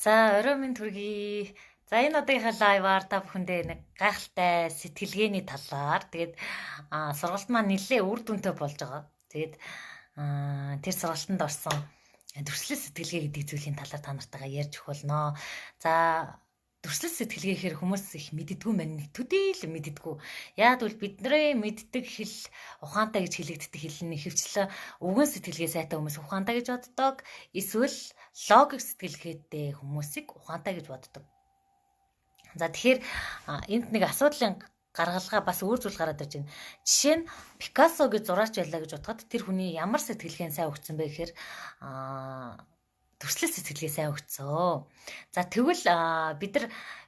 За, орой минь төргий. За, энэ удаагийн лайваар та бүхэндээ нэг гайхалтай сэтгэлгээний талаар сургалт маань нэлээ үр дүнтэй болж байгаа. Тэр сургалтанд орсон дүрслэл сэтгэлгээ гэдэг зүйлийн талаар та нартайгаа ярьж өгөх болно. За, дүрслэл сэтгэлгээ гэхээр хүмүүс их мэддэггүй мань төдий л мэддэггүй. Яг бол бидний мэддэг хэл ухаантай гэж хэлэгддэг хэл нь ихэвчлэн өвгөн сэтгэлгээ сайтай хүмүүс ухаантай гэж боддог. Эсвэл логик сэтгэлгээтэй хүмүүсийг ухаантай гэж боддог. За тэгэхээр энд нэг асуудлын гаргалгаа бас өөр зүйл гараад ирж байна. Жишээ нь Пикассо гэж зураач байлаа гэж бодоход тэр хүний ямар сэтгэлгээ сайн өгсөн бэ гэхээр төрслөл сэтгэлгээ сайн өгцөө. За тэгвэл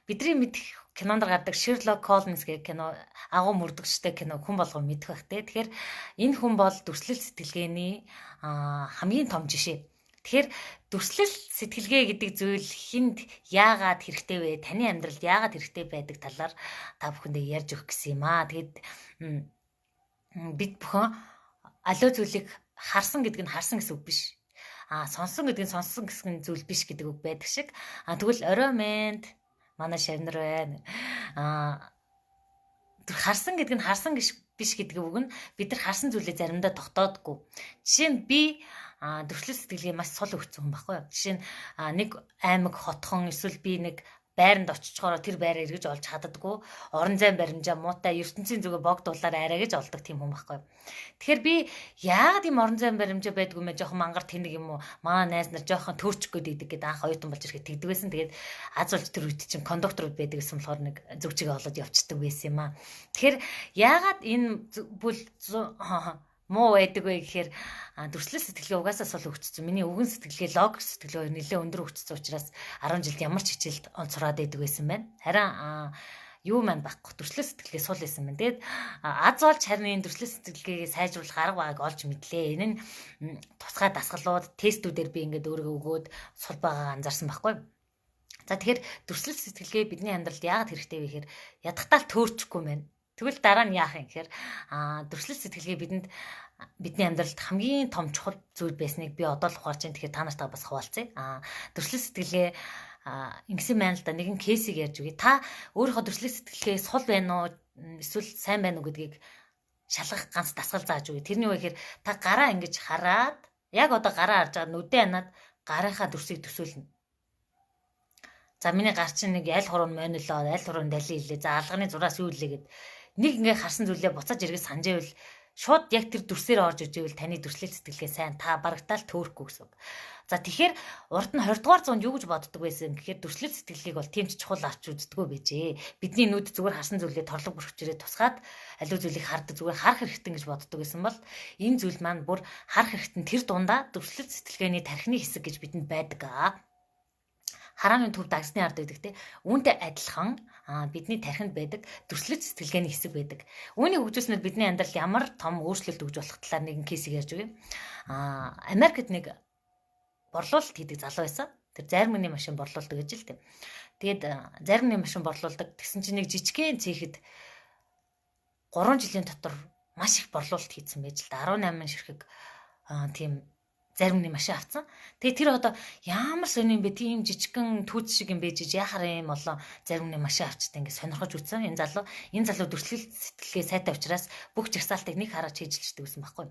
бидний мэдэх кинонд гардаг Шерлок Холмс гэх кино агуу мөрдөгчтэй кино хүн болгон мэдэх бах те. Тэгэхээр энэ хүн бол төрслөл сэтгэлгээний хамгийн том жишээ. Тэгэхээр дүрслэл сэтгэлгээ гэдэг зүйл хинд яагаад хэрэгтэй вэ? Таны амьдралд яагаад хэрэгтэй байдаг талаар та бүхэндээ ярьж өгөх гэсэн юм аа. Бид бүхэн аливаа зүйлийг харсан гэдэг нь харсан гэсэн үг биш. Сонсон гэдэг нь сонсон гэсэн зүйл биш гэдэг үг байдаг шиг. Тэгвэл орой минь манай шавнар байна. Харсан гэдэг нь харсан биш гэдэг үг нь бид нар харсан зүйлээ заримдаа тогтоодгүй. Жишээ нь би дүрслэл сэтгэлгээ маш сул өгсөн хүн байхгүй юу. Жишээ нь нэг аймаг хотхон эсвэл би нэг байранд очичхороо тэр байраа эргэж олж чаддаггүй. Орон зайн баримжаа муутай ертөнцийн зүгээ богдуулаар арай гэж олдог тийм хүн байхгүй юу. Тэгэхээр би яагаад ийм орон зайн баримжаа байдгүй мэ жоохон мангар тэнэг юм уу? Маа найз нар жоохон төрчих гээд идэг гэдэг анх оюутан болж ирэхэд тэгдэг байсан. Тэгээд аз улж тэр үед чинь кондукторууд байдаг гэсэн болохоор нэг зөв чигээ олоод явцдаг байсан юм аа. Тэгэхээр яагаад энэ бүл муу байдаг вэ гэхээр дүрслэл сэтгэлгээ угаасаа сул өгчсөн. Миний өвгөн сэтгэлгээ логик сэтгэлгээ нэлээ өндөр өгчсөн учраас 10 жилд ямар ч хичээлд онцроод байдаг байсан байна. Харин юу маань байхгүй дүрслэл сэтгэлгээ сул байсан байна. Тэгээд аз олж харин энэ дүрслэл сэтгэлгээгээ сайжруулах арга байгааг олж мэдлээ. Энэ нь тусгай дасгалууд, тестүүдээр би ингээд өөрийгөө өгөөд сул байгааг анзаарсан байхгүй. За тэгэхээр дүрслэл сэтгэлгээ бидний амьдралд яагаад хэрэгтэй вэ гэхээр ядахтаа л төөрчихгүй байна. Тэгвэл дараа нь яах юм гэхээр дүрслэл сэтгэлгээ бидний амьдралд хамгийн том чухал зүйл байсныг би одоо л ухаарч байна. Тэгэхээр та нартай бас хуваалцъя. Дүрслэл сэтгэлгээ ингэсэн байна л да нэгэн кейсийг ярьж өгье. Та өөрийнхөө дүрслэл сэтгэлгээ сул байна уу эсвэл сайн байна уу гэдгийг шалгах ганц дасгал зааж өгье. Тэрний үгээр та гараа ингэж хараад яг одоо гараа харж байгаа нүдэн ханаад гарынхаа дүрсийг төсөөлнө. За миний гар чинь нэг аль хуруунд монолоо, аль хуруунд дали илээ. За алганы зураас юу илээ гэд нэг ингээ харсан зүйлээ буцааж эргэж санаж ивэл шууд яг тэр дүрсээр орж иж ивэл таны дүрслэл сэтгэлгээ сайн та барагтаал төөрөхгүй гэсэн. За тэгэхээр урд нь 20 дугаар зуунд юу гэж боддог байсан гэхээр дүрслэл сэтгэлгээг бол тийм ч чухал авч үздэггүй байжээ. Бидний нүд зүгээр харсан зүйлээ торлог бүрхчээрээ тусгаад аливаа зүйлийг хардаг зүгээр харах хэрэгтэй гэж боддог байсан бол энэ зүйл маань бүр харах хэрэгтэй тэр дундаа дүрслэл сэтгэлгээний тархины хэсэг гэж бидэнд байдаг. Харааны төв дагсны ард байдаг те. Үүнтэй адилхан бидний тархинд байдаг дүрслэл сэтгэлгээний хэсэг байдаг. Үүнийг хөгжүүлснээр бидний амьдралд ямар том өөрчлөлт өгж болох талаар нэгэн кейсийг ярьж өгье. Америкт нэг борлуулалт хийдэг залуу байсан. Тэр зарим нэг машин борлуулдаг гэж л тийм. Тэгээд зарим нэг машин борлуулдаг. Тэгсэн чинь нэг жижигхэн цэхэд 3 жилийн дотор маш их борлуулалт хийсэн байж л да. 18 ширхэг тийм зарим нэг машин авсан. Тэгээ тэр одоо ямар сони юм бэ? Тийм жижигхэн түүц шиг юм байж яхаар юм болоо зарим нэг машин авчтай ингэ сонирхож үзсэн. Энэ залуу дүрслэл сэтгэлгээ сайтай учраас бүх жагсаалтыг нэг хараач хийжилчдэг гэсэн байхгүй.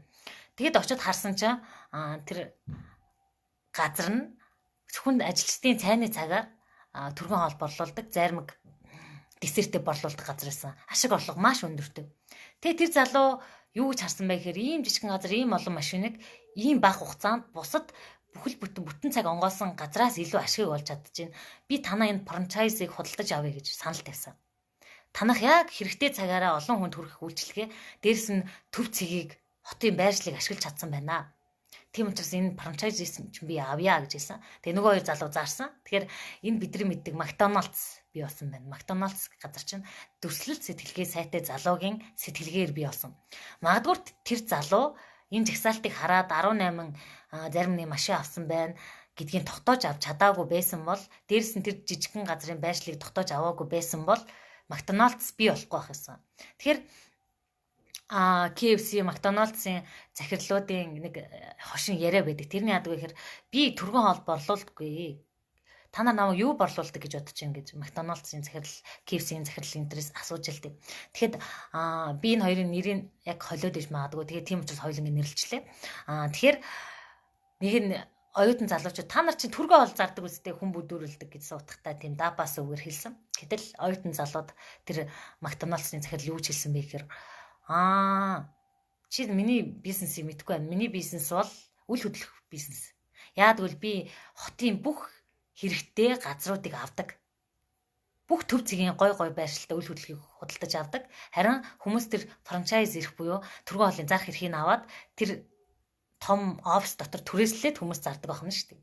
Тэгэд очиод харсан чинь тэр газар нь зөвхөн ажилчдын цайны цагаар түргэн хоол борлуулдаг зарим десерттэй борлуулдаг газар байсан. Ашиг орлого маш өндөртэй. Тэгээ тэр залуу юу гэж харсан бэ гэхээр ийм жижигхэн газар ийм олон машиныг ийм бага хугацаанд бусад бүтэн цаг онгоосон газраас илүү ашиг олж чадчихээн. Би танаа энэ франчайзыг худалдаж авъя гэж санал тавьсан. Танах яг хэрэгтэй цагаараа олон хүнд хүргэх үйлчилгээ дээрс нь төв цэгийг хотын байршлыг ашиглаж чадсан байна. Тийм учраас энэ франчайзыг би авъя гэж хэлсэн. Тэгээ нөгөө хоёр залуу заарсан. Тэгэхээр энэ бидний мэддэг Макдоналдс бий болсон байна. Макдоналдс газар чинь дүрслэл сэтгэлгээ сайтай залуугийн сэтгэлгээр бий болсон. Магадгүй тэр залуу энэ жагсаалтыг хараад 18 зарим нэг машин авсан байна гэдгийг тогтоож авч чадаагүй байсан бол дээрс нь тэр жижигхэн газрын байршлыг тогтоож аваагүй байсан бол Макдоналдс бий болохгүй байх юмсан. Тэгэхээр KFC, McDonald's-ийн захирлуудын нэг хошин яриа байдаг. Тэрний яадаг вэ гэхээр би түргэн хоол борлуулдаггүй. Та нар намайг юу борлуулдаг гэж бодож байна гэж McDonald's-ийн захирал, KFC-ийн захирал энтрээс асууж л дээ. Тэгэхэд би энэ хоёрын нэрийг яг холиод иж магадгүй. Тэгээд тийм учраас хоёул ингэ нэрлэлчлээ. Тэгэхээр нэг нь оюутан залуучууд та нар чинь түргөө ол зардаг үстэй хүн бүдүүрэлдэг гэж суутахтаа тийм дапас үгээр хэлсэн. Гэтэл оюутан залууд тэр McDonald's-ийн захирал юу ч хэлсэн бэ гэхээр чи миний бизнесийг мэдгүй байна. Миний бизнес бол үл хөдлөх бизнес. Яагтвэл би хотын бүх хэрэгтэй газруудыг авдаг. Бүх төв зэгийн гой байршилтай үл хөдлөхийг худалдаж авдаг. Харин хүмүүс тэр франчайз ирэх буюу түргэн хоолны зарах эрхийг аваад тэр том офис дотор түрээслээд хүмүүс зардаг байна шүү дээ.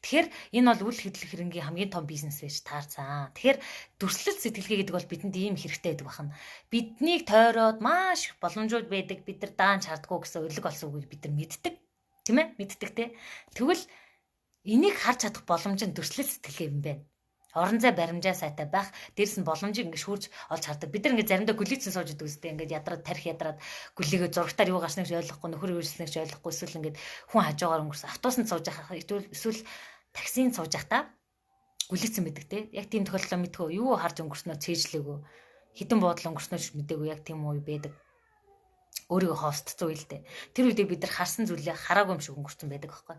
Тэгэхээр энэ бол үл хөдлөх хөрөнгийн хамгийн том бизнес байж таарсан. Тэгэхээр дүрслэл сэтгэлгээ гэдэг бол бидэнд ийм хэрэгтэй байдаг байна. Биднийг тойроод маш их боломжууд байдаг. Бид нар даанч хардггүй гэсэн өрлөг олсон үгийг бид нар мэддэг. Тийм ээ? Мэддэг те. Тэгвэл энийг харж чадах боломж нь дүрслэл сэтгэлгээ юм байна. Орон зай баримжаа сайтай байх, дээрс нь боломжийг ингэ шүүрж олж хардаг. Бид нар ингэ заримдаа гүлийцэн сууж идэг үстэй ингэ ядраад тарих ядраад гүлийгээ зурагтаар юу гарсныг ойлгохгүй, нөхөр үржлэнийг ойлгохгүй, эсвэл ингэ хүн хажуугаар өнгөрсөн автобусанд сууж байхаа эсвэл таксинд сууж байхдаа гүлийцэн байдаг те. Яг тийм тохиолдол мэдгүй юу харж өнгөрснөө цээжлээгөө. Хитэн буудлын өнгөрснөө ч мэдээгүй яг тийм үе байдаг. Өөрийгөө хостцсон үе л дээ. Тэр үедээ бид нар харсан зүйлээ хараагүй юм шиг өнгөрцөн байдаг аахгүй.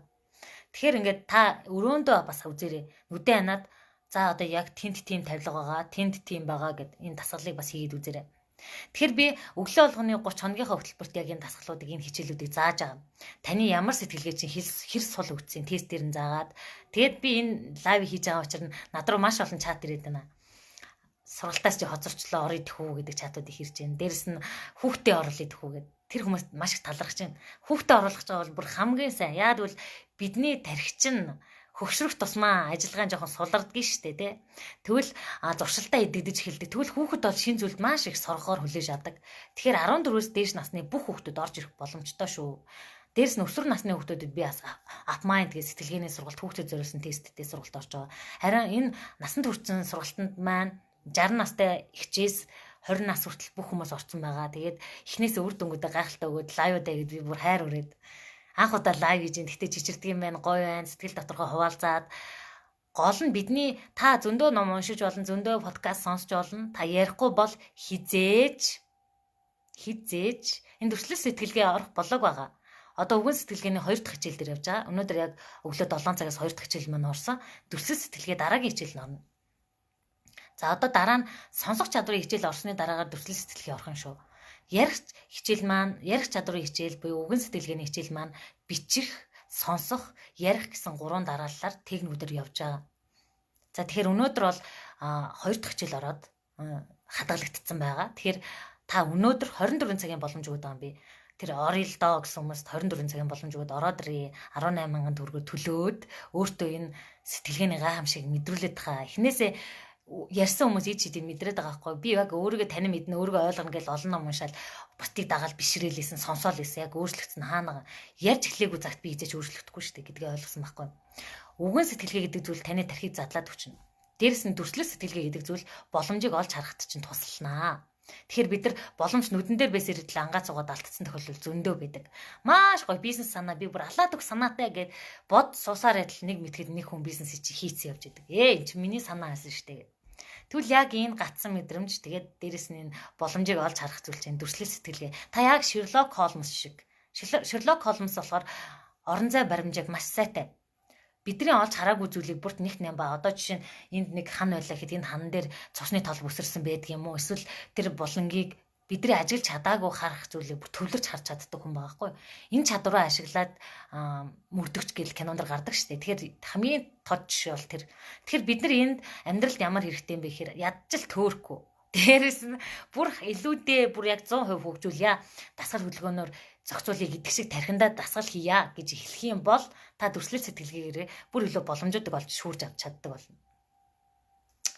Тэгэхээр ингээд та өрөөндөө бас үзээрэй. Нүдэн ханаад за одоо яг тэнд тийм тавилга байгаа, тэнд тийм байгаа гэд энэ дасгалыг бас хийгээд үзээрэй. Тэгэхээр би өглөө болгоны 30 хоногийнхаа хөтөлбөрт яг энэ дасгалуудыг, энэ хичээлүүдийг зааж байгаа. Таны ямар сэтгэлгээ чинь хэр сул өгцэн тест дээр нь заагаад тэгээд би энэ лайв хийж байгаа учраас над руу маш олон чат ирээд байна. Сургалтаас чи хоцорчлоо орё тэхүү гэдэг чатуудыг ирж байна. Дээрэс нь хүүхдээ оруулъя тэхүү гэд тэр хүмүүст маш их талархаж байна. Хүүхдээ оруулах гэж байгаа бол бүр хамгийн сайн. Яагтвэл бидний тархич нь хөгшрөх тусмаа ажиллагаан жоохон сулардгийн штэ тий. Тэгвэл зуршилтаа идэгдэж эхэлдэг. Тэгвэл хүүхэд бол шин зүйлд маш их соргоор хүлээж авдаг. Тэгэхээр 14-өөс дээш насны бүх хүүхдүүд орж ирэх боломжтой шүү. Дээрс нь өсвөр насны хүүхдүүдэд би бас апмайнд гэх сэтгэлгээний сургалт хүүхдэд зориулсан тесттэй сургалт орж байгаа. Харин энэ насанд хүрсэн сургалтанд маань 60 настай ихчээс 20 нас хүртэл бүх хүмүүс орсон байгаа. Тэгээд эхнээсээ үр дүнгуудаа гайхалтай өгөөд лайвудаа гэд би бүр хайр үрээд анх удаа лайв хийж ин тэгтээ чичирдэг юм байна, гоё байна, сэтгэл доторхоо хуваалцаад гол нь бидний та зөндөө ном уншиж болно, зөндөө подкаст сонсч болно. Та ярихгүй бол хизээж энэ төрслөл сэтгэлгээ орох болоог байгаа. Одоо өвгөн сэтгэлгээний 2 дахь хичээл дээр явж байгаа. Өнөөдөр яг өглөө 7 цагаас 2 дахь хичээл маань орсон. Төрслөл сэтгэлгээ дараагийн хичээл нь орно. За одоо дараа нь сонсох чадварын хичээл орсны дараагаар төрслөл сэтгэлгээ орох юм шүү. Ярих чадварын хичээл буюу үгэн сэтгэлгээний хичээл маань бичих, сонсох, ярих гэсэн 3 дараалалаар техникүүдээр явж байгаа. За тэгэхээр өнөөдөр бол 2 дахь хичээл ороод хадгалагдсан байгаа. Тэгэхээр та өнөөдөр 24 цагийн боломж өгöd байгаа юм би. Тэр орё л доо гэсэн хүмүүст 24 цагийн боломж өгöd ороод ирээ. 18,000 төгрөгөөр төлөөд өөртөө энэ сэтгэлгээний гайхамшиг мэдрүүлээд тахаа. Эхнээсээ ярьсан хүмүүс ий чидийг мэдрээд байгаа байхгүй. Би яг өөрийгөө танин мэднэ, өөрийгөө ойлгоно гэж олон ном уншаал бусдыг дагаал бишрээлсэн, сонсоол байсан. Яг өөрчлөгдсөн хаана ярьж эхлээгүй цагт би хизээч өөрчлөгдөхгүй шүү дээ гэдгээ ойлгосон байхгүй. Үгэн сэтгэлгээ гэдэг зүйл таны тархийг задлаад өчнө. Дээрэс нь дүрслэл сэтгэлгээ гэдэг зүйл боломжийг олж харахад чинь тусланаа. Тэгэхээр бид нар боломж нүдэн дээр байсаар идэл ангаа цугаад алдсан тохиолдол зөндөө байдаг. Маш гоё бизнес санаа би бүр алаад өг санаатай гэд бод суусаар адил нэг мэтгэд нэг хүн бизнес хийцэн явж идэг. Эн чи миний санаа хаасан штэ. Тэгвэл яг энэ гацсан мэдрэмж тэгээд дээрэс нь энэ боломжийг олж харах зүйл чинь дүрслэл сэтгэлгээ. Та яг Шерлок Холмс шиг. Шерлок Холмс болохоор орон зай баримжааг маш сайтай. Бидний олж хараагүй зүйлийг бүрт нэг нэм ба. Одоо жишээ нь энд нэг хан байлаа гэхэд энэ хан дээр цусны тол бүсэрсэн байдаг юм уу? Эсвэл тэр болонгийг бидний ажиглаж чадаагүй харах зүйлийг бүр төвлөрч харж чаддаг хүн байгаа хгүй. Энэ чадвараа ашиглаад мөрдөгч гэл кинонд гардаг штэ. Тэгэхээр хамгийн тод жишээ бол тэр. Тэгэхээр бид нар энд амьдралд ямар хэрэгтэй юм бэ гэхээр ядчил төөрөхгүй. Дээрээс нь бүр илүүдээ бүр яг 100% хөгжүүлье. Дасгал хөдөлгөөнөөр зохицуулъя гэдэг шиг тархиндаа дасгал хийя гэж эхлэх юм бол та дүрслэл сэтгэлгээгээрээ бүр илүү боломжуудыг олж шүүрж авч чаддаг болно.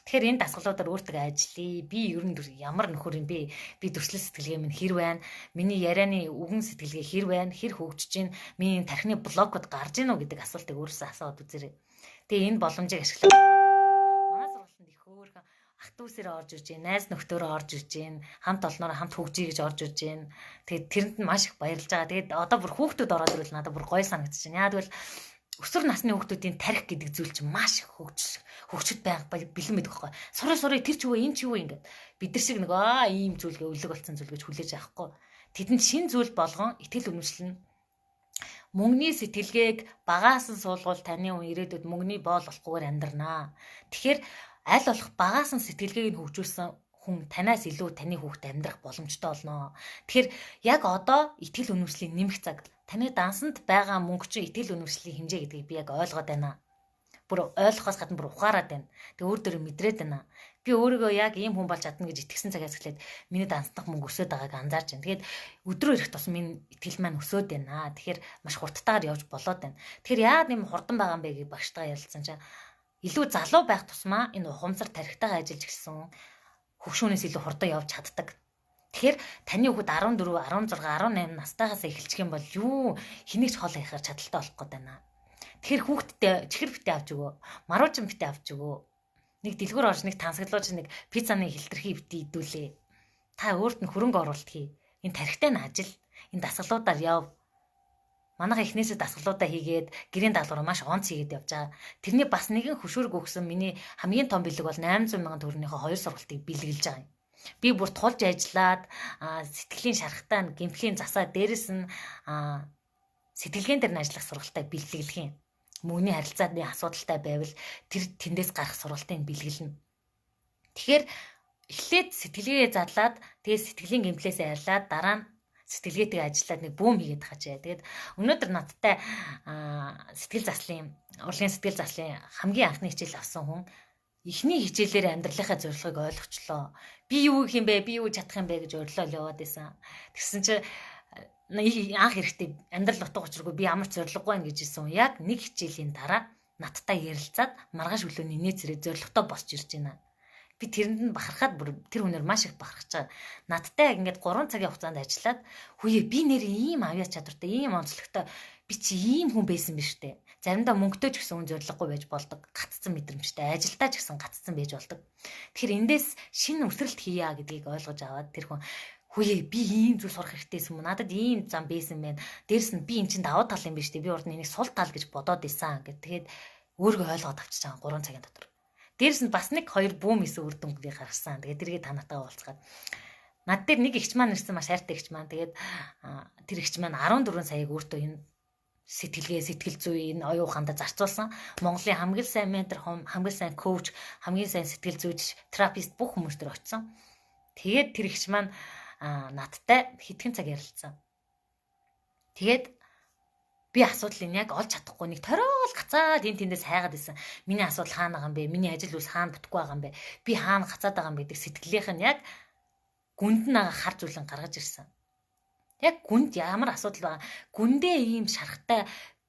Тэгэхээр энэ дасгалуудаар өөртөө ажиллая. Би ер нь ямар нөхөр юм бэ? Би дүрслэл сэтгэлгээ минь хэр байна? Миний ярианы үгэн сэтгэлгээ хэр байна? Хэр хөгжиж байна? Миний тархины блокууд гарж ийн үү гэдэг асуултыг өөрөөсөө асууад үзээрэй. Тэгээ энэ боломжийг ашиглаад манай сургалтанд их хөөрхөн ах дүүсээрээ орж ирж байна. Найз нөхдөөрөө орж ирж байна. Хамт олноор хамт хөгжиж гэж орж ирж байна. Тэгээд тэрэнд нь маш их баярлж байгаа. Тэгээд одоо бүр хүүхдүүд ороод ирвэл надад бүр гоё санагдаж байна. Яа тэгвэл өсвөр насны хүүхдүүдийн тарих гэдэг зүйл чинь маш их хөгжөд байнга бэлэн байдаг байхгүй. Сураа тэр ч юу энэ ч юу ингээд бид нар шиг нөгөө ийм зүйлгээ өлөг болсон зүйл гэж хүлээж авахгүй. Тэдэнд шин зүйл болгон итгэл үнэмшлэн мөнгөний сэтгэлгээг багаас нь суулгуул таны хүн ирээдүйд мөнгөний боол болохгүйгээр амьдрнаа. Тэгэхээр аль болох багаас нь сэтгэлгээг нь хөгжүүлсэн хүн танаас илүү таны хүүхдэд амьдрах боломжтой болно. Тэгэхээр яг одоо итгэл үнэмшлийн нэмэх цаг таны дансанд байгаа мөнгө чинь итгэл үнэмшлийн хэмжээ гэдгийг би яг ойлгоод байна. Бүр ойлгохоос гадна бүр ухаарад байна. Тэг өөр дөр мэдрээд байна. Би өөрийгөө яг ийм хүн болж чадна гэж итгэсэн цагаас эхлээд миний дансдах мөнгө өсөд байгааг анзаарч байна. Тэгээд өдрөө ирэх тус минь итгэл маань өсөд байна. Тэгэхээр маш хурдтайгаар явж болоод байна. Тэгэхээр яагаад ийм хурдан байгаа юм бэ гэж багштайгаа ярилцсан чинь илүү залуу байх тусмаа энэ ухамсар тархитайгаа ажиллаж гисэн хөгшөөнөөс илүү хурдан явж чаддаг. Тэгэхээр таны хүүхэд 14, 16, 18 настайгаас эхэлчих юм бол юу хэнийг ч хол яхаар чадaltaй болох гээд байна. Тэгэхээр хүүхдтэй чихэр битээ авч өгөө. Маруучин битээ авч өгөө. Нэг дэлгүүр орж нэг тансаглууч нэг пиццаны хилтерхий битээ идүүлээ. Та өөрт нь хөрөнгө оруулалт хий. Энэ тархитай нь ажил. Энэ дасгалуудаар яв. Манайха эхнээсээ дасгалуудаа хийгээд гэрийн даалгавар маш онц хийгээд явж байгаа. Тэрний бас нэгэн хөшүүрг өгсөн миний хамгийн том бэлэг бол 800 мянган төгрөгийнхөө 2 сургалтыг бэлгэлж байгаа юм. Би бүр тулж ажиллаад сэтгэлийн шархтаа гэмтлийн засаа дээрэс нь сэтгэлгээн дээр нь ажиллах сургалтаа бэлгэлэх юм. Мөнгөний харилцааны асуудалтай байвал тэр тэндээс гарах сургалтыг бэлгэлнэ. Тэгэхээр эхлээд сэтгэлгээ задлаад тэгээд сэтгэлийн гэмтлээсээ арилаад дараа нь сэтгэлгээтэй ажиллаад нэг бүүм хийгээд хачаа. Тэгээд өнөөдөр надтай сэтгэл заслын урлагийн сэтгэл заслын хамгийн анхны хичээл авсан хүн эхний хичээлээр амьдралынхаа зорилгыг ойлгочлоо. Би юу гэх юм бэ? Би юу чадах юм бэ гэж өрлөөл яваад байсан. Тэгсэн чинь анх эрэхтэй амьдрал утга учиргүй би ямар ч зориггүй байна гэж хэлсэн. Яг нэг хичээлийн дараа надтай ярилцаад маргааш өглөөний нээц зэрэг зоригтой босч ирж байна. Би тэрэнд нь бахархаад бүр тэр хүнээр маш их бахархаж байгаа. Надтай яг ингээд 3 цагийн хугацаанд ажиллаад хүүе би нэр ийм авьяас чадвартай, ийм онцлогтой би чи ийм хүн байсан биз дээ. Заримдаа мөнгөтэй ч гэсэн хүн зориггүй байж болдог. Гаццсан мэдрэмжтэй, ажилдаа ч гэсэн гаццсан байж болдог. Тэгэхээр эндээс шинэ өсрэлт хийя гэдгийг ойлгож аваад тэр хүн хүүе би ийм зүйл сурах хэрэгтэйсэн юм. Надад ийм зам байсан байна. Дээрс нь би эн чинь давуу тал юм биш үү? Би урд нь энийг сул тал гэж бодоод исэн гэд. Тэгээд өөрийгөө ойлгоод авчиж байгаа 3 цагийн дотор. Дээрс нь бас нэг 2 бүүм эсэ үр дүнг би гаргасан. Тэгээд тэргээ танатайгаа уулзгаад над дээр нэг ихч маань ирсэн маш хайртай ихч маань. Тэгээд тэр ихч маань 14 саяг өөртөө энэ сэтгэлгээ, сэтгэл зүй энэ оюуханда зарцуулсан. Монголын хамгийн сайн ментор, хамгийн сайн коуч, хамгийн сайн сэтгэл зүйч, терапевт бүх хүмүүс төр очсон. Тэгээд тэр ихч маань надтай хэдхэн цаг ярилцсан. Тэгээд би асуудлыг яг олж чадахгүй нэг ториол гацаад тэндээс хайгаад исэн. Миний асуудал хаана байгаа юм бэ? Миний ажил үс хаана бүтггүй байгаа юм бэ? Би хаана гацаад байгаа юм бэ гэдэг сэтгэлийнх нь яг гүнд нь хар зүйлэн гаргаж ирсэн. Яг гүнд ямар асуудал байгаа? Гүндээ ийм шархтай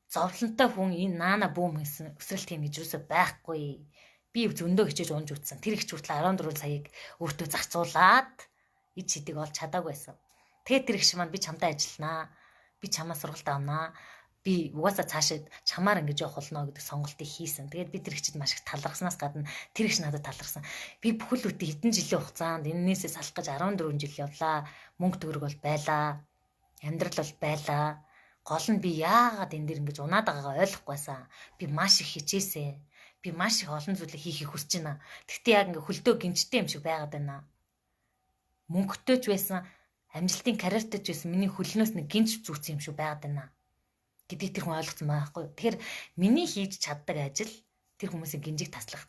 зовлонтой хүн энэ наана бүүм өсрэлт юм гэж юусоо байхгүй. Би зөндөө хичээж унж үтсэн. Тэр их хүртэл 14 саяыг өөртөө зарцуулаад ид шидэг олж чадаагүй байсан. Тэгээд тэр их маань би чамтай ажилланаа. Би чамаас сургалт авнаа. Би угаасаа цаашаа чамаар ингэж явах болно гэдэг сонголтыг хийсэн. Тэгээд би тэр ихчид маш их талархснаас гадна тэр ихч надад талархсан. Би бүхэл бүтэн хэдэн жилийн хугацаанд энээсээ салах гэж 14 жил явлаа. Мөнгө төгрөг бол байлаа. Амьдрал бол байлаа. Гол нь би яагаад энэ дэр ингэж унаад байгаагаа ойлгохгүйсэн. Би маш их хичээсэн. Би маш их олон зүйлийг хийхийг хүсэж байна. Гэхдээ яг ингээ хөлдөө гинжтэй юм шиг байгаад байна. Мөнгөтэй ч байсан, амжилтын карьертэй ч байсан миний хөлнөөс нэг гинж зүүцсэн юм шиг байгаад байна. Гэдгийг тэр хүн ойлгосон байхгүй. Тэгэхээр миний хийж чаддаг ажил тэр хүмүүсийн гинжиг таслах.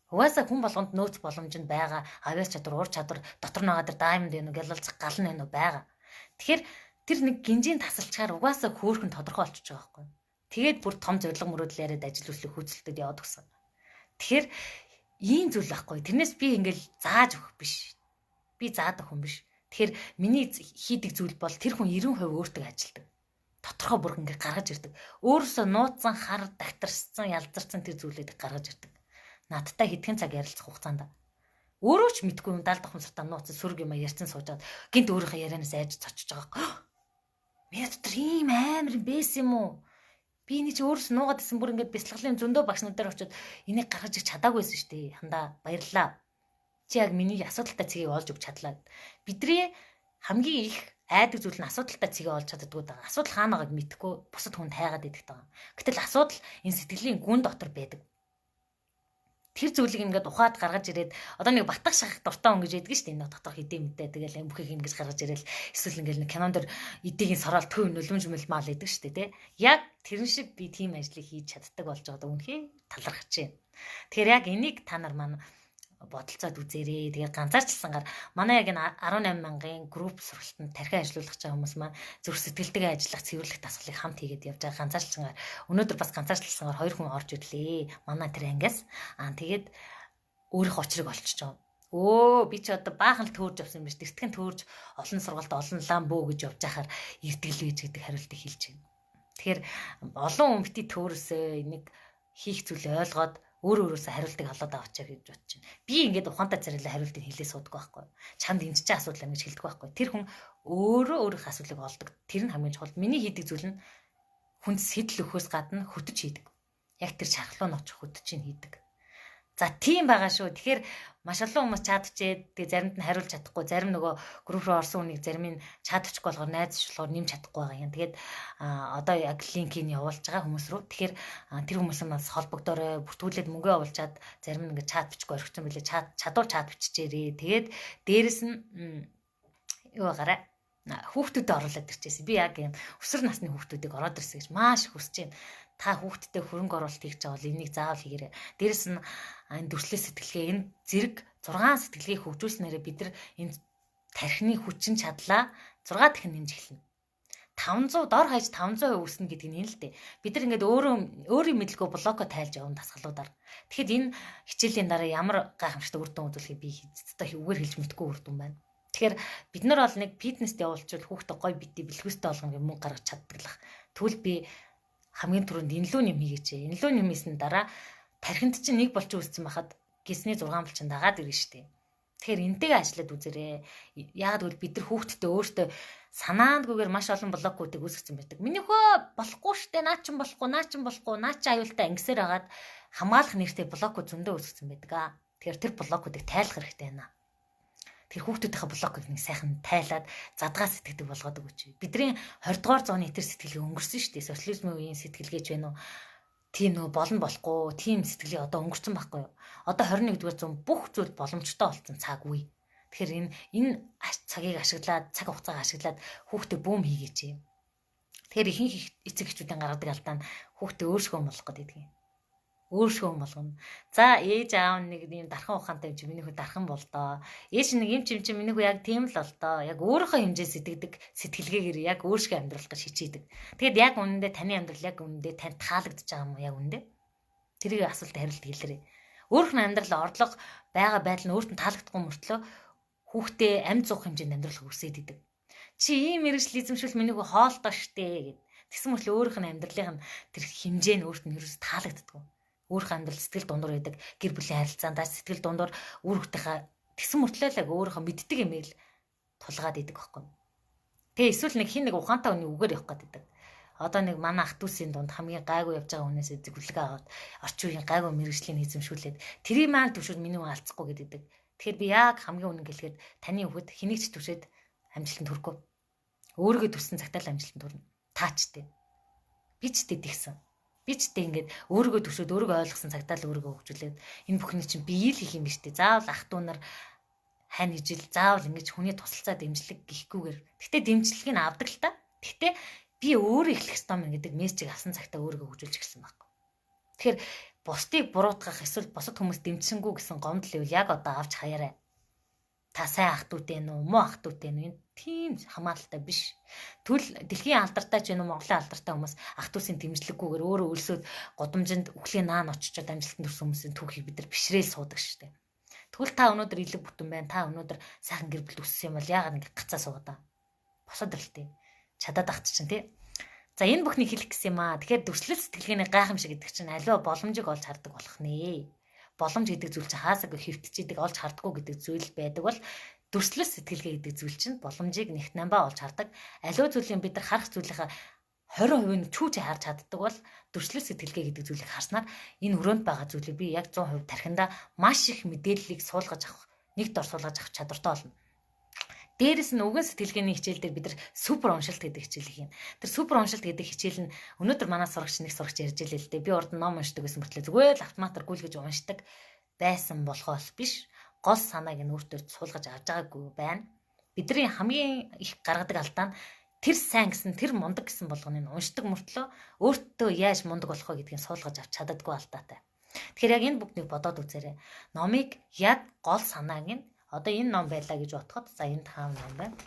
Угаасаа хүн болгонд нөөц боломжинд байгаа авьяас чадвар, ур чадвар, дотор нь байгаа тэр даймонд байна уу, гялалцах гал нь байна уу байгаа. Тэгэхээр тэр нэг гинжийн тасалчаар угаасаа хөөхөн тодорхой болчихж байгаа байхгүй. Тэгээд бүр том зориг мөрөөдөл яриад ажил үйлчлэх хүйцэлтэд яваад өгсөн. Тэгэхээр ийм зүйл байхгүй. Тэрнээс би ингээл зааж өгөх биш. Би заадаг хүн биш. Тэгэхээр миний хийдэг зүйл бол тэр хүн 90% өөртөө ажилдаг. Тодорхой бүр ингээ гаргаж ирдэг. Өөрөөсөө нууцсан, хар, дагтарсан, ялзарсан тэр зүйлүүдийг гаргаж ирдэг. Надтай хэдхэн цаг ярилцах хугацаанд өөрөө ч мэдгүй юм даалдах хүмүүстэй нууцсан сүрг юм ярьсан суужаад гинт өөрийнхөө ярианаас айж цочж байгаа. Миний дотор ийм амар байсан юм уу? Би энэ чи өөрөөс нуугаад исэн бүр ингээд бяцлаглын зөндөө багш нар дээр очиод энийг гаргаж ирч чадаагүйсэн шүү дээ. Хандаа баярлаа. Чи яг миний асуудалтай цэгийг олж өгч чадлаа. Бидний хамгийн их айдаг зүйл нь асуудалтай цэгээ олж чаддаггүй даа. Асуудал хаана байгааг мэдэхгүй бусад хүнд хайгаад идэх даа. Гэтэл асуудал энэ сэтгэлийн гүн дотор байдаг. Тэр зүйлийг ингээд ухаад гаргаж ирээд одоо нэг батгах шахах дуртай хүн гэж яддаг шүү дээ. Энэ дотор хэдий мэдээ тэгэл амхийг ингэж гаргаж ирээл эсвэл ингээл нэг кинон дэр эдийн сороол төв нулимж мэлмаал яддаг шүү дээ, тэ. Яг тэрэн шиг би тийм ажлыг хийж чаддаг болж байгаа да үнхээр талархаж байна. Тэгэхээр яг энийг та нар маань бодолцоод үзээрэй. Тэгээд ганцаарчлсангаар манай яг энэ 18 мянган групп сургалтанд тархин ажиллуулах байгаа хүмүүс маань зүрх сэтгэлтэйгээ ажиллах цэвэрлэх дасгалыг хамт хийгээд явж байгаа. Ганцаарчлсангаар өнөөдөр бас ганцаарчлсангаар 2 хүн орж ирлээ. Манай тэр ангиас тэгээд өөрийнх очрыг олчиж байгаа. Би ч одоо баахан л төөрж авсан юм биш. Тэртгэн төөрж олон сургалт олон лам бөө гэж явж байхаар эртгэл вэж гэдэг хариултыг хэлж байна. Тэгэхээр олон хүн бити төөрөөсөө энийг хийх зүйлээ ойлгоод өөрөөсөө хариултыг олоод авчаа гэж бодож байна. Би ингээд ухаантай царайлаа хариултыг хэлээ суудаг байхгүй. Чамд энэ ч асуудал юм гэж хэлдэг байхгүй. Тэр хүн өөрийнхөө асуудлыг олдог. Тэр нь хамгийн чухал. Миний хийдэг зүйл нь хүнд сэтэл өхөөс гадна хөтөж хийдэг. Яг тэр чархлуу нь очих хөтөж чинь хийдэг. За тийм байгаа шүү. Тэгэхээр маш олон хүмүүс чадчихээд тэгээ заримд нь хариулж чадахгүй, зарим нөгөө групп руу орсон хүнийг зарим нь чадчихгүй болохоор найзчлахаар нэмж чадахгүй байгаа юм. Тэгээд одоо яг линкийг явуулж байгаа хүмүүс рүү. Тэгэхээр тэр хүмүүсээс холбогдоорой, бүртгүүлээд мөнгө явуулчаад зарим нь ингээд чат бичихгүй орхисон билээ. Чадвар чат биччихээрээ. Тэгээд дээрэс нь юу гараа хүүхдүүдэд оруулаад ирчихсэн. Би яг юм өсвөр насны хүүхдүүдийг ороод ирсэн гэж маш их хүсэж байна. Та хүүхдтэй хөрөнгө оруулалт хийж байгаа бол энийг заавал хийгээрэй. Дээрэс нь энэ дүрслэл сэтгэлгээ энэ зэрэг 6 сэтгэлгээг хөгжүүлснээрээ бид нар энэ тархины хүчин чадлаа 6 дахин нэмж эхэлнэ. 500 дор хаяж 500% өснө гэдэг нь энэ л дээ. Бид нар ингээд өөрийн мэдлэгөө блоко тайлж явна дасгалуудаар. Тэгэхэд энэ хичээлийн дараа ямар гайхамшигтай үр дүн үзүүлэхийг би хэцтэй үгээр хэлж мэдгүй үр дүн байна. Тэгэхээр бид нар бол нэг фитнест явуулчвал хүүхдээ гой бити бэлгүүстэй болгоно мөнгө гаргаж чаддаглах. Тэгвэл би хамгийн түрүүнд энлүү нэм хийгээч. Энлүү нэмээсний дараа тархинд чинь нэг болч үүссэн байхад гисний 6 болчин дагаад ирнэ шүү дээ. Тэгэхээр энтэйгээ ажиллаад үзээрэй. Яагаад гэвэл бид нар хүүхдтэй өөртөө санаандгүйгээр маш олон блокуудыг үүсгэсэн байдаг. Миний хөө болохгүй штэ, наа чин болохгүй, наа чин болохгүй, наа чи аюултай ангисаар агаад хамгаалах нэртэй блокууд зөндөө үүсгэсэн байдаг. Тэгэхээр тэр блокуудыг тайлах хэрэгтэй байна. Тэр хүүхдүүдийнхээ блокыг нэг сайхан тайлаад задгаа сэтгэдэг болгоод өгөөч. Бидний 20 дугаар зууны тэр сэтгэлгээ өнгөрсөн шүү дээ. Социализмын үеийн сэтгэлгээч байна уу? Тийм нөгөө болно болохгүй, тийм сэтгэлгээ одоо өнгөрсөн байхгүй юу? Одоо 21-р зуун бүх зүйл боломжтой болсон цаг үе. Тэгэхээр энэ цагийг ашиглаад, цаг хугацааг ашиглаад хүүхдэд бүүм хийгээч. Тэгэхээр ихэнх эцэг эхчүүдийн гаргадаг алдаа нь хүүхдэд өөрсгөө болох гэдэг юм. Өөрсгөө болгоно. За ээж аав нэг юм дархан ухаантай юм чи миний хүү дархан бол доо. Ээж нэг юм чи миний хүү яг тийм л бол доо. Яг өөрийнхөө хэмжээс итгэдэг сэтгэлгээгээр яг өөрсгөө амьдрах гэж хичээдэг. Тэгэд яг үнэндээ таны амьдрал яг үнэндээ танд таалагдж байгаа юм уу яг үнэндээ? Тэрийг асуултанд хариулт хэлээрэй. Өөрийнхөө амьдрал орлого байгаа байдал нь өөртөө таалагдахгүй мөртлөө хүүхдээ амь зуух хэмжээнд амьдрал хүсээд идэг. Чи ийм мэрэгжил эзэмшүүл миний хүү хоолтой штэ гэд. Тэгсэн мөртлөө өөрийнх нь амьдралын тэр хэмжээ нь өөртөө ерөөс таалагддаггүй. Өөрийнхөө амьдрал сэтгэл дундуур байдаг гэр бүлийн харилцаанд сэтгэл дундуур үр хүүхдийнхээ тэгсэн мөртлөө л өөрийнхөө мэддэг юмэл тулгаад идэг байхгүй. Тэгээ эсвэл нэг хин нэг ухаантай хүний үгээр явах гэдэг. Одоо нэг манай ах дүүсийн дунд хамгийн гайгүй явж байгаа хүнээс зөвлөгөө аваад орчин үеийн гайгүй мэрэгжлийн эзэмшүүлээд тэрийг маань төвшөөд миний хүн алдахгүй гэдэг. Тэгэхээр би яг хамгийн үнэн гэлгээд таны хүүхэд хэнийг ч төвшөөд амжилтанд хүрэхгүй. Өөрийгөө төссөн цагтаа л амжилтанд хүрнэ. Таачтай. Би ч тэдэгсэн. Би ч тэ ингээд өөрийгөө төсөөд өөрийгөө ойлгосон цагтаа л өөрийгөө хөгжүүлээд энэ бүхний чинь бие л хийх юм биш үү? Заавал ах дүү нар хань ижил заавал ингэж хүний тусалцаа дэмжлэг гихгүйгээр. Гэтэ дэмжлэгийг нь авдаг л та. Гэтэ би өөрөө эхлэх ёстой юм гэдэг мессежийг авсан цагтаа өөрийгөө хөгжүүлж эхэлсэн байхгүй. Тэгэхээр бусдыг буруутгах эсвэл бусад хүмүүс дэмжсэнгүй гэсэн гомдол ивэл яг одоо авч хаяарай. Та сайн ах дүүтэй нүү, муу ах дүүтэй нүү тийм хамааралтай биш. Тэгвэл дэлхийн алдартай ч юм уу Монголын алдартай хүмүүс ах дүүсийн дэмжлэггүйгээр өөрөө өлсөд годомжинд үхлийн наан очичоод амжилтанд хүрсэн хүмүүсийн түүхийг бид нар бишрээл суудаг штеп. Тэгвэл та өнөөдөр илэг бүтэн байна. Та өнөөдөр сайхан гэр бүл өссөн юм бол яагаад ингэ гацаа суугаад. Босоод ирлээ. Чадаад ахт чинь тий. За энэ бүхнийг хэлэх гэсэн юм аа. Тэгэхээр дүрслэл сэтгэлгээний гайхамшиг гэдэг чинь аливаа боломжийг олж хардаг болох нэ. Боломж гэдэг зүйл чинь хаасаагүй хөвтчихийдэг олж хардггүй гэдэг зүйл байдаг бол дүрслэл сэтгэлгээ гэдэг зүйл чинь боломжийг нэгт намбаа олж хардаг. Аливаа зүйлийн бид нар харах зүйлийнхаа 20% нь чүүж харж чаддаг бол дүрслэл сэтгэлгээ гэдэг зүйлийг харснаар энэ өрөөнд байгаа зүйлийг би яг 100% тархиндаа маш их мэдээллийг суулгаж авах, нэг дор суулгаж авах чадвартай болно. Дээрээс нь үгэн сэтгэлгээний хичээл дээр бид нар супер уншилт гэдэг хичээл хийн. Тэр супер уншилт гэдэг хичээл нь өнөөдөр манай сурагч нэг сурагч ярьж илээ л дээ. Би урд нь ном уншдаг гэсэн мөртлөө зүгээр л автоматар гүйлгэж уншдаг байсан болохоос биш. Гол санааг нь өөртөө суулгаж авч байгаагүй байна. Бидний хамгийн их гаргадаг алдаа нь тэр сайн гэсэн тэр мундаг гэсэн болгоныг уншдаг мөртлөө өөртөө яаж мундаг болох вэ гэдгийг суулгаж авч чаддаггүй алдаатай. Тэгэхээр яг энэ бүгдийг бодоод үзээрэй. Номыг яг гол санааг нь одоо энэ ном байлаа гэж бодоход за энэ хаан ном байна.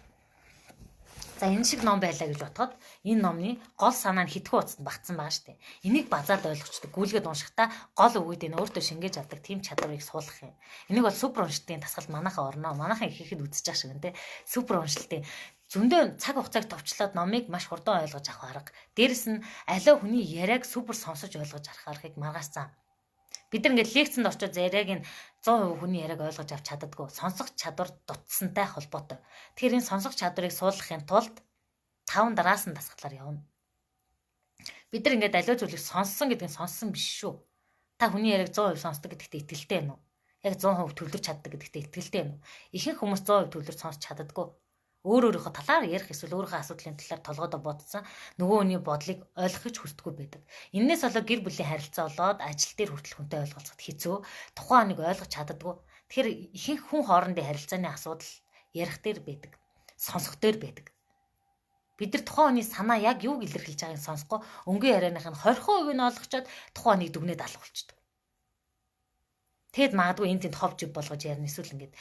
За энэ шиг ном байлаа гэж бодоход энэ номны гол санаа нь хитгэн утсанд багтсан байгаа шүү дээ. Энийг базаад ойлгочдөг. Гүйлгээд уншихдаа гол үгүүдийг өөртөө шингээж авдаг тийм чадварыг суулгах юм. Энийг бол супер уншилтын дасгал манайхаа орноо. Манайхан ихэхэд үзэж байгаа шиг нэ. Супер уншилтын зөндөө цаг хугацааг товчлоод номыг маш хурдан ойлгож авах арга. Дээрэс нь аливаа хүний яриаг супер сонсож ойлгож авах аргыг маргаасан. Бид нар ингээд лекцэнд очиж яриаг нь 100% хүний яриаг ойлгож авч чаддаггүй. Сонсох чадвар дутсантай холбоотой. Тэгэхээр энэ сонсох чадварыг суулгахын тулд 5 дараас нь дасгалаар явна. Бид нар ингээд аливаа зүйлийг сонссон гэдэг нь сонссон биш шүү. Та хүний яриаг 100% сонсдог гэдэгт итгэлтэй байна уу? Яг 100% төвлөрч чаддаг гэдэгт итгэлтэй байна уу? Ихэнх хүмүүс 100% төвлөрч сонсч чаддаггүй. Өөрийнхөө талаар ярих эсвэл өөрийнхөө асуудлын талаар толгойдоо бодсон нөгөө хүний бодлыг ойлгохыг хүсдэггүй байдаг. Иннээс болоод гэр бүлийн харилцаа болоод ажил дээр хүртэл хүнтэй ойлголцоход хэцүү. Тухайн хүнийг ойлгож чаддаггүй. Тэгэхээр ихэнх хүн хоорондын харилцааны асуудал ярих дээр байдаг. Сонсох дээр байдаг. Бид нар тухайн хүний санаа яг юуг илэрхийлж байгааг сонсохгүй өнгөн ярианых нь 20% нь ойлгочоод тухайн хүнийг дүгнээд алга болчихдог. Тэгэд магадгүй энэ тэнд хов жив болгож ярина эсвэл ингээд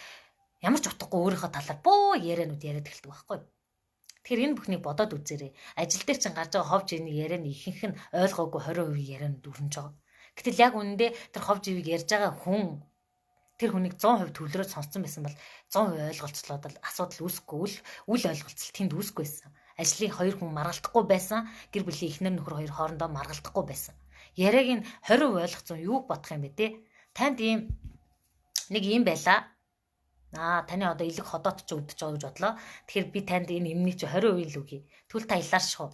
ямар ч утгагүй өөрийнхөө талаар бөө яриануд яриад эхэлдэг байхгүй. Тэгэхээр энэ бүхнийг бодоод үзээрэй. Ажил дээр чинь гарч байгаа хов живний ярианы ихэнх нь ойлгоогүй 20% яриануд өрнөж байгаа. Гэтэл яг үнэндээ тэр хов живийг ярьж байгаа хүн тэр хүнийг 100% төвлөрөөд сонссон байсан бол 100% ойлголцлоод асуудал үүсэхгүй үл ойлголцол тэнд үүсэхгүй байсан. Ажлын хоёр хүн маргалдахгүй байсан. Гэр бүлийн эхнэр нөхөр хоёр хоорондоо маргалдахгүй байсан. Яриаг нь 20% ойлгоцсон юуг бодох юм бэ те? Танд нэг юм байла. Таны одоо илэг ходоод ч өвдөж байгаа гэж бодлоо. Тэгэхээр би танд энэ эмний чи 20% л үгүй. Тэгвэл та илаашгүй.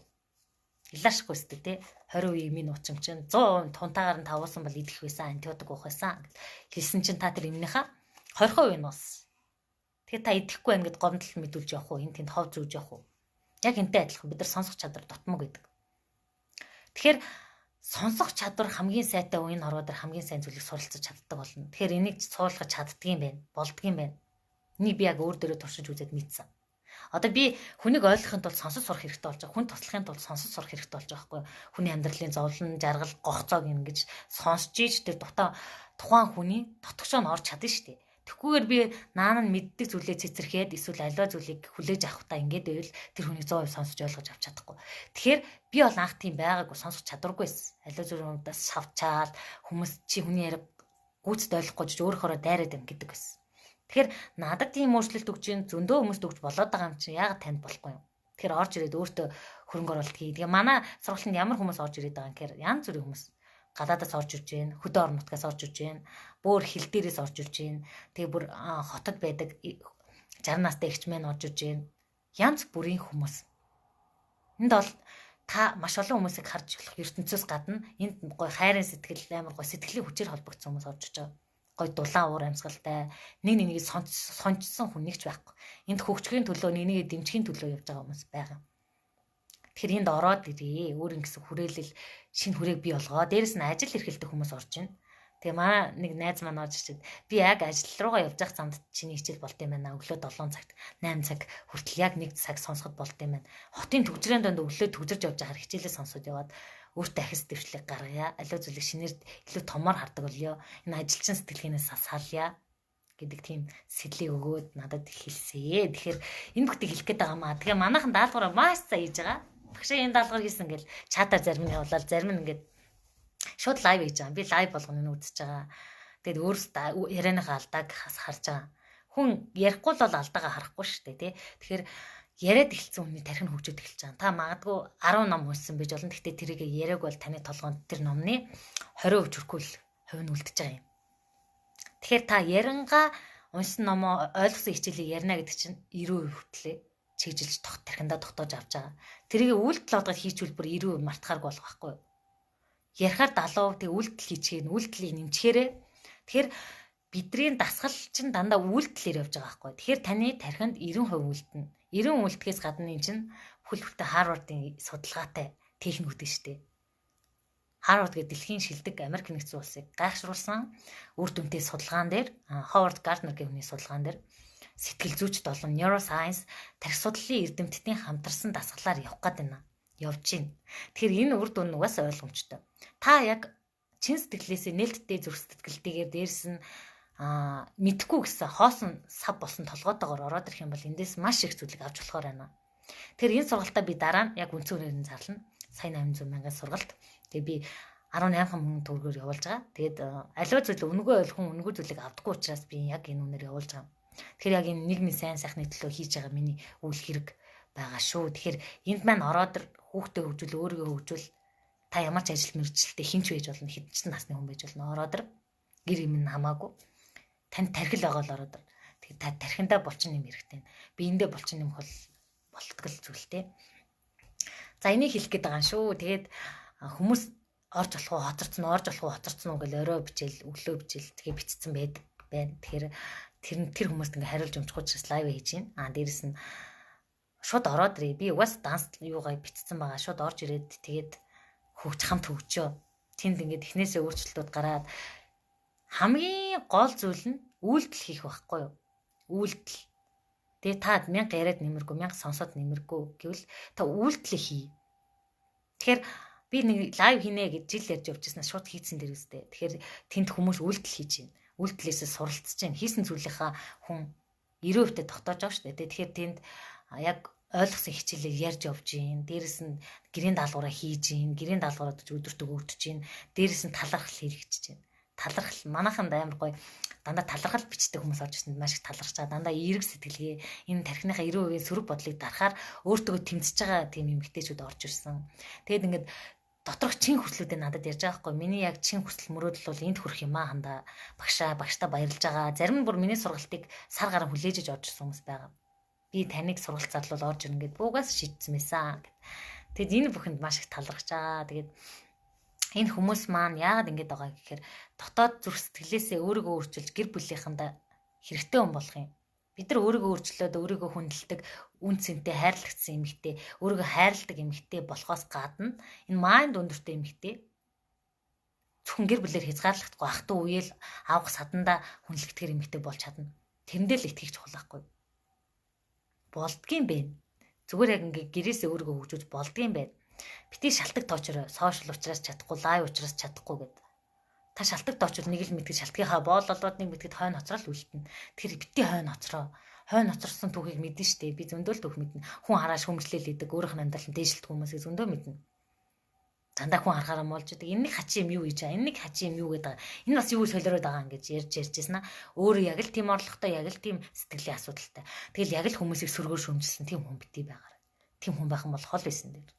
Илаашгүй өстэй те. 20% эмийн уучим чинь 100% тунтаагаар нь тавуулсан бол идэх байсан, антибиотик уух байсан. Хэлсэн чинь та тэр эмнийхээ 20% нь ус. Тэгэхээр та идэхгүй байна гэд гомдол мэдүүлж явах уу? Энд тэнд хов зүүж явах уу? Яг энтэй адилхан бид нар сонсох чадвар дутмаг гэдэг. Тэгэхээр сонсох чадвар хамгийн сайтай үеийн ороо дээр хамгийн сайн зүйлийг суралцаж чаддаг болно. Тэгэхээр энийг суулгаж чаддгийм байна, болдгийм байна. Энийг би яг өөр дөрөв туршиж үзээд мэдсэн. Одоо би хүнийг ойлгохын тулд сонсож сурах хэрэгтэй болж байгаа. Хүн туслахын тулд сонсож сурах хэрэгтэй болж байгаа байхгүй юу? Хүний амьдралын зовлон, жаргал, гогцоог ингэж сонсч ийж тэр тухайн хүний дотгошоо нь орж чадна шүү дээ. Тэгхгүйгээр би наан нь мэддэг зүйлээ цэцэрхээд эсвэл аливаа зүйлийг хүлээж авахтаа ингээд байвал тэр хүнийг 100% сонсож ойлгож авч чадахгүй. Тэгэхээр би бол анх тийм байгаагүй сонсох чадваргүйсэн. Аливаа зүйлүүдээс шавчаал хүмүүс чи хүний яриаг гүйцэд ойлгохгүй ч өөрөөрөө дайраад юм гэдэг байсан. Тэгэхээр надад тийм өөрчлөлт өгч ин зөндөө хүмүүст өгч болоод байгаа юм чи яагаад танд болохгүй юм. Тэгэхээр орж ирээд өөртөө хөрөнгө оруулалт хий. Тэгээ манай сургалтанд ямар хүмүүс орж ирээд байгаа юм гэхээр янз бүрийн хүмүүс гадаадаас орж ирж байна, хөдөө орон нутгаас орж ирж байна, бүр хил дээрээс орж ирж байна. Тэгээ бүр хотод байдаг 60 настай эгч мэн орж ирж байна. Янз бүрийн хүмүүс. Энд бол та маш олон хүмүүсийг харж болох ертөнцөөс гадна энд гой хайрын сэтгэл амар гой сэтгэлийн хүчээр холбогдсон хүмүүс орж иж байгаа. Гой дулаан уур амьсгалтай нэг нэгийг сончсон хүн нэгч байхгүй. Энд хөгжихийн төлөө нэгийг дэмжихийн төлөө явж байгаа хүмүүс байгаа. Тэгэхээр энд ороод ирээ. Өөр ингэсэн хүрээлэл шинэ хүрээг бий болгоо. Дээрэс нь ажил эрхэлдэг хүмүүс орж ийн. Тэгээ манай нэг найз маань орж ирчихэд би яг ажил руугаа явж байх замд чиний хичээл болд юм байна. Өглөө 7 цагт 8 цаг хүртэл яг 1 цаг сонсоход болд юм байна. Хотын төгжрийн донд өглөө төгжирж явж байгаа хичээлээ сонсоод яваад өөртөө ахис дэвшлиг гаргая. Аливаа зүйлийг шинээр илүү томоор хардаг болёо. Энэ ажилчин сэтгэлгээнээс салъя гэдэг тийм сэтлийг өгөөд надад хэлсээ. Тэгэхээр энэ бүхтийг хэлэх гээд байгаа маа. Тэгээ манайхан даалгавраа маш сайн хийж байгаа. Багшаа энэ даалгавар хийсэн гэл чатаар зарим нь явуулаад зарим нь ингээд шууд лайв хийж байгаа. Би лайв болгоно үзэж байгаа. Тэгээд өөрөөсөө ярианыхаа алдааг харж байгаа. Хүн ярихгүй л бол алдаагаа харахгүй шүү дээ, тий. Тэгэхээр яриад эхэлсэн хүний тархин хөгжөөд эхэлж байгаа. Та магадгүй 10 ном уншсан байж болно. Гэхдээ тэрийг яриаг бол таны толгойд тэр номны 20% хүрхгүй л хувь нь үлдчихэж байгаа юм. Тэгэхээр та ярангаа уншсан номоо ойлгосон хичээлийг ярина гэдэг чинь 90% хүртлээ чиглэж тархиндаа тогтоож авч байгаа. Тэрийг үйлдэл болгож хийчихвэл бүр 90% мартахааргүй болох байхгүй юу? Ярихаар 70% тэг үйлдэл хийчихээ, үйлдэлийг нэмчихээрээ. Тэгэхээр бидний дасгал чинь дандаа үйлдэлээр явж байгаа байхгүй. Тэгэхээр таны тархинд 90% үйлдэнэ. 90 үйлдэхээс гадна энэ чинь бүхэл Харвардын судалгаатай техник үүдэн штэ. Харвард гэдэг дэлхийн шилдэг Америк нэгдсэн улсыг гайхшруулсан үр дүнтэй судалгаан дээр Ховард Гарднер гэх хүний судалгаан дээр сэтгэл зүйчд болон neuroscience тархи судлалын эрдэмтдийн хамтарсан дасгалаар явах гээд байна. Явж байна. Тэгэхээр энэ үр дүн угаас ойлгомжтой. Та яг чин сэтгэлээсээ нээлттэй зүрх сэтгэлтэйгээр дээрс нь мэдхгүй гэсэн хоосон сав болсон толгоотойгоор ороод ирэх юм бол эндээс маш их зүйлийг авч болохоор байна. Тэгэхээр энэ сургалтаа би дараа нь яг үндсэн үнээр нь зарлана. Сая 800 мянган сургалт. Тэгээ би 18 төгрөгөөр явуулж байгаа. Тэгээд аливаа зүйл үнэгүй ойлгох үнэгүй зүйлийг авдаггүй учраас би яг энэ үнээр явуулж байгаа. Тэгэхээр яг энэ нийгмийн сайн сайхны төлөө хийж байгаа миний үйл хэрэг байгаа шүү. Тэгэхээр энд маань ороод хүүхдээ хөгжүүл өөрийгөө хөгжүүл та ямар ч ажил мэргэжилтэд хинч байж болно, хэдэн ч насны хүн байж болно. Ороод гэр юм нь хамаагүй. Танд тархил байгаа л ороод. Тэгээд та тархиндаа булчин юм хэрэгтэй. Биендээ булчин юм болтгол зүйлтэй. За энийг хэлэх гээд байгаа шүү. Тэгээд хүмүүс орж болох уу хоцорцсон уу гэж орой бичээл, өглөө бичээл тэгээ битцсэн байдаг байна. Тэгэхээр тэр хүмүүст ингээ хариулж өмчгүй учраас лайв хийж байна. Дээрэс нь шууд ороод ирээ. Би угаас данс юугаа битцсэн байгаа. Шууд орж ирээд тэгээд хамт хөгжөө. Тэнд ингээд эхнээсээ өөрчлөлтүүд гараад хамгийн гол зүйл нь үйлдэл хийх байхгүй юу? Үйлдэл. Тэгээ та 1000 яриад нэмэргүй, 1000 сонсоод нэмэргүй гэвэл та үйлдэл хий. Тэгэхээр би нэг лайв хийнэ гэж жил ярьж явжснаас шууд хийцэн дэр үстэй. Тэгэхээр тэнд хүмүүс үйлдэл хийж байна. Үйлдэлээсээ суралцж байна. Хийсэн зүйлийнхаа хүн 90% тогтоож байгаа шүү дээ. Тэгэхээр тэнд яг ойлгосон хичээлээ ярьж явж гин. Дээрэс нь гэрийн даалгавраа хийж гин. Гэрийн даалгавраад өдөртөө өгдөж гин. Дээрэс нь талархал хэрэгжиж гин. Талархал манайханд амар гоё дандаа талархал бичдэг хүмүүс орж ирсэнд маш их талархаж байгаа. Дандаа эерэг сэтгэлгээ энэ тархиныхаа 90% сөрөг бодлыг дарахаар өөртөө тэмцэж байгаа тийм эмэгтэйчүүд орж ирсэн. Тэгэд ингээд доторх чин хүслүүдээ надад ярьж байгаа хгүй. Миний яг чин хүсэл мөрөөдөл бол энд хүрэх юм хандаа. Багшаа баярлж байгаа. Зарим нь бүр миний сургалтыг сар гараа хүлээж орж ирсэн хүмүүс байгаа. Би таныг сургалт зарлуул орж ирнэ гэд буугаас шийдсэн байсан. Тэгэд энэ бүхэнд маш их талархаж байгаа. Тэгээд энэ хүмүүс маань яагаад ингэж байгаа гэхээр дотоод зүрх сэтгэлээсээ өөрийгөө өөрчилж гэр бүлийнхэнтэй хэрэгтэй хүн болох юм. Бид нар өөрийгөө өөрчлөөд өөрийгөө хүндэлдэг, үн цэнтэй хайрлагдсан эмэгтэй, өөрийгөө хайрладаг эмэгтэй болохоос гадна энэ майнд өндөртэй эмэгтэй зөвхөн гэр бүлээр хязгаарлагдахгүй ах トゥ үеэл авах садандаа хүндлэгдэхэр эмэгтэй болж чадна. Тэрэндээ л итгэж чухал байхгүй. Болдгийм бэ. Зүгээр яг ингээ гэрээсээ өөрийгөө хөгжүүлж болдгийм бэ. Бити шалтгаан тоочроо сошиал учраас чадахгүй, лайв учраас чадахгүй гэд. Та шалтгаан тоочрол нэг л мэдгэж шалтгийнхаа боололоод нэг мэдгэд хойно хоцрол үлдэнэ. Тэгэхээр бити хойно хоцроо. Хойно хоцорсон түүхийг мэднэ штэ. Би зөндөл түүх мэднэ. Хүн харааш хүмжлэл идэг, өөрийнх нь амьдралын дээшлэлт хүмүүсийг зөндөө мэднэ. Дандаа хүн харахаараа молж идэг. Энэ нэг хачи юм юу гэж байгаа. Энэ нэг хачи юм юу гэдэг. Энэ бас юу солиороод байгаа юм гэж ярьжсэн аа. Өөрөө яг л тийм орлоготой, яг л тийм сэтгэлийн асуудалтай. Тэгэл яг л хүмүүсийг сөргөөр шөмжилсэн тийм хүн бити байгаарай. Тийм хүн байх юм бол хол байсан дээр.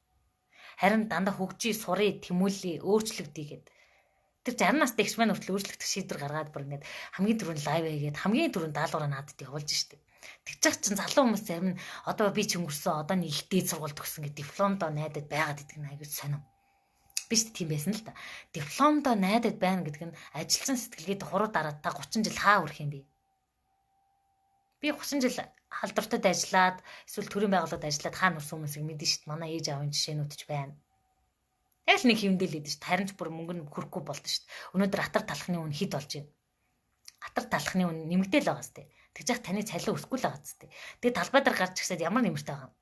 Харин дандаа хөгжиж, сурыг, тэмүүлээ, өөрчлөгдөе гэд. Тэр 60 настай ихч маань хүртэл өөрчлөгдөх шийдвэр гаргаад бүр ингээд хамгийн түрүүнд лайв хийгээд хамгийн түрүүнд даалгавраа надад явуулж штеп. Тэгчих чинь залуу хүмүүс зарим нь одоо би ч өнгөрсөн, одоо нэг их дээд сургууль төгссөн гэдэг дипломдоо найдад байгаад идэг нь аягүй сонирм. Биш тийм байсан л та. Дипломдоо найдад байна гэдэг нь ажилчин сэтгэлгээд хуруу дараад та 30 жил хаа хүрэх юм бэ? Би 30 жил халдвартад ажиллаад эсвэл төрийн байгууллагад ажиллаад хаана нурсан хүмүүсийг мэдэн шít манай ээж аавын жишээнүүд ч байна. Яг л нэг хэмдээл идэв шít харин ч бүр мөнгө нь хүрхгүй болдоо шít. Өнөөдөр атар талхны үн хэд болж байна? Атар талхны үн нэмэгдээл байгаа сте. Тэгж яах таны цалин өсөхгүй л байгаа сте. Тэгээ талбай дээр гарч гисаад ямар нэмэртэй байгаа юм?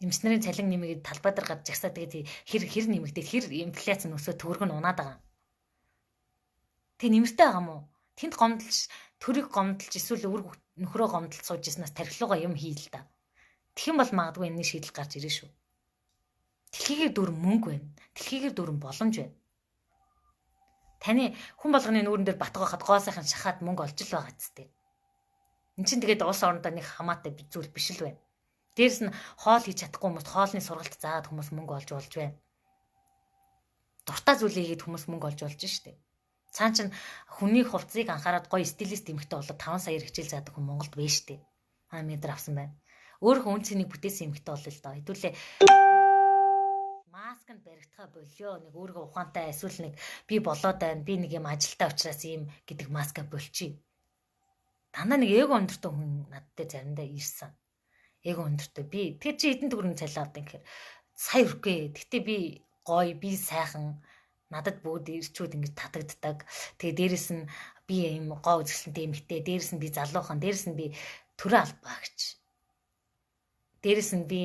Эмчнэрийн цалин нэмээд талбай дээр гарч гисаад тэгээ хэр нэмэгдээл хэр инфляц нь өсөө төгрөг нь унаад байгаа. Тэг нэмэртэй байгаа юм уу? Тэнд гомдолж төрийг гомдолж эсвэл нөхрөө гомдолж сууж яснаас тархилуугаа юм хийл та. Тэгэх юм бол магадгүй энэ шийдэл гарч ирнэ шүү. Дэлхийгээр дүүрэн мөнгө байна. Дэлхийгээр дүүрэн боломж байна. Таны хүн болгоны нүүрэн дээр батг байхад гоо сайхан шахаад мөнгө олж л байгаа зү. Энд чинь тэгээд улс орондоо нэг хамаатай зүйл биш л байна. Дээрс нь хоол хийж чадахгүй хүмүүст хоолны сургалт заагаад хүмүүс мөнгө олж болж байна. Дуртай зүйлээ хийгээд хүмүүс мөнгө олж болж штэ. Цаан чин хүний хувцсыг анхаарад гоё стилист эмэгтэй болоод 5 саяар хичээл заадаг хүн Монголд байна штэ. Метр авсан байна. Өөрөө хүн цэнийг бүтээсэн эмэгтэй болол л доо. Хэдүүлээ масканд баригдахаа болио. Нэг өөрийгөө ухаантай эсвэл нэг би болоод байна. Би нэг юм ажилтаа учраас ийм гэдэг маска болчих. Дандаа нэг эго өндөртэй хүн над дээр заримдаа ирсэн. Эго өндөртэй би. Тэгэхээр чи хэдэн төгрөг цалин авдаг гэхээр сая өрхөө. Гэтэ би гоё, би сайхан. Надад бүгд ирчүүд ингэж татагддаг. Тэгээ дээрэс нь би ийм гоо үзэсгэлэнтэй эмэгтэй. Дээрэс нь би залуухан. Дээрэс нь би төрөө албаагч. Дээрэс нь би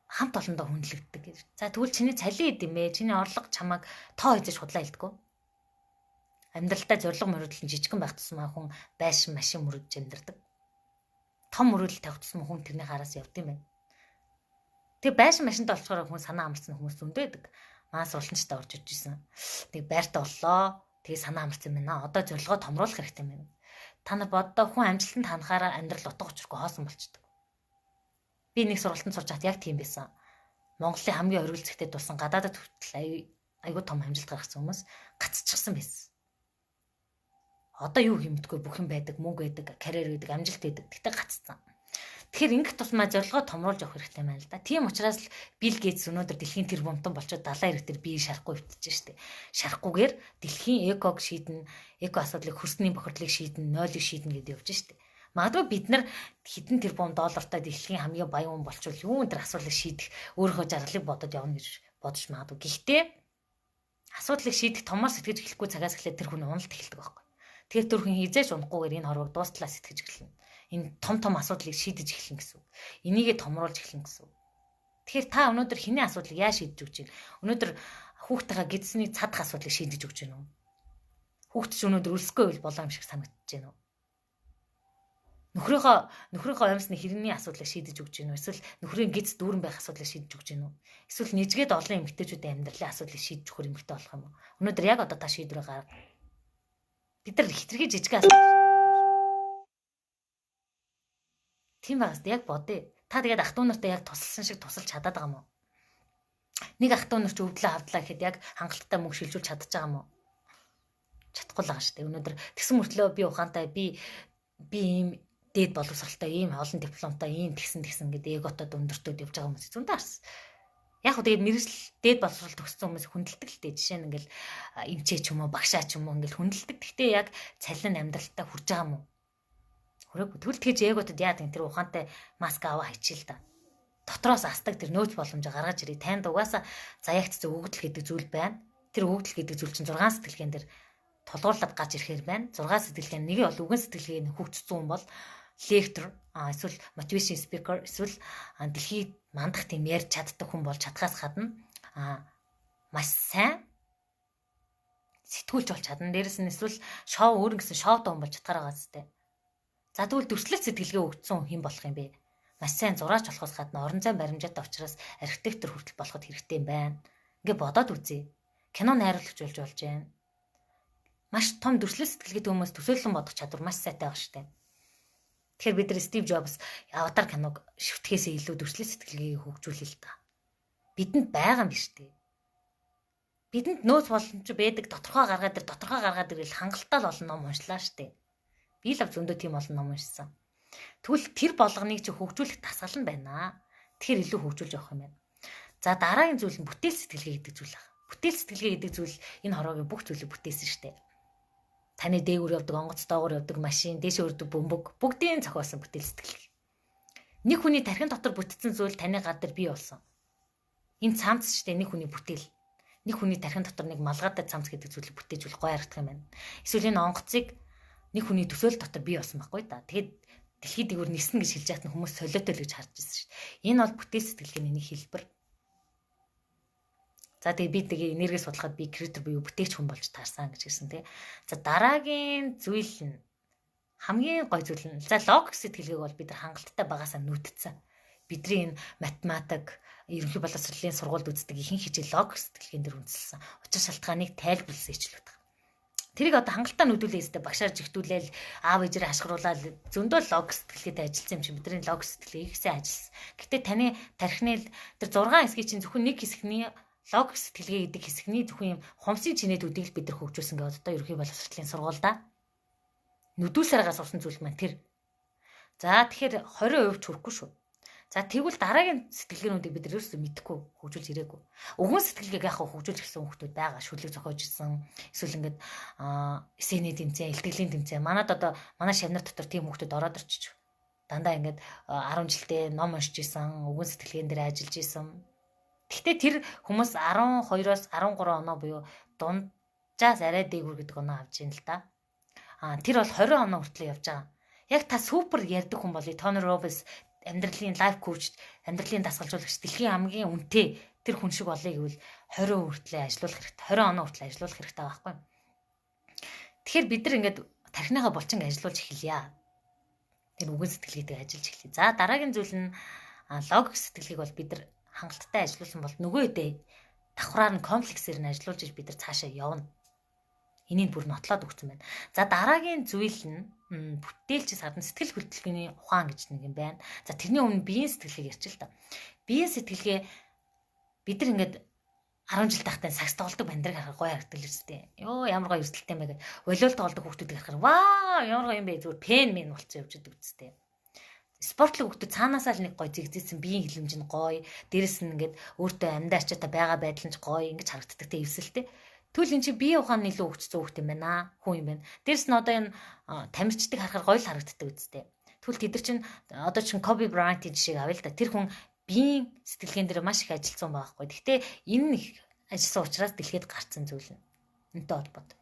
хамт олондоо хүндлэгддэг гэж. За тэгвэл чиний цалин эд юм ээ. Чиний орлого чамайг тоо хийж худлаа хэлдэггүй. Амьдралдаа зориг мөрөдөл нь жижигхэн байх тусмаа хүн байшин машин мөрөдж амьдрдаг. Том мөрөдөл тавих тусмаа хүн тэрний хараас явд юм байна. Тэгээ байшин машинтай олцохоор хүн санаа амарсан хүмүүс зөндөө байдаг. Маа суралцчтай орж иж ирсэн. Тэг байртаа боллоо. Тэгээ санаа амарсан байна. Одоо зорилгоо томруулах хэрэгтэй юм байна. Та нар боддоо хүн амжилтанд ханахаараа амьдрал утга учиргүй хоосон болчдөг. Би нэг сургалтанд сурч хат яг тийм байсан. Монголын хамгийн оргил зэгтээ тулсан гадаадд хүртэл айгүй том амжилт гаргасан хүмүүс гацчихсан байсан. Одоо юу хэмтгүй бүх юм байдаг, мөнгө байдаг, карьер байдаг, амжилт байдаг. Тэгтээ гаццсан. Тэгэхээр ингэх тусмаа зорилгоо томруулж явах хэрэгтэй байна л да. Тийм учраас л Билл Гейтс өнөөдөр дэлхийн тэр бомтон болчиход 70 эрэгтэр бие шарахгүй өвтөж штэ. Шарахгүйгээр дэлхийн эког шийднэ, эко асуудлыг хөрсний бохирдлыг шийднэ, нойлыг шийднэ гэдээ явж штэ. Магадгүй бид нар хэдэн тэрбум доллартай дэлхийн хамгийн баян хүн болчвол юу энэ асуудлыг шийдэх өөрийнхөө жаргалыг бодож явна гэж бодож магадгүй. Гэхдээ асуудлыг шийдэх томоор сэтгэж эхлэхгүй цагаас эхлээд тэр хүн уналт эхэлдэг байхгүй. Тэгэхээр тэр хүн хизээч унахгүйгээр энэ хорвог дуустлаа сэтгэж эхэлнэ. Энэ том асуудлыг шийдэж эхлэн гэсэн үг. Энийгээ томруулж эхлэн гэсэн үг. Тэгэхээр та өнөөдөр хэний асуудлыг яа шийдэж өгч байна? Өнөөдөр хүүхдтэйгээ гидсний цадах асуудлыг шийдэж өгч байна уу? Хүүхд ч өнөөдөр өлсгөө үйл болоо юм шиг санагдаж байна уу? Нөхрийнхөө амьсны хэрний асуудлыг шийдэж өгч байна уу? Эсвэл нөхрийн гидс дүүрэн байх асуудлыг шийдэж өгч байна уу? Эсвэл нэжгээд олон эмэгтэйчүүдийн амьдралын асуудлыг шийдэж өгөх эмэгтэй болох юм уу? Өнөөдөр яг одоо та шийдвэрээ гарга. Бид нар хитрхи жижиг асуудал. Тийм байгаас яг бодъё. Та тэгээд ах トゥ нартай яг тусалсан шиг тусалж чадаад байгаа юм уу? Нэг ах トゥ нар ч өвдлөө авдлаа гэхэд яг хангалттай мөнгө шилжүүлж чадчих байгаа юм уу? Чадахгүй л байгаа шүү дээ. Өнөөдөр тэгсэн мөртлөө би ухаантай би ийм дээд боловсралтай, ийм олон дипломтой, ийм тэгсэн гэдэг эготод өндөртөөд явж байгаа хүмүүс зөндөө харсан. Яг хөө тэгээд мэрэгжил дээд боловсрал төгссөн хүмүүс хүндэлдэг л дээ. Жишээ нь ингээл эмчээ ч юм уу, багшаа ч юм уу ингээл хүндэлдэг. Гэхдээ яг цалин амьдралтаа хүрж байгаа юм уу? Хүрээгүй. Тэгвэл тэгж эготод яа гэдэг тэр ухаантай маска аваа хайчил та. Дотроос астаг тэр нөөц боломжоо гаргаж ирээ. Танд угаасаа заяагт өгөгдөл гэдэг зүйл байна. Тэр өгөгдөл гэдэг зүйл чинь 6 сэтгэлгээн дээр тулгуурлаад гарч ирэхээр байна. 6 сэтгэлгээ нэг нь бол үгэн сэтгэлгээний хөгжсөн хүн бол лектор эсвэл мотивашн спикер эсвэл дэлхийд мандах тийм ярьж чаддаг хүн болж чадхаас гадна маш сайн сэтгүүлч болж чадна. Дээрэс нь эсвэл шоу өөр гэсэн шоутай хүн болж чадхаар байгаа зү. За тэгвэл дүрслэх сэтгэлгээ өгдсөн хэн болох юм бэ? Маш сайн зураач болохоос гадна орон зай баримжаатай учраас архитектор хүртэл болоход хэрэгтэй юм байна. Ингээ бодоод үзье. Кино найруулагч болж байна. Маш том дүрслэх сэтгэлгээтэй хүмүүс төсөөлөн бодох чадвар маш сайтай байгаа шүү дээ. Тэгэхээр бид нар Стив Джобс аватар киног шивтгэхээс илүү дүрслэх сэтгэлгээг хөгжүүлээ л та. Бидэнд байгаа юм биш үү? Бидэнд нөөц боломж байдаг тодорхой гаргаад ирэл хангалттай л олон ном уншлаа шүү дээ. Би л зөндөө тийм олон ном уншсан. Тэгвэл тэр болгоныг чи хөгжүүлэх дасгал нь байна. Тэгэхээр илүү хөгжүүлж явах юм байна. За дараагийн зүйл нь бүтээл сэтгэлгээ гэдэг зүйл байна. Бүтээл сэтгэлгээ гэдэг зүйл энэ хороогийн бүх зүйлийг бүтээсэн шүү дээ. Таны дээгүүр явдаг онгоц, доогуур явдаг машин, дээшээ өрдөг бөмбөг бүгдийн зохиосон бүтээл сэтгэлгээ. Нэг хүний тархин дотор бүтцэн зүйл таны гар дээр бий болсон. Энэ цамц шүү дээ, нэг хүний бүтээл. Нэг хүний тархин дотор нэг малгайтай цамц гэдэг зүйлийг бүтээж болох гой харагдах юм байна. Эсвэл энэ онгоцыг нэг хүний төсөөл дотор бий болсон байхгүй да. Тэгээд дэлхийд дээгүүр ниснэ гэж хэлж яхад нь хүмүүс солиотой л гэж харж байсан шүү дээ. Энэ бол бүтээл сэтгэлгээний нэг хэлбэр. За тэгээ би тэгээ энерги судлахад би креатор буюу бүтээгч хүн болж таарсан гэж хэлсэн тий. За дараагийн зүйл нь хамгийн гой зүйл нь за логик сэтгэлгээг бол бид нар хангалттай багасаа нүдцсэн. Бидний энэ математик, ерөнхий боловсролын сургуульд үздэг ихэнх хичээл логик сэтгэлгээнд дэр үндэслэсэн. Учир шалтгааныг тайлбарласан хичээлүүд байна. Тэрийг одоо хангалттай нүдүүлээ өстэй багшаар жигтүүлээл аав ээжээр хашгируулаад зөндөө логик сэтгэлгээтэй ажилласан юм чи бидний логик сэтгэлгээ их сайн ажилласан. Гэтэ таны тархины тэр 6 хэсгийн чинь зөвхөн нэг хэсгний логик сэтгэлгээ гэдэг хэсгний зөвхөн юм хумсын чинээдүүдийг л бид нар хөгжүүлсэн гэдэг одоо ерөнхий боловсролын сургуульда нүдүүлсээрээ сурсан зүйл маань тэр. За тэгэхээр 20% ч хүрэхгүй шүү. За тэгвэл дараагийн сэтгэлгээнүүдийг бид ерөөсөө мэдэхгүй хөгжүүлж ирээгүй. Өвгөн сэтгэлгээг яг хөгжүүлж ирсэн хүмүүс байгаа. Шүлэг зохиож ирсэн. Эсвэл ингээд эсэний тэмцээн, илтгэлийн тэмцээн. Манад одоо манай шавнар дотор тийм хүмүүс ороод ирчих. Дандаа ингээд 10 жилдээ ном уншиж исэн, өвгөн сэтгэлгээн дээр ажиллаж исэн. Гэхдээ тэр хүмүүс 12-оос 13 оноо буюу дунджаас арай дээгүүр гэдэг оноо авч ийн л да. Тэр бол 20 оноо хүртэл явж байгаа. Яг та супер ярьдаг хүн бол Тони Роббинс амьдралын лайф коуч, амьдралын дасгалжуулагч, дэлхийн хамгийн үнэтэй тэр хүн шиг болъё гэвэл 20 хүртэл ажиллах хэрэгтэй. 20 оноо хүртэл ажиллах хэрэгтэй байхгүй. Тэгэхээр бид нар ингээд тархиныхаа булчинг ажиллуулж эхэлье. Тэр үгэн сэтгэлгээтэй ажиллаж эхэлье. За дараагийн зүйл нь логик сэтгэлгээг бол бид нар хангалттай ажиллуулсан бол нөгөө үедээ давхраар нь комплексээр нь ажиллуулж иж бид нар цаашаа явна. Энийг бүр нотлоод өгсөн байна. За дараагийн зүйл нь бүтээлч садан сэтгэл хөдлөлийн ухаан гэж нэг юм байна. За тэрний өмнө биеийн сэтгэлгээг ярьчих л та. Биеийн сэтгэлгээ бид нар ингээд 10 жил тахтай сакс тоглодог бандрыг харах гоё харагддаг л үстэй. Йоо ямар гоё өрсөлдөлтэй юм бэ гэдэг. Волейбол тоглодог хүүхдүүдийг харахаар ваа ямар гоё юм бэ зүгээр пен мен болцсон явж идэг үстэй. Спортлог хүүхдүүд цаанаасаа л нэг гоё зэгзээсэн биеийн хилэмж нь гоё. Дээрэс нь ингээд өөртөө амьдаа ачаатаа байгаа байдал нь гоё ингэж харагддаг те эвсэлтэй. Тэгвэл эн чи бие ухаан илүү хөгжсөн хүүхд юм байна. Хүн юм байна. Дээрэс нь одоо энэ тамирчдыг харахаар гоё л харагддаг үстэй. Тэгвэл тэд нар чинь одоо чинь Коби Брайантын жишээг авъя л да. Тэр хүн биеийн сэтгэлгээн дээр маш их ажилласан байгаа хгүй. Гэхдээ энэ их ажилласан учраас дэлхийд гарцсан зүйл нь. Энтэй холбоотой.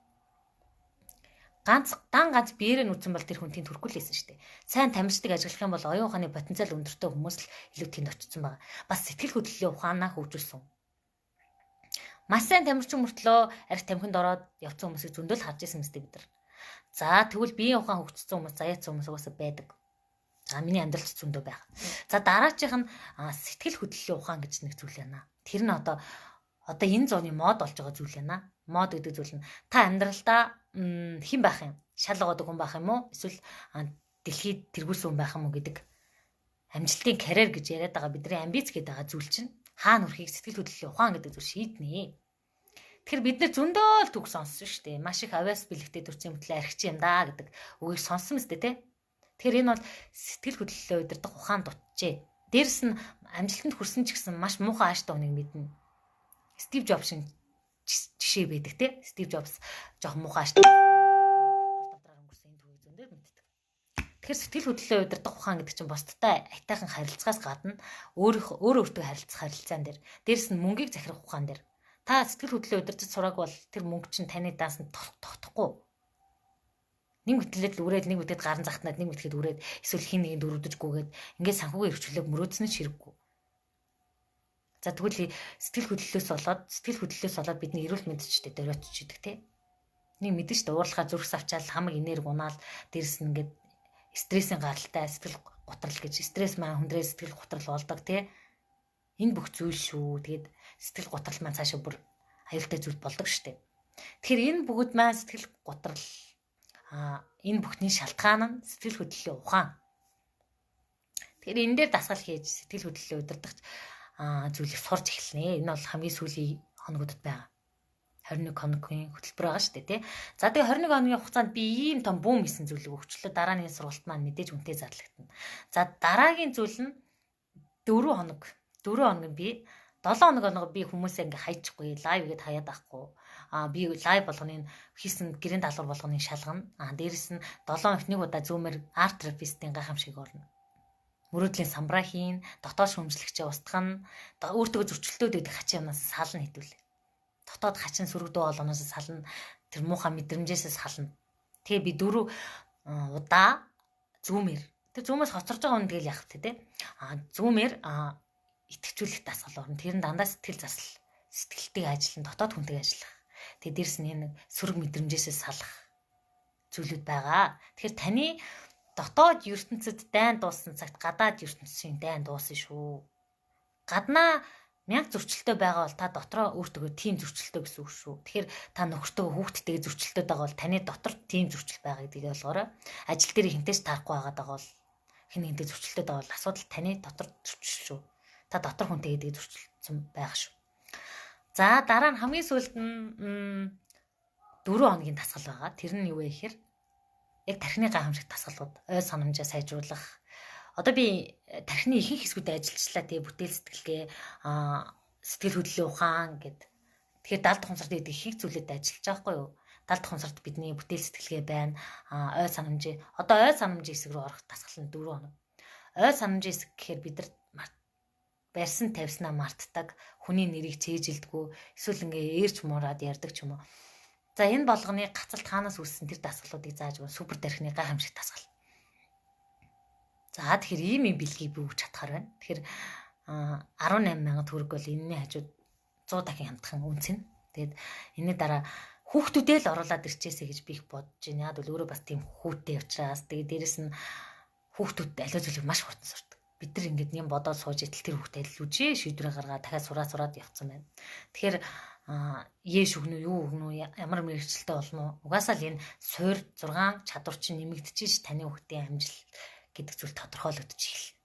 Ганц биеэрээ нүцэн бол тэр хүн тэнд хүрэхгүй л байсан шүү дээ. Сайн тамирчдыг ажиллах юм бол оюун ухааны потенциал өндөртэй хүмүүс л илүү тэнд очсон байгаа. Бас сэтгэл хөдлөлийн ухаанаа хөгжүүлсэн. Маш сайн тамирчин мөртлөө арх тамхинд ороод явцсан хүмүүсийг зөндөл харж ирсэн мэт бид нар. За тэгвэл биеийн ухаан хөгжсөн хүмүүс заяатсан хүмүүс угаасаа байдаг. За миний амьдралч зөндөө байх. За дараачих нь сэтгэл хөдлөлийн ухаан гэж нэг зүйл байна. Тэр нь одоо энэ зууны мод болж байгаа зүйл байна. Мод гэдэг зүйл нь та амьдралдаа хэн байх юм? Шал годог хүн байх юм уу? Эсвэл дэлхийд тэргүүлсэн хүн байх юм уу гэдэг амжилтын карьер гэж яриад байгаа бидний амбиц гэдэг байгаа зүйл чинь хаана хүрэхийг сэтгэл хөдлөлийн ухаан гэдэг зүйл шийднэ. Тэгэхээр бид нэр зөндөө л түүх сонссон шүү дээ. Маш их авиас бэлэгтэй төрсэн мэтлээ архич юм да гэдэг үгийг сонссон мэт те. Тэгэхээр энэ бол сэтгэл хөдлөлөө удирдах ухаан дутжээ. Дээрс нь амжилтанд хүрсэн ч гэсэн маш муухай ааштай хүнийг мэднэ. Стив Джобс жишээ байдаг те. Стив Джобс жоох муухай ааштай. Ордодраар өнгөрсөн энэ түүхийг зөндөө мэддэг. Тэгэхээр сэтгэл хөдлөлөө удирдах ухаан гэдэг чинь бусдтай айтайхан харилцахаас гадна өөртөө харилцах харилцаан дээр дээрс нь мөнгийг захирах ухаан дээр та сэтгэл хөдлөлөө удирдах сураг бол тэр мөнгө чинь таны даасан тогтохгүй. Нэг мэтлээд л үрээд нэг мэтлээд гарын захтнаад нэг мэтлээд үрээд эсвэл хин нэгэнд өрөвдөж гүгээд ингээд санхүүгийн эрхчлөлөг мөрөөдсөн нь ширэггүй. За тэгвэл сэтгэл хөдлөлөөс болоод бидний эрүүл мэндчтэй дөрөтч идэг те. Нэг мэдэн штэ уурлахаа зүрхс авчаал хамаг энерги унаал дээрс нь ингээд стрессийн гаралтай сэтгэл готрол гэж стресс маань хүндрээ сэтгэл готрол болдог те. Энэ бүх зүйл шүү. Тэгээд сэтгэл готрол маань цаашаа бүр аюултай зүйл болдог штэ. Тэгэхээр энэ бүгд маань сэтгэл готрол энэ бүхний шалтгаан нь сэтгэл хөдлөлийн ухаан. Тэгэхээр энэ дээр дасгал хийж сэтгэл хөдлөлөө удирдах зүйлийг сурч эхэлнэ. Энэ бол хамгийн сүүлийн хоногудад байгаа. 21 хоногийн хөтөлбөр байгаа шүү дээ тий. За тэгээ 21 хоногийн хугацаанд би ийм том бүүм хийсэн зүйлийг өгчлөө дараагийн сургалт маань мэдээж үнтэй зарлагдана. За дараагийн зүйл нь 4 хоног. 4 хоног нь би 7 хоног би хүмүүсээ ингээ хайчихгүй лайв гэдээ хаяад байхгүй. Би лайв болгоны хийсэн гэрийн даалгавар болгоны шалгана. Дээрэс нь 7 хоногт нэг удаа зүүмээр арт терапистийн гайхамшиг орно. Мөрөөдлийн самбраа хийн, дотоод шүүмжлэгчээ устгах нь өөртөө зөрчилтөөд идэх хачин юмнаас сална хэдүүлээ. Дотоод хачин сүрэгдөө болгоноос сална. Тэр муухай мэдрэмжээс сална. Тэгээ би 4 удаа зүүмээр. Тэр зүүмээс хоцорж байгаа хүн тэгэл яах вэ те? Зүүмээр итгэжүүлэх дасгал орно. Тэр нь дандаа сэтгэл засал, сэтгэлтэй ажиллана, дотоод хүнтэй ажиллах. Тэгээ дээрс нь нэг сөрөг мэдрэмжээс салах зүйлүүд байгаа. Тэгэхээр таны дотоод ертөнцид дайн дуусан цагт гадаад ертөнцийн дайн дуусан шүү. Гаднаа мянга зөрчилтэй байгаа бол та дотроо өөртөө тийм зөрчилтэй гэсэн үг шүү. Тэгэхээр та нөхөртөө хүүхдтэйгээ зөрчилтэй байгаа бол таны дотор тийм зөрчил байгаа гэдгийг ойлгоорой. Ажил дээр хинтээс таарахгүй байгаа бол хинтээ зөрчилтэй байгаа бол асуудал таны дотор зөрчил шүү. Та дотор хүнтэй гэдэг зөрчилсөн байх шүү. За дараа нь хамгийн сүүлд нь 4 хоногийн дасгал байгаа. Тэр нь юу вэ гэхээр яг тархины гайхамшиг дасгалууд, ой санамжаа сайжруулах, Одоо би тархины ихэнх хэсгүүдэд ажиллачлаа тий бүтээл сэтгэлгээ сэтгэл хөдлөлийн ухаан гэд. Тэгэхээр 70 дахь сард идэх ихэнх зүйлэд ажиллаж байгаа хгүй юу? 70 дахь сард бидний бүтээл сэтгэлгээ байна. Ой санамжийн одоо ой санамжийн хэсэг рүү орох дасгал нь 4 хоног. Ой санамжийн хэсэг гэхээр бид нар барьсан тавьснаа мартдаг, хүний нэрийг цээжилдэггүй, эсвэл ингээ ээрч муураад ярьдаг ч юм уу. За энэ болгоны гацал таанаас үүссэн тэр дасгалуудыг зааж өгөн супер тархины гайхамшиг дасгал. За тэгэхээр ийм бэлгийг би өгч чадхаар байна. Тэгэхээр 18,000 төгрөг бол энэний хажууд 100 дахин хямдхан үнц нь. Тэгээд энэний дараа хүүхдүүдээ л оруулаад ирчээсэй гэж би их бодож байна. Яг бол өөрөө бас тийм хүүтэй учраас тэгээд дээрэс нь хүүхдүүд аливаа зүйлийг маш хурдан сурдаг. Бид нар ингээд юм бодоод сууж итэл тэр хүүхдээ илүүжээ шийдвэрээ гаргаад дахиад сураад явцсан байна. Тэгэхээр ээш өгнө үү, юу өгнө үү, ямар мэрэгчлэлтэй болно уу? Угаасаа л энэ суур 6 чадвар чинь нэмэгдэж таны хүүхдийн амжилт гэдэг зүйл тодорхойлогдож эхэлнэ.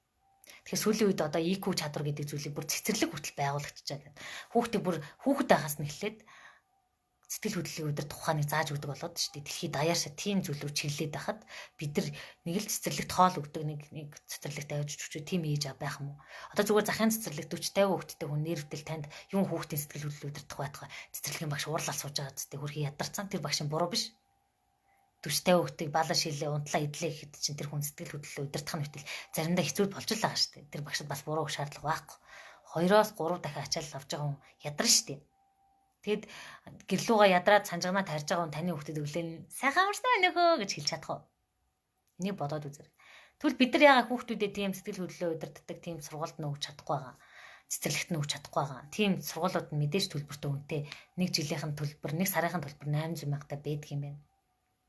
Тэгэхээр сүүлийн үед одоо IQ чадвар гэдэг зүйлийг бүр цэцэрлэг хүртэл байгуулагдчихад байна. Хүүхдийг бүр хүүхэд байхаас нь эхлээд сэтгэл хөдлөлийн өдөр тухайныг зааж өгдөг болоод шүү дээ. Дэлхийд даяаршаа тийм зүйл рүү чиглээд байхад бид нар нэг л цэцэрлэг тоол өгдөг нэг цэцэрлэгт авч өчөө тийм ээж байх юм уу? Одоо зүгээр захын цэцэрлэг 40-50 хүүхэдтэй хүн нэрвдэл танд юм хүүхдийн сэтгэл хөдлөлийн өдөр тухай цэцэрлэгийн багш уурлал сууж байгаа зү хөрхий ядарсан тэр багшийн буруу биш. 40-50 хүүхдийг балаа шилээ унтлаа идлээ гэхэд чинь тэр хүн сэтгэл хөдлөлийн удирдах нь хөтөл заримдаа хэцүү болж л байгаа шүү дээ. Тэр багшд бас буруу шаардлага байхгүй. 2-оос 3 дахин ачаал авч байгаа хүн ядарна шүү дээ. Тэгэд гэрлүүгээ ядраад санжганаа тарьж байгаа хүн таны хүүхдэд өглөө сайхан амарсан өнөөхөө гэж хэлж чадах уу? Энийг бодоод үзэр. Тэгвэл бид нар яагаад хүүхдүүдэд тийм сэтгэл хөдлөлөө удирддаг тийм сургуульд нөгөөж чадахгүй байгаа. Цэцэрлэгт нөгөөж чадахгүй байгаа. Тийм сургуулиуд нь мэдээж төлбөртэй үнэтэй. Нэг жилийнхэн төлбөр, нэг сарынхан төлбөр 800 мянгатаа байдаг юм байна.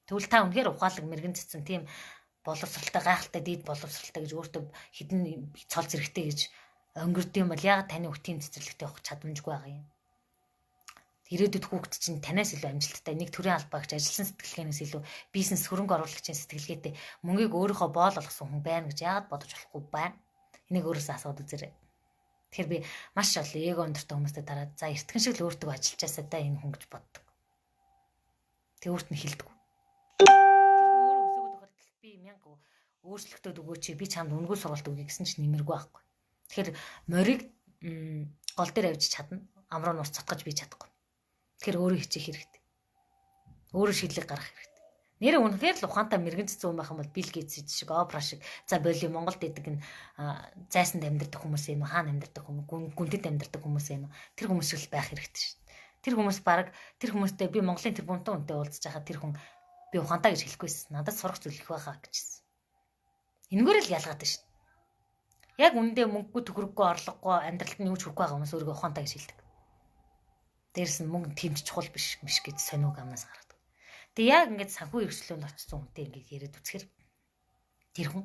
Тэгвэл та үнэхээр ухаалаг мэрэгэн цэцэн тийм боловсралтай гайхалтай дид боловсралтай гэж өөртөө хідэн цол зэрэгтэй гэж өнгөрдөм бол яагаад таны хүүхдийн цэцэрлэгтээ явах чадамжгүй байгаа юм? Ирээдүйд хүүхд чинь танаас илүү амжилттай нэг төрлийн албаагч ажилласан сэтгэлгээнээс илүү бизнес хөрөнгө оруулагчийн сэтгэлгээтэй мөнгийг өөрийнхөө боол болгосон хүн байна гэж яагаад бодож болохгүй байна? Энийг өөрөөсөө асууад үзээрэй. Тэгэхээр би маш олон эго өндөртэй хүмүүстэй дараад за эртхэн шиг л өөртөө ажиллажаасаа да энэ хүн гэж боддог. Тэг өөрт нь хэлдэг. Тэр өөрөө өсөөгөө тохиолдолд би 1000 өөрчлөлтөд өгөөч би чамд үнгүй сургалт өгье гэсэн чинь нэмэргүй байхгүй. Тэгэхээр морийг гол дээр авчиж чадна. Амруу нус цотгож би чадахгүй. Тэгэхээр өөрөө хичээх хэрэгтэй. Өөрөө шийдлийг гаргах хэрэгтэй. Нэр үнэхээр л ухаантай мэрэгэн цэцэн байх юм бол Билл Гейтс шиг, Опра шиг, за боли Монголд идэг нь зайсанд амьдардаг хүмүүс юм, хаана амьдардаг хүмүүс, гүндэд амьдардаг хүмүүс юм. Тэр хүмүүс шиг л байх хэрэгтэй шүү дээ. Тэр хүмүүс баг тэр хүмүүстэй би Монголын тэр бунтан үнтэй уулзаж байхад тэр хүн би ухаантай гэж хэлэхгүйсэн. Надад сурах зүйл их байхаа гэжсэн. Энэгээр л ялгаад байна шүү. Яг үндэ мөнгөгүй төгрөггүй орлогогүй амьдралд нь юу ч хүрхгүй байгаа хүмүүс өөрийгөө ухаантай гэж хэлдэг. Дээрс нь мөнгө тэмч чухал биш гэж сониуг амнаас гаргадаг. Тэгээ яг ингээд санхүү хэрэгслүүнд очсон хүнтэй ингээд яриад үзэхэр тэр хүн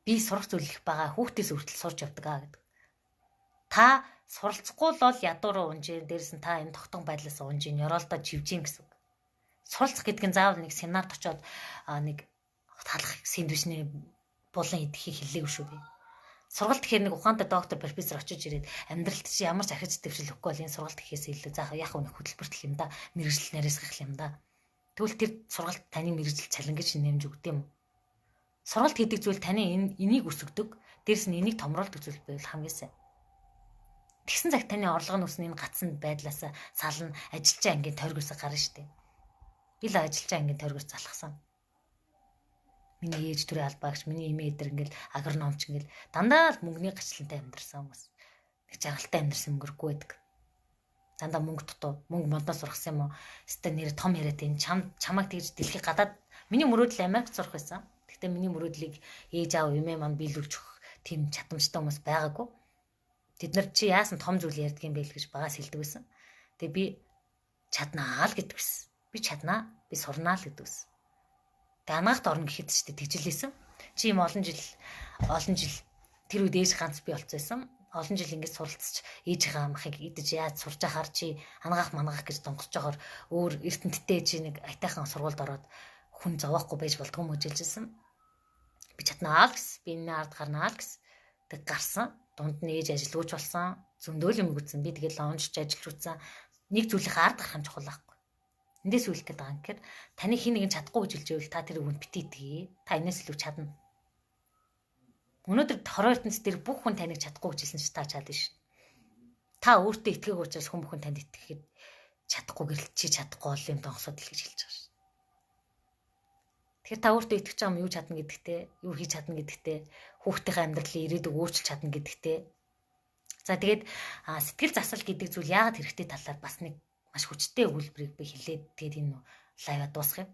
би сурах зүйл их байгаа хүүхдээс хүртэл сурч явдаг аа гэдэг. Та суралцахгүй л бол ядуу руу унжээ дээрс нь та энэ тогтон байдлаас унжээ нёроолдоо живжин гэсэн үг. Суралцах гэдэг нь заавал нэг семинарт очиод нэг талах сэндвичний булан идэхийг хэллээгүй шүү би. Сургалт гэхээр нэг ухаантай доктор профессор очиж ирээд амьдралд чи ямар ч ахиж дэвшил өгөхгүй бол энэ сургалт гэхээс илүү заах яг өнөх хөтөлбөрт юм да. Мэргэжил нарийсгах юм да. Тэгвэл тэр сургалт таны мэргэжил цалингаж нэмж өгд юм. Сургалт гэдэг зүйл таны энийг өсгдөг. Дээрс нь энийг томруулдаг зүйл байвал хамгийн сайн. Тэгсэн цаг таны орлого нь өснө энэ гацсан байдлаас сална ажилчаа ангийн тойргоос гарна штэ. Би л ажилчаа ангийн тойргоос залхсан. Миний ээж төрийн албаагч, миний эмээ эдэр ингээл агрономч ингээл дандаа л мөнгөний гачлантай амьдарсан хүмүүс. Нэг жаргалтай амьдарсан өнгөрөхгүй байдаг. Дандаа мөнгө дутуу, мөнгө модноос сургасан юм уу? Эсвэл нэр том яриад энэ чамайг тэгж дэлхий гадаад миний мөрөөдөл Америкт сурах байсан. Гэхдээ миний мөрөөдлийг ээж аав эмээ маань биелүүлж өгөх тийм чадамжтай хүмүүс байгаагүй. Тэд нар чи яасан том зүйл ярьдаг юм бэ л гэж багаас хэлдэг байсан. Тэгээ би чаднаа л гэдэг байсан. Би чаднаа, би сурнаа л гэдэг байсан. Анаахт орно гэхэд ч тэгжилээсэн. Чи юм олон жил тэр үед ээж ганц би болцсон. Олон жил ингэж суралцж ээжийнхээ амхыг идэж яаж сурж ахаар чи анагаах манагаах гэж донгорч байгаа өөр эрдэнттэй чи нэг айтайхан сургуульд ороод хүн зовоохгүй байж болдгоо мөжилжсэн. Би чаднаа л гэс. Би энэ ард гарнаа л гэс. Тэг гарсан. Дунд нь ээж ажилгүйч болсон. Зөндөөл юм гүцэн. Би тэгэл лаунжч ажиллаж үзсэн. Нэг зүйлийн ард гарах юм чухал байхгүй. Эндээс үлдэх гэдэг юм гэхээр таны хин нэгэн чадахгүй гэж хэлжээвэл та тэр үгэнд бити итгэе. Та энэс илүү чадна. Өнөөдөр хорой ертөнцийн дээр бүх хүн таныг чадахгүй гэж хэлсэн ч та чадна шүү. Та өөртөө итгээх учраас хүн бүхэн танд итгэхэд чадахгүй гэрэл чи чадахгүй бол юм тонхсод л гэж хэлж байгаа шүү. Тэгэхээр та өөртөө итгэж байгаа юм юу чадна гэдэгтэй, юу хийж чадна гэдэгтэй, хүүхдийнхээ амьдралыг ирээдүг өөрчилж чадна гэдэгтэй. За тэгээд сэтгэл засал гэдэг зүйл яагаад хэрэгтэй талаар бас нэг маш хүчтэй өгүүлбэрийг би хэлээд тэгээд энэ лайва дуусгая.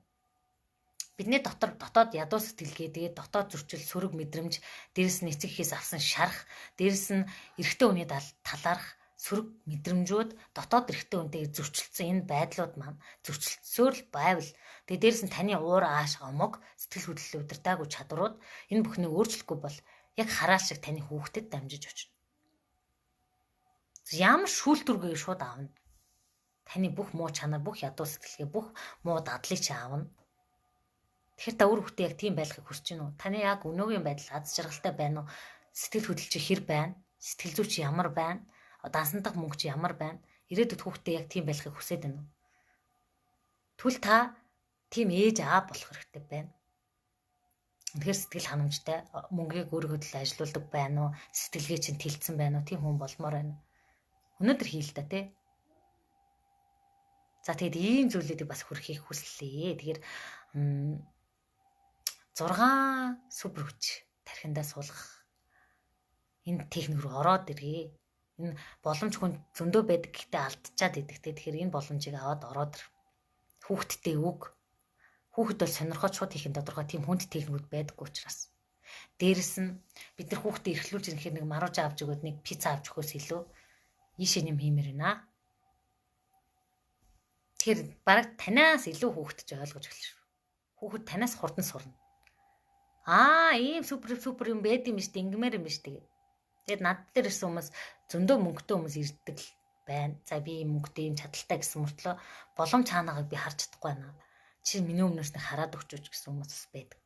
Бидний дотоод ядуу сэтгэлгээ, тэгээд дотоод зөрчил, сөрөг мэдрэмж, дээрэс нь эцэг эхээс авсан шарах, дээрэс нь эрэгтэй хүний талаарх сөрөг мэдрэмжүүд, дотоод эрэгтэй хүнтэйг зөрчилдсөн энэ байдлууд маань зөрчилдсөөр л байвал тэгээд дээрэс нь таны уур ааш омог, сэтгэл хөдлөл удирдаагүй чадварууд энэ бүхнийг өөрчлөхгүй бол яг хараал шиг таны хүүхдэд дамжиж очно. Ямар шүүлтүргээ шууд аавна. Таны бүх муу чанар, бүх ядуу сэтгэлгээ, бүх муу дадлыг чи аавна. Тэгэхээр та өөр хүүхдээ яг тийм байхыг хүсэж байна уу? Таны яг өнөөгийн байдал аз жаргалтай байна уу? Сэтгэл хөдлөл чи хэр байна? Сэтгэл зүй чи ямар байна? Дансан дах мөнгө чи ямар байна? Ирээдүйд хүүхдээ яг тийм байхыг хүсэж байна уу? Түл та тийм ээж аав болох хэрэгтэй байна. Тэгэхээр сэтгэл ханамжтай, мөнгийг өөрийнхөө төлөө ажилуулдаг байна уу? Сэтгэлгээ чинь тэлцсэн байна уу? Тийм хүн болмоор байна. Өнөөдөр хийл та тий. За тэгээд ийм зүйлүүдийг бас хүрхийг хүслээ. Тэгэхээр 6 супер хүч тархиндаа суулгах энэ техник рүү ороод ирээ. Энэ боломж хүн зөндөө байдаг гэхдээ алдчихад идэх те. Тэгэхээр энэ боломжийг аваад ороод ир. Хүүхдтэй үг. Хүүхэд бол сонирхоод шууд хийх тодорхой тийм хүнд техникүүд байдаггүй учраас. Дээрэс нь бид нар хүүхдээ эрхлүүлж ирэхээр нэг марууж авч өгөөд нэг пицца авч өгөхөөс илүү ийшээ нэм хиймээр байна. Тэгэхээр бараг танаас илүү хүүхэд ч ойлгож эхэлж шүү. Хүүхэд танаас хурдан сурна. Ийм супер юм байд юм шүү дээ. Ингэмээр юм шүү дээ. Тэгээд над дээр ирсэн хүмүүс зөндөө мөнгөтэй хүмүүс ирдэг л байна. За би мөнгөтэй юм чадaltaй гэсэн мөртлөө боломж цаанааг би харж чадахгүй байна. Чи миний өмнөөс нь хараад өгчөөч гэсэн хүмүүс бас байдаг.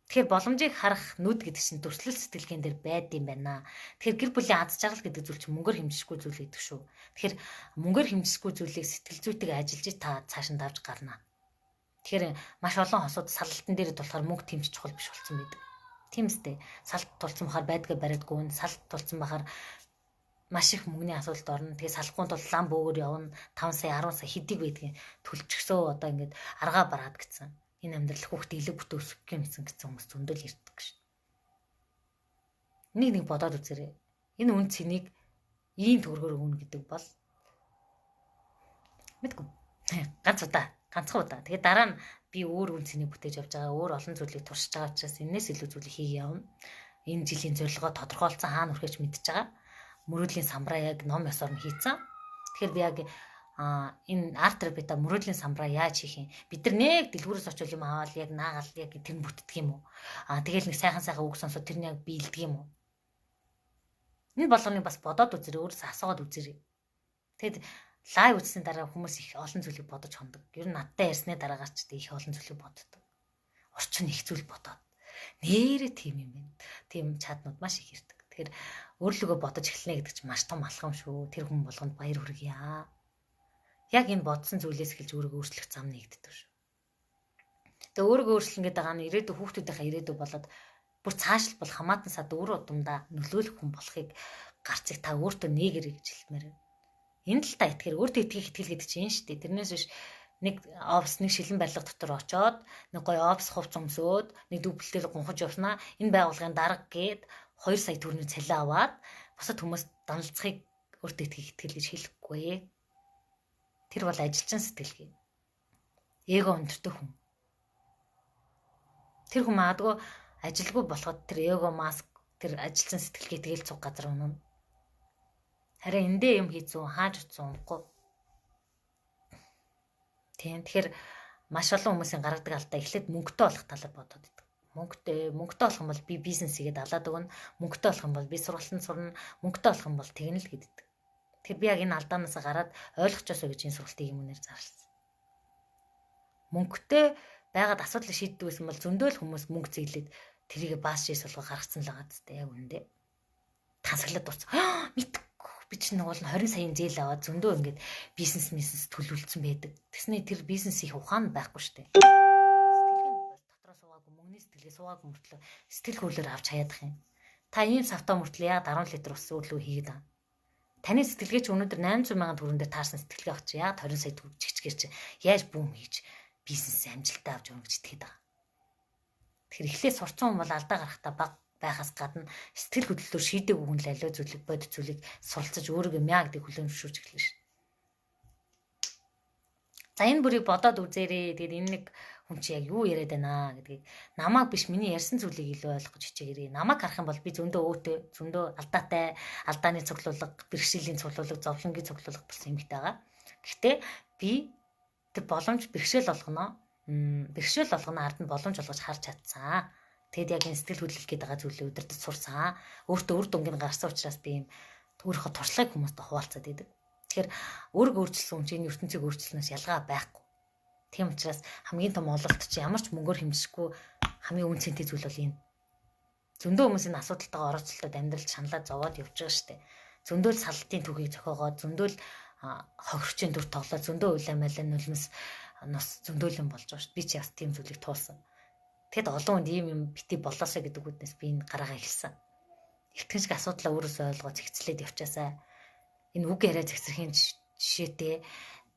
Тэгэхээр боломжийг харах нүд гэдэг чинь төрслөл сэтгэлгэн дээр байд юм байна. Тэгэхээр гэр бүлийн аз жаргал гэдэг зүйл чинь мөнгөөр хэмжихгүй зүйл гэдэг шүү. Тэгэхээр мөнгөөр хэмжихгүй зүйлийг сэтгэл зүйтэйг ажиллаж та цааш нь давж гарна. Тэгэхээр маш олон хосууд салтан дээр болохоор мөнгө тэмч чухал биш болсон байдаг. Тийм үстэй. Салт тулцсан бахаар байдгаа бариадгүй, салт тулцсан бахаар маш их мөнгөний асуудалд орно. Тэгээ салахгүй тул лам бөөгөр явна. 5 сая, 10 сая хэдийг байдгийг төлчихсөө одоо ингээд аргаа бараад гэсэн. Энэ амьдрал хүүхдээ илүү бүтэн өсөх юмсан гэсэн хүмүүс зөндөл ирдэг шин. Нэг бодоод үзээрэй. Энэ үн цэнийг ийм төгрөгөөр өгнө гэдэг бол мэдгүй. Ганцхан удаа. Тэгээ дараа нь би өөр үн цэнийг бүтээж авч байгаа, өөр олон зүйлийг туршиж байгаа учраас энэс илүү зүйлийг хийе явна. Энэ жилийн зорилгоо тодорхойлсон хаана хүрэхэж мэдж байгаа. Мөрөөдлийн самбараа яг ном ёсоор нь хийцэн. Тэгэхээр би яг энэ арт-терапита мөрөөдлийн самбараа яаж хийх юм? Бид нар нэг дэлгүүрээс очил юм аваад яг наагаал яг тэр нь бүтдэг юм уу? Тэгэл нэг сайхан үг сонсоод тэрний яг биелдэг юм уу? Энэ болгоныг бас бодоод үзэрэй, өөрөөсөө асуугаад үзэрэй. Тэгэд лайв үзсний дараа хүмүүс их олон зүйлийг бодож хондог. Ер нь надтай ярьсны дараагаач их олон зүйлийг боддог. Орчин их зүйл бодоод. Нээрээ тийм юм байна. Тийм чаднууд маш их ирдэг. Тэгэхээр өөрлөгөө бодож эхэлнэ гэдэг чинь маш том алхам шүү. Тэр хүн болгонд баяр хүргье. Яг энэ бодсон зүйлээс эхэлж өөрийгөө өөрчлөх зам нэгддэг шүү. Тэгээ өөрийгөө өөрчлөн гэдэг байгаа нь ирээдүйн хүүхдүүдийнхээ ирээдүй болоод бүр цаашилбал хамаатан сад өөр удамдаа нөлөөлөх хүн болохыг гарцыг та өөртөө нээгэрэй гэж хэлмээр байна. Энэ л та итгэр өөртөө итгэх итгэл гэдэг чинь шүү дээ. Тэрнээс биш нэг офс нэг шилэн барилга дотор очоод нэг гоё офс хувц өмсөөд нэг дүүплэлээр гунхаж явснаа энэ байгууллагын дарга гээд 2 сая төгрөгийн цалин аваад бусад хүмүүс даналцахыг өөртөө итгэх итгэл гэж хэлэхгүй. Тэр бол ажилчин сэтгэлгээ. Эго өндөртэй хүн. Тэр хүн магадгүй ажилгүй болоход тэр эго маск тэр ажилчин сэтгэлгээ тэгэл цуг газар унана. Харин эндээ юм хийцүү хааж утсан умгүй. Тийм тэгэхээр маш олон хүмүүсийн гаргадаг алдаа эхлээд мөнгөтэй болох талаар бодоод байдаг. Мөнгөтэй болох юм бол би бизнес хийгээд алаад өгнө. Мөнгөтэй болох юм бол би сургалтанд сурна. Мөнгөтэй болох юм бол тэгнэ л гэдэг. Тэгэхээр би яг энэ алдаанаас гараад ойлгочоосоо гэж энэ сургалтыг юмнээр зарласан. Мөнгөтэй байгаад асуудлыг шийддэг гэсэн бол зөндөөл хүмүүс мөнгө зэглээд тэрийг бааш шээс болгоо гаргацсан л байгаа зү яг үндэ. Тансаглаад дууссан. Мэдгүй би чинь нэг бол 20 саяын зээл аваад зөндөө ингээд бизнес төлөвлөсөн байдаг. Тэснэ тэр бизнес их ухаан байхгүй штэ. Сэтгэлгээ дотроос угаагүй мөнгөний сэтгэлгээ хэлээ суугааг мөртлөө сэтгэл хөдлөлөөр авч хаяадах юм. Та ийм савтаа мөртлөө яг 10 литр ус өглөө хийгээд байгаа. Таны сэтгэлгээ чи өнөөдөр 800 сая төгрөг дээр таарсан сэтгэлгээ авч яг 20 сая төгрөг чигчгээр чи яаж бүүм хийж бизнес амжилттай авч явах гэж итгэдэг байгаа. Тэгэхээр эхлээ сурцсан хүн бол алдаа гарахтаа баг байхаас гадна сэтгэл хөдлөлөөр шийдэг үгэн л аливаа зүйлийг бодит зүйлийг суралцаж өөрийгөө мяа гэдэг хүлээмжшүүлж эхэлнэ шүү. За энэ бүрийг бодоод үзээрэй. Тэгээд энэ нэг хүн чи яг юу яриад байна гэдгийг намайг биш миний ярьсан зүйлийг илүү ойлгох гэж хичээгээрэй. Намайг харах юм бол би зөндөө өөтөө, зөндөө алдаатай, алдааны цуглуулга, бэрхшээлийн цуглуулга, зовлонгийн цуглуулга болсон юм байгаа. Гэхдээ би тэр боломж бэрхшээл болгоно ард нь боломж болгож харж чадсан. Тэгэд яг энэ сэтгэл хөдлөл гэдэг байгаа зүйлээ өдөртөд сурсан. Өөртөө үр дүнгийн гарсан учраас би юм өөрийнхөө туршлагыг хүмүүстэй хуваалцаад идэг. Тэгэхээр өөрийгөө өөрчилсөн хүн чинь ертөнцийг өөрчилснөөс ялгаа байхгүй. Тийм учраас хамгийн том ололт чи ямар ч мөнгөөр хэмжихгүй хамгийн үнцэнтэй зүйл бол энэ. Зөндөө хүмүүс энэ асуудалтайгаа орооцолтод амьдралд шаналаад зовоод явж байгаа штэ. Зөндөө л салтын түүхийг зохиогоод, зөндөө л хохирчийн дүр тоглоод, зөндөө уйлаамайлаа нулимс нас зөндөө л юм болж байгаа штэ. Би чи бас тийм зүйлийг туулсан. Тэгэд олон хүнд ийм юм бити болоосоо гэдэг үгнээс би энэ гараагаа хэлсэн. Итгэж асуудлаа өөрөөсөө ойлгоо зэгцлээд явчаасаа. Энэ үг яриа зэгцэрхийн жишээтэй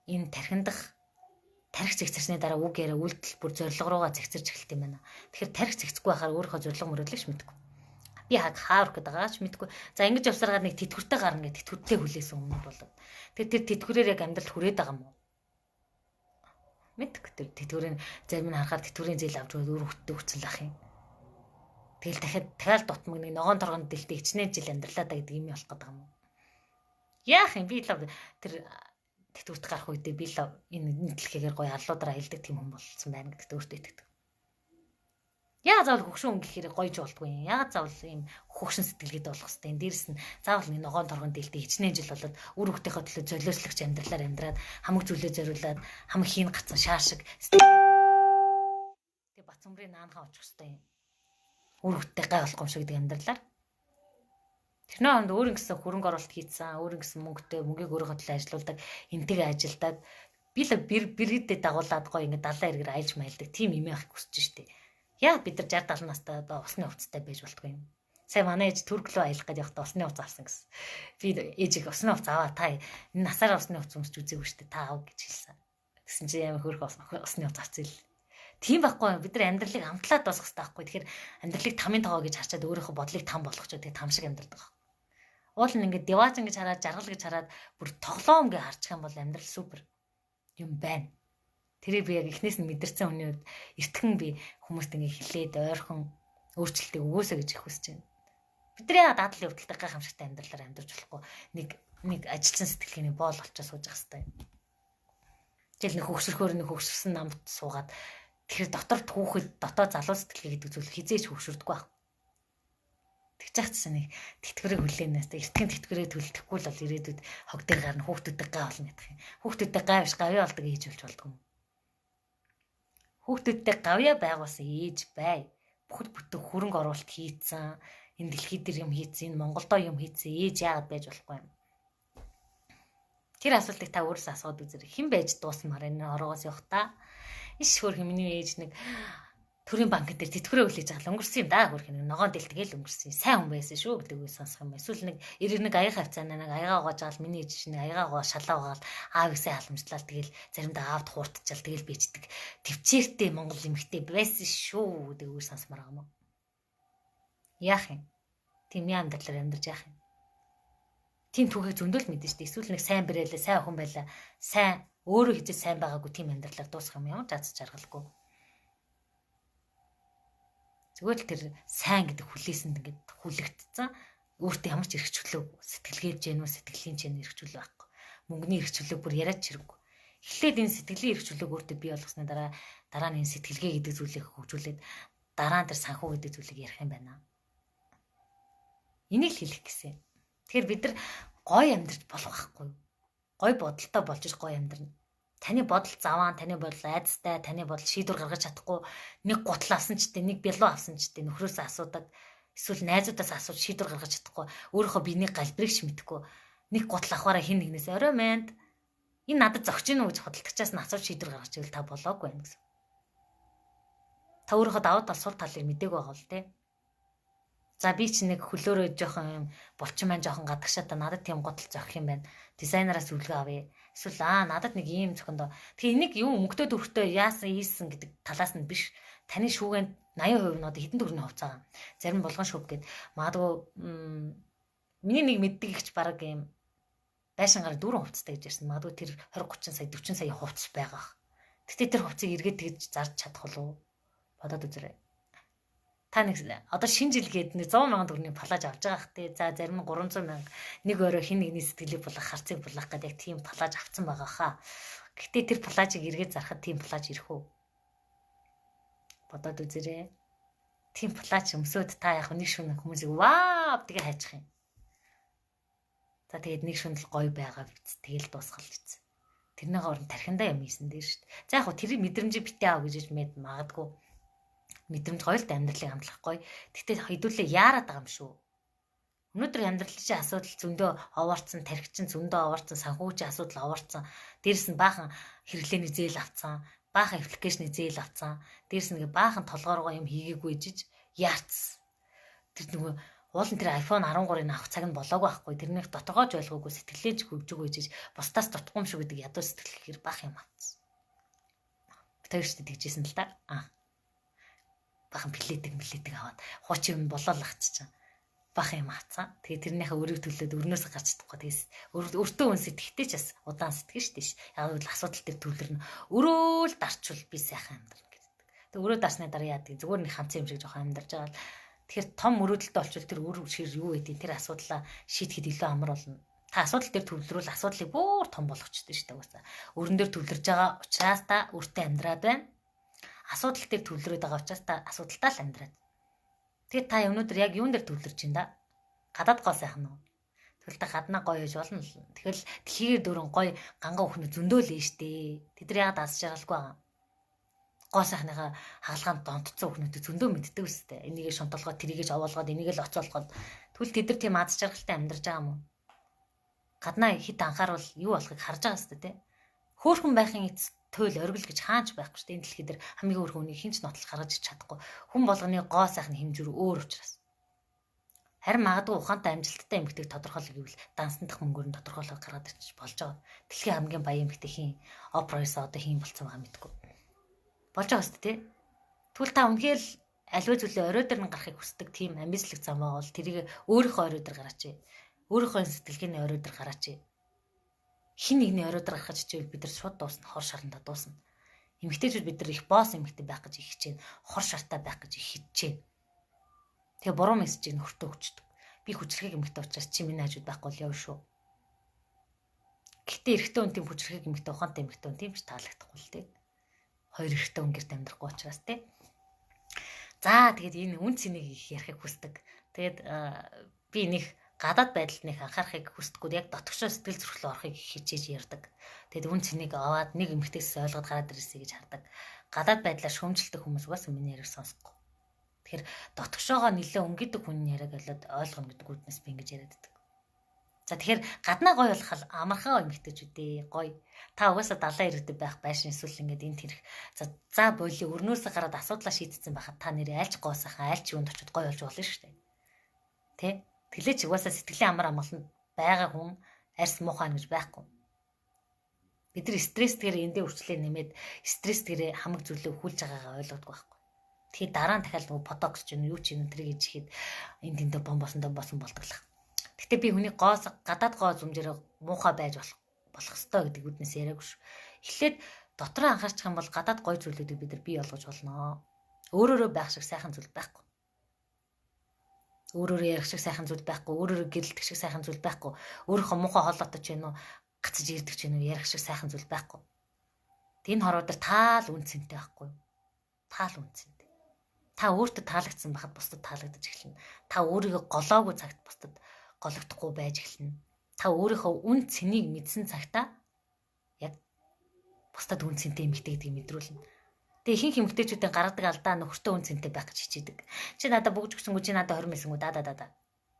энэ тарих зэгцэрсний дараа үг яриа үйлдэл бүр зорилго руугаа зэгцэрч эхэлт юм байна. Тэгэхээр тарих зэгцэхгүй байхаар өөрийнхөө зорилго мөрөдлөгч мэдгүй. Би хааврах гэдэг байгаач мэдгүй. За ингэж явсараад нэг тэтгэвртэй гарна гэж тэтгэвртэй хүлээсэн өмнөд болоод. Тэгэхээр тэр тэтгэврээр яг амьдралд хүрээд байгаа юм уу? Мэдгүй тэр тэтгэврийн зарим нь харахаар тэтгэврийн зээл авч өөр хөлтөө хүчсэн лах юм. Тэгэл дахиад дутмаг нэг ногоон торгонд дэлтэй хичнээн жил амьдралаа да гэдэг юм болох гэдэг юм. Яах юм би л тэр тэтгэврт гарах үедээ би л энэ дэлхийгээр гоё алуудраа хэлдэг тийм хүн болсон байна гэдэгт өөртөө итгэдэг. Яагаад заавал хөгшин хүн гэхээр гоёж болдгүй юм. Яагаад заавал ийм хөгшин сэтгэлгээд болох хэвээр энэ дээрэс нь заавал нэг ногоон торгон дэлтэй хичнээн жил болоод үр хөвгтийнхөө төлөө золиослогч амьдралаар амьдраад хамаг зүйлээ зориулаад хамаг хийн гацсан шаа шиг тэгээ бац өмрийн наанхаа очих хэвээр юм. Үр хөвгтэй гай болох юм шиг гэдэг амьдралаар. Тэрнээ хонд өөрийн гэсэн хөрөнгө оруулалт хийцэн, өөрийн гэсэн мөнгөний өөрийнхөө төлөө ажилуулдаг, энтэйгээ ажилдаг. Би л бэргэдэд дагуулад гоё ингэ далайн эргээр айлж маялдаг. Тим юм яах хүсэж штэ. Яа бид нар 60 70 настай одоо усны хувцастай байж болтгүй юм. Сая манай ээж Түрк рүү аялах гэж явахдаа усны хувцас авсан гэсэн. Би ээжийг усны хувцас аваа та энэ насаараа усны хувцас өмсч үзээгүй штэ та аав гэж хэлсэн. Тэгсэн чи амар хөрх усны хувцас авчихъя л. Тийм байхгүй бид нар амьдралыг амтлаад дуусгах хэрэгтэй байхгүй. Тэгэхээр амьдралыг тамийн тоогоо гэж харчаад өөрийнхөө бодлыг там болгочихоо тэгээ там шиг амьдрдаг. Уул нь ингээд дивааж ингэж хараад жаргал гэж хараад бүр тоглоом гэж харчих юм бол амьдрал супер юм байна. Тэрийг би яг эхнээс нь мэдэрсэн хүний үед эртхэн би хүмүүст ингэ хэлээд ойрхон өөрчлөлтийг өгөөсэй гэж их хүсэж байна. Бидний дадлын өвдөлтэй гайхамшигтай амьдралаар амьдарч болохгүй нэг ажилчин сэтгэлгээний боол олчоо сууж явах хэрэгтэй. Жишээл нэг хөвгшөрсөн намд суугаад тэгэхээр доторт хүүхэд дотоод залуу сэтгэлгээ гэдэг зүйл хизээч хөвгшөрдөггүй байх. Тэгж яхацсан нэг тэтгэврийг хүлээнээс эртхэн тэтгэврээ төлдөхгүй л бол ирээдүйд хогдыг гарна хүүхдүүдэд гай болно гэдэг юм. Хүүхдүүдэд гай биш гавьяа болдог ээж болж болдгоо. Хүүхдүүдтэй гавьяа байгуулсан ээж бай. Бүхэл бүтэн хөрөнгө оруулалт хийцэн, энэ дэлхий дээр юм хийцэн, энэ Монголдоо юм хийцэн ээж яагаад байж болохгүй юм. Тэр асуултыг та өөрөөсөө асууад үзээрэй. Хэн байж дуусмаар энэ ороогоос явах та. Иш хөр хэмний ээж нэг төрийн банк дээр тэтгэврээ хүлээж авал өнгөрсөн юм да хөрх нэг ногоон дэлтгэл өнгөрсөн. Сайн хүн байсан шүү гэдэг үг сонсох юм. Эсвэл нэг эрэг нэг аяга хавцаанаа нэг аягаа угааж авал миний ээж чинь аягаа угаа шалаа угаал аав ихсээ халамжлал тэгэл заримдаа аавд хууртчаал тэгэл бичдэг. Төвчээртэй Монгол эмэгтэй байсан шүү гэдэг үг сонсомоор байгаа юм. Яах юм? Тийм яа амьдралаар амьдарч яах юм? Тийм түүхийг зөндөл мэдэн штэ. Эсвэл нэг сайн бэрэлээ, сайн хүн байлаа. Сайн өөрөө хизээ сайн байгаагүй тийм амьдралаар дуусах юм ямар ч аз жаргалгүй. Зүгээр л тэр сайн гэдэг хүлээсэнд ингээд хүлэгдсэн. Өөртөө ямар ч эрхчлөө сэтгэлгээж гэнүү сэтгэлийн чинь эрхчлөө байхгүй. Мөнгөний эрхчлөө бүр яриач хэрэггүй. Эхлээд энэ сэтгэлийн эрхчлөөг өөртөө бий болгосны дараа нь энэ сэтгэлгээ гэдэг зүйлийг хөгжүүлээд дараа нь тэр санхүү гэдэг зүйлийг ярих юм байна. Энийг л хэлэх гэсэн. Тэгэхээр бид нар гоё амьдарч болох байхгүй. Гоё бодолтой болж гоё амьдрна. Таны бодол заваан, таны бодол айдастай, таны бодол шийдвэр гаргаж чадахгүй, нэг гутал авсан ч гэдэг, нэг бялуу авсан ч гэдэг нөхрөөсөө асуудаг, эсвэл найзуудаас асууж шийдвэр гаргаж чадахгүй, өөрийнхөө биений галбирыг ч мэдэхгүй, нэг гутал авахаараа хин нэгнээс орой мэнд энэ надад зогч ийн үү гэж хөдөлтөгчээс нь асууж шийдвэр гаргаж ивэл та болоогүй байх гэсэн. Та өөрийнхөө давуу тал сул талыг мдээгүй байгаа л те. За би ч нэг хөлөөрөө жоохон юм булчин маань жоохон гадагшаата надад тийм готл зохих юм байна. Дизайнераас үлгээ авъя. Эсвэл надад нэг ийм зохиндоо. Тэгээ энийг юу мөнгөд өртөө яасан ийсэн гэдэг талаас нь биш. Таны шүүгэнд 80% нь одоо хэдэн төгрөгийн хувьцаа. Зарим болгон шүүг гээд магадгүй миний нэг мэддэг ихч бараг юм байшингаар 4 хувцастай гэж ярьсан. Магадгүй тэр 20 30 сая 40 сая хувцас байгаа. Гэтэ тэр хувцсыг эргээд тэгж зарж чадах болов бодоод үзээрэй. Та нэг одоо шинэ жилгээд 100 сая төгрөгийн палаж авч байгаа хэ тий. За зарим нь 300 сая нэг өрөө хин нэгний сэтгэлийг булах харцыг булах гэдэг яг тийм палаж авцсан байгаа хаа. Гэтэ тэр палажийг эргээд зарахад тийм палаж ирэх үү? Бодоод үзээрэй. Тийм палаж өмсөд та яг нэг шөнө хүмүүсийг вау тэгээ хайчих юм. За тэгээд нэг шөнө л гоё байгаа биз. Тэгэл дуусгал биз. Тэрний хооронд тархиндаа юм ийсэн дээр шүү дээ. За яг хөө тэрийг мэдрэмжийг битээ ав гэж мэд магадгүй. Мэдрэмж гоё л амьдралыг амлах гоё. Тэгтээ хэдүүлээ яарад байгаа юм шүү. Өнөөдөр амьдралын асуудал зөндөө овоорцсон, тархичин зөндөө овоорцсон, санхүүгийн асуудал овоорцсон. Дээрс нь баахан хэрэглээний зээл авцсан, баахан аппликейшны зээл авцсан. Дээрс нь баахан толгооргоо юм хийгээгүй жиж яарц. Тэр нөгөө уулын тэр iPhone 13-ыг авах цаг нь болоогүй байхгүй. Тэрнийх доторгоож ойлгоогүй сэтгэлээж хөвжөөгөө жиж бусдаас дутхгүй юм шүү гэдэг ядуу сэтгэл гэхээр баах юм авцсан. Тэр ч тэгжсэн л да. Бахан плетик аваад хуучин юм болоо л ахчихсан. Бах юм авцсан. Тэгээ тэрнийхээ өрийг төлөөд өрнөөс гарч чадахгүй. Тэгээс өртөө хүн сэтгэхтэй ч бас удаан сэтгэн шүү дээ. Яг л асуудал дээр төвлөрнө. Өрөөл дарчвал би сайхан амьдрна гэдэг. Тэгээ өрөө дарсны дараа яадаг зүгээр нэг ханцсан юм шиг жоохон амьдарч байгаа л. Тэгэхээр том мөрөөдөлтөй болчихвол тэр өр шир юу гэдэг тэр асуудлаа шийдэхэд илүү амар болно. Та асуудал дээр төвлөрвөл асуудлыг бүр том болгочтой шүү дээ. Өрөн дээр төвлөрж байгаа учраас та өртөө амьдраад байна. Асуудал дээр төвлөрөөд байгаа учраас та асуудалтай л амьдраад. Тэгээд та өнөөдөр яг юун дээр төвлөрч байна да? Гадаад гол сайхан уу? Тэгвэл та гаднаа гоё гэж болно л. Тэгэл дэлхийгээр дөрөн гоё ганга өхнө зөндөөлөө штэ. Тэд нар яагаад аз жаргалгүй байгаа? Гоо сайхныхаа хаалгаанд донтцсон өхнөд зөндөө мэддэг үстэй. Энийгээ шунталгоод тэрийгэж овоолгоод энийгээ л оцоолгоод тэгвэл тэд нар тийм аз жаргалтай амьдарч байгаа юм уу? Гаднаа хит анхааруул юу болохыг харж байгаа үстэй те. Хөөхөн байхын эц төөл оргил гэж хаанч байхгүй шүү дээ. Энэ дэлхий дээр хамгийн өөр хүнийг хинч нотлох гаргаж ич чадахгүй. Хүн болгоны гоо сайхны хэмжүүр өөр учраас. Харин магадгүй ухаантай амжилттай эмэгтэйг тодорхойлох гэвэл дансан дах мөнгөөр нь тодорхойлох гаргаад ирчих болж байгаа. Дэлхийн хамгийн баян эмэгтэй хин Опройс одоо хин болцсон байгаа мэдгүй. Болж байгаа шүү дээ. Тэгвэл та үнхээр л аливаа зүйлээ орой дээр нь гарахыг хүсдэг тийм амбицлог зам байгаа бол тэрийг өөрийнхөө орой дээр гараач. Өөрийнхөө сэтгэлгээний орой дээр гараач. Хин нэгний орой дээр гарах чижээл бид нар шууд дуусна, хор шарандаа дуусна. Эмэгтэйчүүд бид нар их босс эмэгтэй байх гэж их хичээн, хор шартай байх гэж их хичээн. Тэгээ буруу мессежийг нөхөртөө өгчдөг. Би хүчрхэг эмэгтэй учраас чи миний хажууд байхгүй л яв шүү. Гэтэ эрэгтэй хүн тийм хүчрхэг эмэгтэй ухаантай эмэгтэй хүн тийм ч таалагдахгүй л дээ. Хоёр эрэгтэй хүн гэрт амьдрахгүй учраас тий. За тэгээд энэ үн цэнийг их ярихыг хүсдэг. Тэгээд би нэг гадаад байдалд нэг анхаарахыг хүсдэггүй яг дотгошоо сэтгэл зүрхлөө орохыг хичээж ярьдаг. Тэгэд үн цэнийг аваад нэг эмэгтэйс ойлгоод гараад ирсэй гэж хардаг. Гадаад байдлаар шөмжилдэг хүмүүс угаасаа миний яриаг сонсохгүй. Тэгэхээр дотгошоогоо нэлээ өнгөдөг хүний яриаг олоод ойлгоно гэдэг үднэс би ингэж яриад байдаг. За тэгэхээр гаднаа гоё болох амархан эмэгтэйчүүдээ гоё. Та угаасаа 70 90-д байх байшин эсвэл ингээд энэ тэрх. За боли өрнөөсөө гараад асуудлаа шийдсэн байхад та нэр айлч гоосайхан айлч юунд очиод гоё болж болно шүү дээ. Тэ? Тэглээч угаасаа сэтгэлийн амар амгаланд байгаа хүн арьс муухай гэж байхгүй. Бид нар стресстэйгээр эндээ үрчлээ нэмээд стресстэйгээр хамаг зүйлээ хүлж байгаагаа ойлгодгүй байхгүй. Тэгэхээр дараа нь дахиад нөгөө ботокс ч юу ч юм тэрийг ихэд энд тэндээ бомбосон болтоглох. Гэтэ би хүний гоос гадаад гоо зүмжээр муухай байж болох ёстой гэдэг үднэс яриаггүй шүү. Эхлээд дотроо анхаарчих юм бол гадаад гой зүйлүүдийг бид нар бий болгож болно. Өөрөөрөө байх шиг сайхан зүйл байхгүй. Өөрөөрөө ярих шиг сайхан зүйл байхгүй. Өөрөөрөө гэрэлтэх шиг сайхан зүйл байхгүй. Өөрийнхөө муухай хоолойтой ч юм уу гацж ирдэг ч юм уу ярих шиг сайхан зүйл байхгүй. Энэ хороо дээр таал үнцэнтэй байхгүй. Таал үнцэнтэй. Та өөртөө таалагдсан байхад бусдад таалагдаж эхэлнэ. Та өөрийгөө голоогүй цагт бусдад гологдохгүй байж эхэлнэ. Та өөрийнхөө үн цэнийг мэдсэн цагтаа яг бусдад үн цэнтэй эмэгтэй гэдгийг мэдрүүлнэ. Тэгээ ихэнх эмэгтэйчүүдийн гаргадаг алдаа нөхөртөө үн цэнтэй байх гэж хичээдэг. Чи надад бүгж өгсөнгүү чи надад 20 мэлсэнгүү да.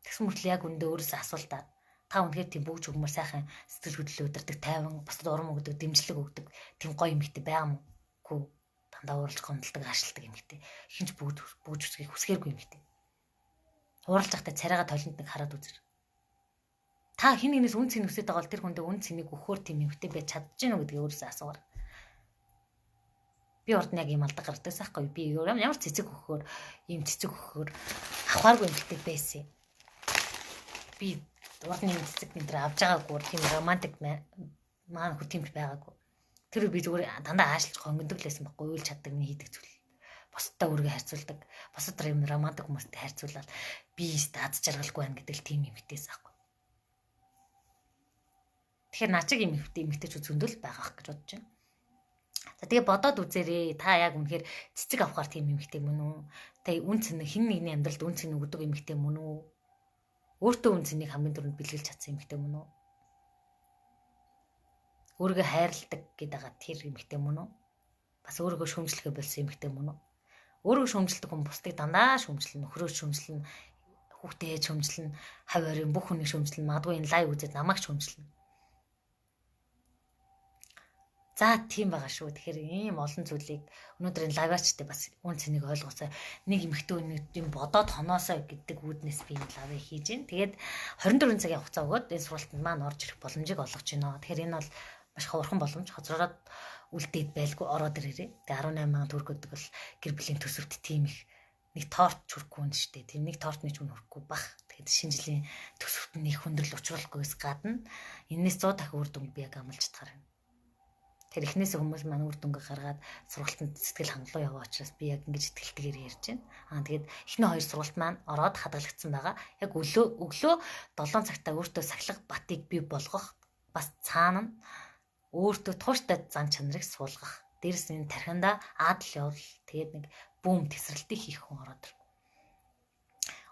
Тэгсэн мөртлөө яг үндэ өөрөөсөө асуул та. Та үнэхээр тийм бүгж өгмөр сайхан сэтгэл хөдлөл өдөртөг тайван бусдад урам өгдөг, дэмжлэг өгдөг тийм гоё эмэгтэй байгаа мó? Гүү. Та дандаа ууралж гомдолдог, аашилдаг эмэгтэй. Хинч бүүж үсгийг хүсгээргүй эмэгтэй. Ууралж байхдаа царайгаа толинд нэг хараад үзэр. Та хин нэгнээс үн цэн өсөд байгаа бол тэр хүндээ үн цэнийг өгөхөөр тийм эмэгтэй байж чадж гэнэ үү гэдгийг өөрөөсөө асуугаар. Би урд нь яг юм алдаг гардаг сахгүй. Би ямар цэцэг өгөхөөр, ийм цэцэг өгөхөөр авахааргүй эмэгтэй байсан. Би урд нь цэцэг энэ авж байгаагүй тийм романтик маань хүтэмж байгаагүй. Тэр би зүгээр дандаа аашлж хонгодог лсэн байхгүй, уйлж чаддаг нэг хийдэг зүйл. Бусдаа өөргөө харьцуулдаг. Бусад юм романтик хүмүүстэй харьцуулаад би аз жаргалгүй байна гэдэг л тийм эмэгтэйс байхгүй. Тэгэхээр начиг эмэгтэйчүүд зөндөл байгаах гэж бодож байна. За тэгээ бодоод үзээрэй. Та яг үнэхээр цэцэг авахар тийм эмэгтэй мөн үү? Та үн цэн хин нэгний амьдралд үн цэн өгдөг эмэгтэй мөн үү? Өөртөө үн цэнийг хамгийн түрүүнд бэлгэлж чадсан эмэгтэй мөн үү? Өөрийгөө хайрладаг гэдэг тэр эмэгтэй мөн үү? Бас өөрийгөө шүүмжлэхэ болсон эмэгтэй мөн үү? Өөрийгөө шүүмжилдэг хүн бусдыг дандаа шүүмжлэн, нөхрөө шүүмжлэн, хүүхдээ шүүмжлэн, хав ойрын бүх хүнийг шүүмжлэн, магадгүй энэ лайв үзээд намайг шүүмжлэн. За тийм байгаа шүү. Тэгэхээр ийм олон зүйлийг өнөөдөр энэ лайваачтай бас үн цэнийг ойлгоосоо нэг эмэгтэй юм бодоод хоноосоо гэдэг үүднээс би энэ лайвыг хийж байна. Тэгээд 24 цагийн хугацаа өгөөд энэ сургалтанд маань орж ирэх боломжийг олгож байна. Тэгэхээр энэ бол маш ховорхон боломж. Хоцроод үлдээд байлгүй ороод ирээрээ. Тэгээд 18,000 төгрөг өгдөг бол гэр бүлийн төсөвт тийм их нэг торт хүрхгүй юм шүү дээ. Тийм нэг тортны ч үн хүрхгүй бах. Тэгээд шинэ жилийн төсөвт нэг хүндрэл учруулахгүйс гадна энэс 100 дахин үр дүнг би яг амлаж чадхаар байна. Тэр эхнээс хүмүүс маань үр дүнгээ гаргаад сургалтанд сэтгэл хангалуун яваа учраас би яг ингэж ихтгэлтэйгээр ярьж байна. Тэгээд эхний хоёр сургалт маань ороод хадгалагдсан байгаа. Яг өглөө 7 цагтаа өөртөө сахилга батыг бий болгох, бас цаана нь өөртөө тууштай зан чанарыг суулгах. Дээрс нь тархиндаа аадал явуул. Тэгээд нэг бүүм тесрэлтийг хийх хүн ороод ир.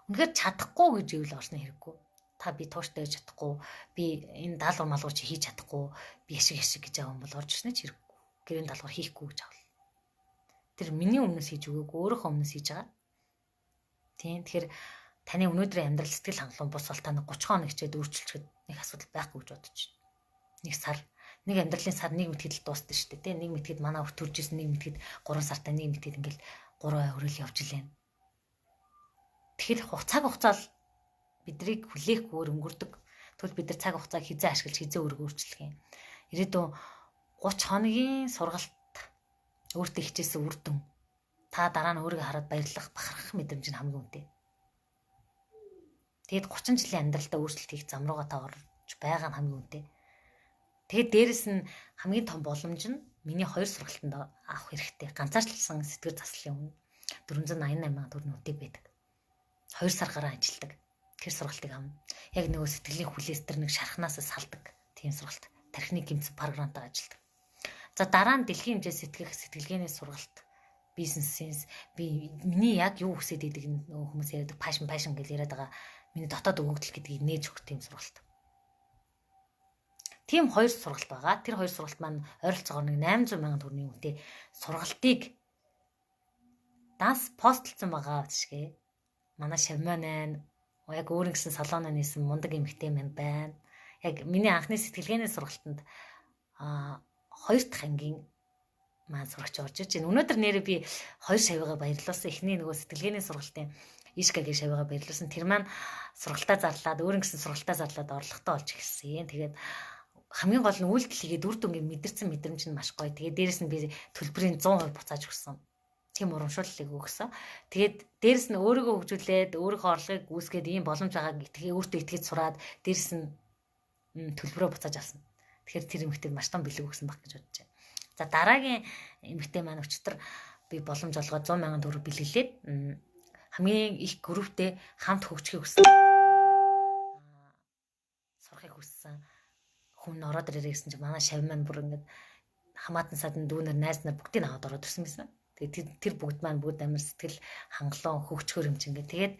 Үнэхээр чадахгүй гэж ивэл орсны хэрэггүй. Та би тууштай байж чадахгүй, би энэ даалгавар малгуур чи хийж чадахгүй, би яшиг гэж байгаа юм бол орж ирснэ ч хэрэггүй. Гэрийн даалгавар хийхгүй гэж авал. Тэр миний өмнөөс хийж өгөөгүй, өөрийнхөө өмнөөс хийж байгаа. Тийм. Тэгэхээр таны өнөөдрийн амьдрал сэтгэл хангалуун бус бол та 30 хоног хичээд өөрчилчихэд нэг асуудал байхгүй гэж бодож байна. Нэг сар, нэг амьдралын сар нэг мэтгэд л дуусна шүү дээ. Нэг мэтгэд манай өрт төрж исэн, нэг мэтгэд 3 сартаа нэг мэтгэд ингээл 3 хөрөл явж илээ. Тэгэхээр хугацаа бидрийг хүлээхгүй өнгөрдөг. Тэгвэл бид нар цаг хугацааг хизээ ашиглаж хизээ өөрийгөө өөрчлөх юм. Ирээдүйн 30 хоногийн сургалт өөртөө хичээсэн үр дүн. Та дараа нь өөрийгөө хараад баярлах, бахархах мэдрэмж нь хамгийн үнэтэй. Тэгэд 30 жилийн амьдралдаа өөрчлөлт хийх зам руугаа та орж байгаа нь хамгийн үнэтэй. Тэгээд дээрэс нь хамгийн том боломж нь миний 2 сургалтанд авах хэрэгтэй. Ганцаарчлсан сэтгэл заслын өмнө 488,000 төгрөгийн үдэг байдаг. 2 сар гараа ажилладаг. Тэр сургалтыг авна. Яг нөгөө сэтгэлийн хүлээс тэр нэг шархнаас салдаг. Тийм сургалт. Тархины гэмц програмтай ажилладаг. За дараа нь дэлхийн хэмжээ сэтгэлгээний сургалт, бизнес сенс, миний яг юу хүсэж идэг нөгөө хүмүүс яриадаг пашн гэж яриад байгаа. Миний дотоод өгөгдөл гэдгийг нээж өгөх тийм сургалт. Тийм 2 сургалт байгаа. Тэр 2 сургалт маань ойролцоогоор нэг 800,000 төгрөгийн үнэтэй сургалтыг данс постлцсан байгаа гişгээ. Манай Шавман яг өөр нэгсэн салон нээсэн мундаг эмэгтэй мэн байна. Яг миний анхны сэтгэлгээний сургалтанд 2 дахь ангийн маань сурагч орж иж байна. Өнөөдөр нэрээ би 2 шавьяага баярлуулсан. Эхний нөгөө сэтгэлгээний сургалтын Ишгагийн шавьяага баярлуулсан. Тэр маань сургалтаа зарлаад өөр нэгсэн сургалтаа зарлаад орлоготой болж эхэлсэн. Тэгээд хамгийн гол нь үйлдэл хийгээд үр дүнгийн мэдэрсэн мэдрэмж нь маш гоё. Тэгээд дээрэс нь би төлбөрийн 100% буцааж өгсөн. Тийм урамшууллыг өгсөн. Тэгээд дээрэс нь өөрийгөө хөгжүүлээд өөрийнхөө орлогыг үүсгээд ийм боломж байгааг өөртөө итгэж сураад дээрэс нь төлбөрөө буцааж авсан. Тэгэхээр тэр эмэгтэйд маш том бэлэг өгсөн баг гэж бодож байна. За дараагийн эмэгтэй маань өчтөр би боломж олгоод 100,000 төгрөг бэлгэлээд хамгийн их групптэй хамт хөгжихийг хүссэн. Сурахыг хүссэн. Хүн ороод ирээ гэсэн чинь манай шавь маань бүр ингээд хамаатан садан дүүнэр найз нар бүгдийг аваад ороод ирсэн байсан. Тэгээд тэр бүгд маань бүгд амар сэтгэл хангалуун хөгжхөр юм чинь ингээд тэгээд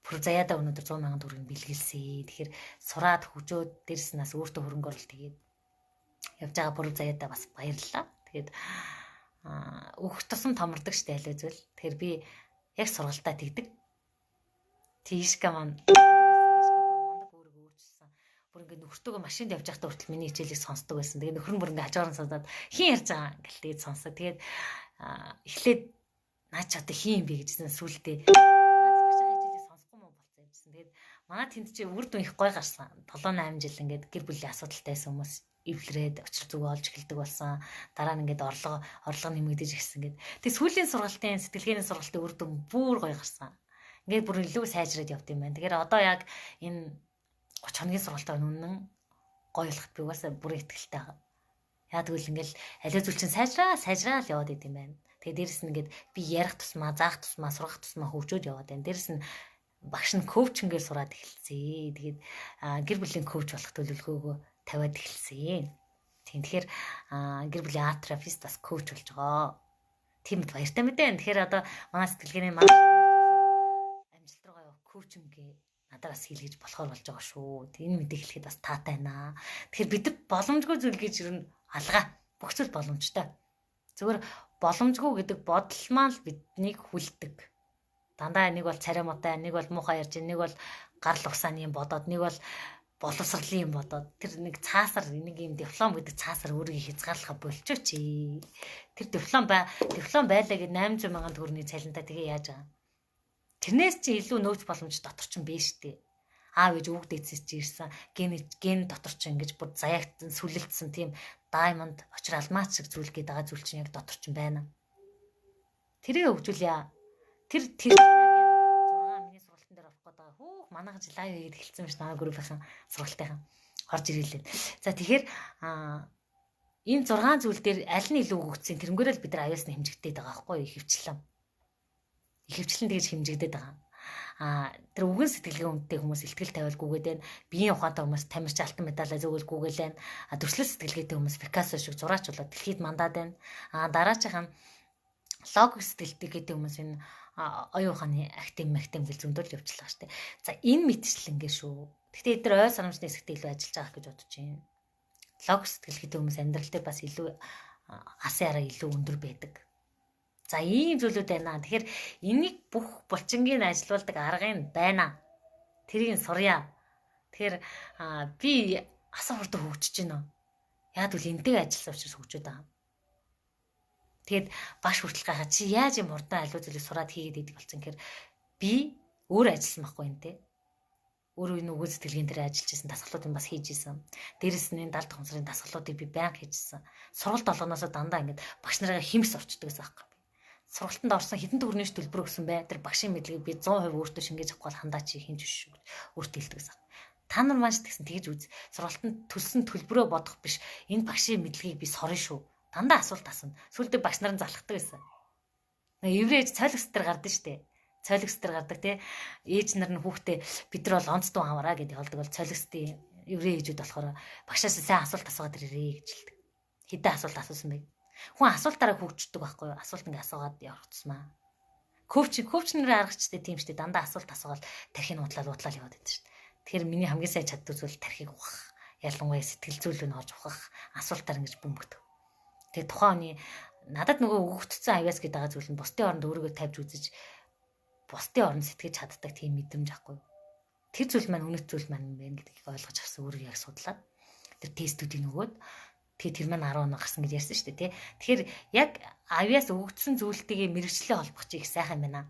бүр заяада өнөөдөр 100,000 төгрөгийг бэлгэлсэн. Тэгэхээр сураад хөгжөөд дэрс нас өөртөө хөрөнгө оруулалт хийгээд явж байгаа бүр заяада бас баярлалаа. Тэгээд өөх тусам томордог штэ аль үзвэл. Тэгэхээр би яг сургалтаа тэгдэг. Тийшка маань бүр ингээд нөхөртөөгөө машинд явж байхдаа хүртэл миний хичээлийг сонсдог байсан. Тэгээд нөхөр нь бүр ингээд хажуугаар нь сонсоод хин ярьж байгаа ингээл тэгээд сонсоо. Тэгээд эхлээд наа ч одоо хий юм бэ гэжсэн сүултээ наад багшаа хажуулыг сонсохгүй мөн болцсон юмжсэн. Тэгээд манай тэнд чи үр дүн их гой гарсан. 7-8 жил ингээд гэр бүлийн асуудалтай байсан хүмүүс эвлэрээд очир зүгөө олж эхэлдэг болсон. Дараа нь ингээд орлого нэмэгдэж ирсэн гэдэг. Тэгээд сүүлийн сургалтын сэтгэлгээний сургалтын үр дүн бүр гой гарсан. Ингээд бүр илүү сайжраад явд юм байна. Тэгэхээр одоо яг энэ 30 хоногийн сургалтаа үнэн гой болоход би угаасаа бүр ихтэй байгаа. Яа тэгвэл ингээл аливаа зүйл чинь сайжраа л яваад идэм байна. Тэгээ дээрэс нь ингээд би ярих тусмаа, заах тусмаа, сурах тусмаа хөгжөөд яваад байна. Дээрэс нь багш нь коучингээр сураад эхэлсэн. Тэгээд гэр бүлийн коуч болох төлөвлөгөөгөө тавиад эхэлсэн. Тэгэхээр гэр бүлийн арт терапист бас коуч болж байгаа. Тийм баяртай мэдээ. Тэгэхээр одоо манай сэтгэлгээний амжилт руугаа явах коучингээ надад бас хийлгэж болохоор болж байгаа шүү. Энэ мэдээ хэлэхэд бас таатай байна. Тэгэхээр бид нар боломжгүй зүйл гэж юу алгаа. Бүх зүйл боломжтой. Зүгээр боломжгүй гэдэг бодол маань л биднийг хүлдэг. Дандаа нэг бол цариамаатай, нэг бол муухай ярьж, нэг бол гарал угсааны юм бодоод, нэг бол боловсролын юм бодоод тэр нэг цаасар нэг юм диплом гэдэг цаасар өөрийгөө хязгаарлахаа болчихооч. Тэр диплом байлаа гэж 800 мянган төгрөгийн цалинтай тэгээ яаж байгаа. Тэрнээс чи илүү нөөц боломж дотор ч юм биш үү? Аав ээж өвөг дээдсээс чи ирсэн ген дотор ч ингэж бүр заяагтсан сүлэлтсэн тийм diamond очир алмаз шиг зүйл гээд байгаа зүйл чинь яг дотор ч байна. Тэрийг хөгжүүлье. Тэр 6 миний сургалтын дээр авах гэдэг. Хөөх манайх лайв хийгээд эхэлсэн биш намайг группийн сургалтынхан орж ирэлээ. За тэгэхээр энэ 6 зүйл дээр аль нь илүү хөгжсөн тэрнгээр л бид нар аюулс нь хэмжигдээд байгаа байхгүй ихэвчлэн. Ихэвчлэн тэгж хэмжигдээд байгаа. Тэр үгэн сэтгэлгээ үнэтэй хүмүүс ихтгэл тавиалгүйгээд байна. Биеийн ухаантай хүмүүс тамирч алтан медалаа зөөгөлгүйгээл байна. Төрслөл сэтгэлгээтэй хүмүүс Пикассо шиг зураач болоод дэлхийд мандаад байна. Дараачихан логик сэтгэлгээтэй хүмүүс энэ оюун ухааны актив гэж зөндөл явуулчихлаа штэ. За энэ мэтчлэн гээ шүү. Гэхдээ эдгээр ой санамжны хэсэгт илүү ажиллаж байгаа гэж бодож байна. Логик сэтгэлгээтэй хүмүүс амьдрал дээр бас илүү асын арга илүү өндөр байдаг. За ийм зүйлүүд байна. Тэгэхээр энийг бүх булчингийн ажилуулдаг аргын байна. Тэрийг сурья. Тэгэхээр би асар хурдан хөгжиж байна. Яг л энтэй ажилласан учраас хөгжөөд байгаа. Тэгэд баш хүртэл гахаа чи яаж юм хурдан аливаа зүйлийг сураад хийгээд идэг болсон гэхээр би өөр ажилласан байхгүй энэ те. Өөрөө энэ үгэн сэтгэлгээний дээр ажиллаж исэн дасгалуудыг бас хийж исэн. Дээрэс нь 70 томсрын дасгалуудыг би байнга хийжсэн. Сургалт болгоноосоо дандаа ингэж багш нараа химс орчдөг гэсэн байхгүй. Сургалтанд орсон хэдэн төгрөгийн төлбөр өгсөн бай. Тэр багшийн мэдлэгийг би 100% өөртөө шингээж авахгүй бол хандаа чи хинж биш шүү. Өөртөө хэлдэг гэсэн. Та нар маань ч гэсэн тэгж үз. Сургалтанд төлсөн төлбөрөө бодох биш. Энэ багшийн мэдлэгийг би сорно шүү. Дандаа асуулт асууна. Сүүлдээ багш нар нь залхдаг байсан. Еврейж цойлогс дээр гардаг штэ. Цойлогс дээр гардаг те. Ээж нар нь хүүхдээ бид нар бол онцдуу аваараа гэдэг явуулдаг бол цойлогсдын еврей ээжүүд болохоор багшаас сайн асуулт асуугаад ирээрээ гэж хэлдэг. Хэдэн асуулт асуусан бэ? Хүн асуултаараа хөгждөг байхгүй юу? Асуулт ингээ асуугаад явах тусмаа. Коуч нэрээ аргачтай тийм штэ дандаа асуулт асуугаад тархийг утлаад яваад байдаг штэ. Тэгэхээр миний хамгийн сайн чаддаг зүйл тархийг ухах. Ялангуяа сэтгэл зүйн орж ухах. Асуултаар ингэж бөмбөгдөв. Тэгээ тухайн хүний надад нөгөө өгөгдсөн авяас гэдэг байгаа зүйл нь бусдын оронд өөрийгөө тавьж үзэж бусдын оронд сэтгэж чаддаг тийм мэдрэмж ахгүй. Тэр зүйл маань үнэт зүйл маань байна гэдгийг ойлгож авсан өөрийгөө яг судлаад тэр тестүүдийг нөгөөд тэгээ тэр маань 10 оноо гарсан гэж ярьсан шүү дээ тий. Тэгэхээр яг авяас өгөгдсөн зүйлтэйгээ мэрэгчлээ холбох чи их сайхан байна.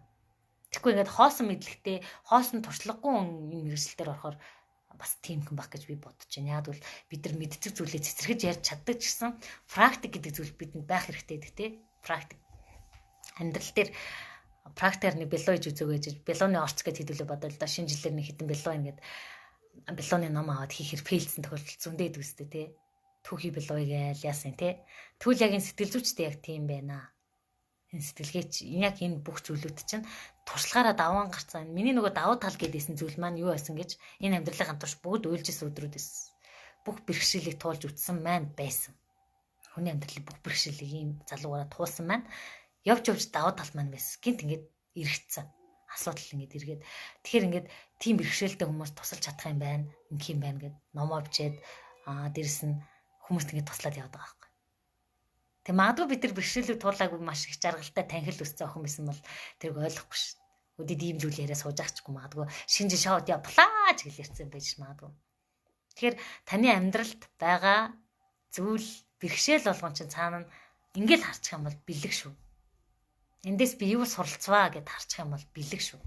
Тэгэхгүй ингээд хоосон мэдлэгтэй хоосон туршлагагүй энэ мэрэгчлэлээр орохоор бас тийм хүн баг гэж би бодож байна. Яг бол бид нар мэддэг зүйлээ цэцэрхэж ярьж чаддаг ч гэсэн практик гэдэг зүйл бидэнд байх хэрэгтэй гэдэг тий. Практик амьдрал дээр практикаар нэг бэлоо хийж үзөөгөөж бэлооны орц гэж хэдүүлээ бодоо л да. Шинэ жилээр нэг хитэн бэлоо ингээд бэлооны ном аваад хийхэр фейлсэн тохиолдол зөндөөд үстэй тий. Түүхий бэлоо гээл яасан тий. Тэгвэл яг энэ сэтгэл зүйчтэй яг тийм байна. Энэ сэтгэлгээч яг энэ бүх зүйлүүд чинь туршлагаараа даван гарцсан. Миний нөгөө давуу тал гэдээсэн зүйл маань юу байсан гэж энэ амьдралын хамтарч бүгд уйлжсэн өдрүүдээс бүх бэрхшээлийг туулж үтсэн маань байсан. Хүний амьдралын бүх бэрхшээлийг ийм залуугаараа туулсан маань явж давуу тал маань байсан. Гинт ингээд эргэцсэн. Асуудал ингээд эргээд тэгэхээр ингээд тийм бэрхшээлтэй хүмүүс тусалж чадах юм байна. Ингэх юм байна гэд номоо бичээд дээрэс нь хүмүүст ингээд туслаад яваад байгаа байхгүй. Тэг магадгүй бид нар бэрхшээлийг туулаагүй маш их жаргалтай танхил өссөн охин байсан бол тэрийг ойлгохгүй ш. Өдөд ийм зүйл яриа сууж ахчихгүй магадгүй шинж шоуд явлаа ч гэж ярьсан байж магадгүй. Тэгэхээр таны амьдралд байгаа зүйл бэрхшээл болгон чинь цаана нь ингээл харчих юм бол бэлэг шүү. Эндээс би юу суралцваа гэд харчих юм бол бэлэг шүү.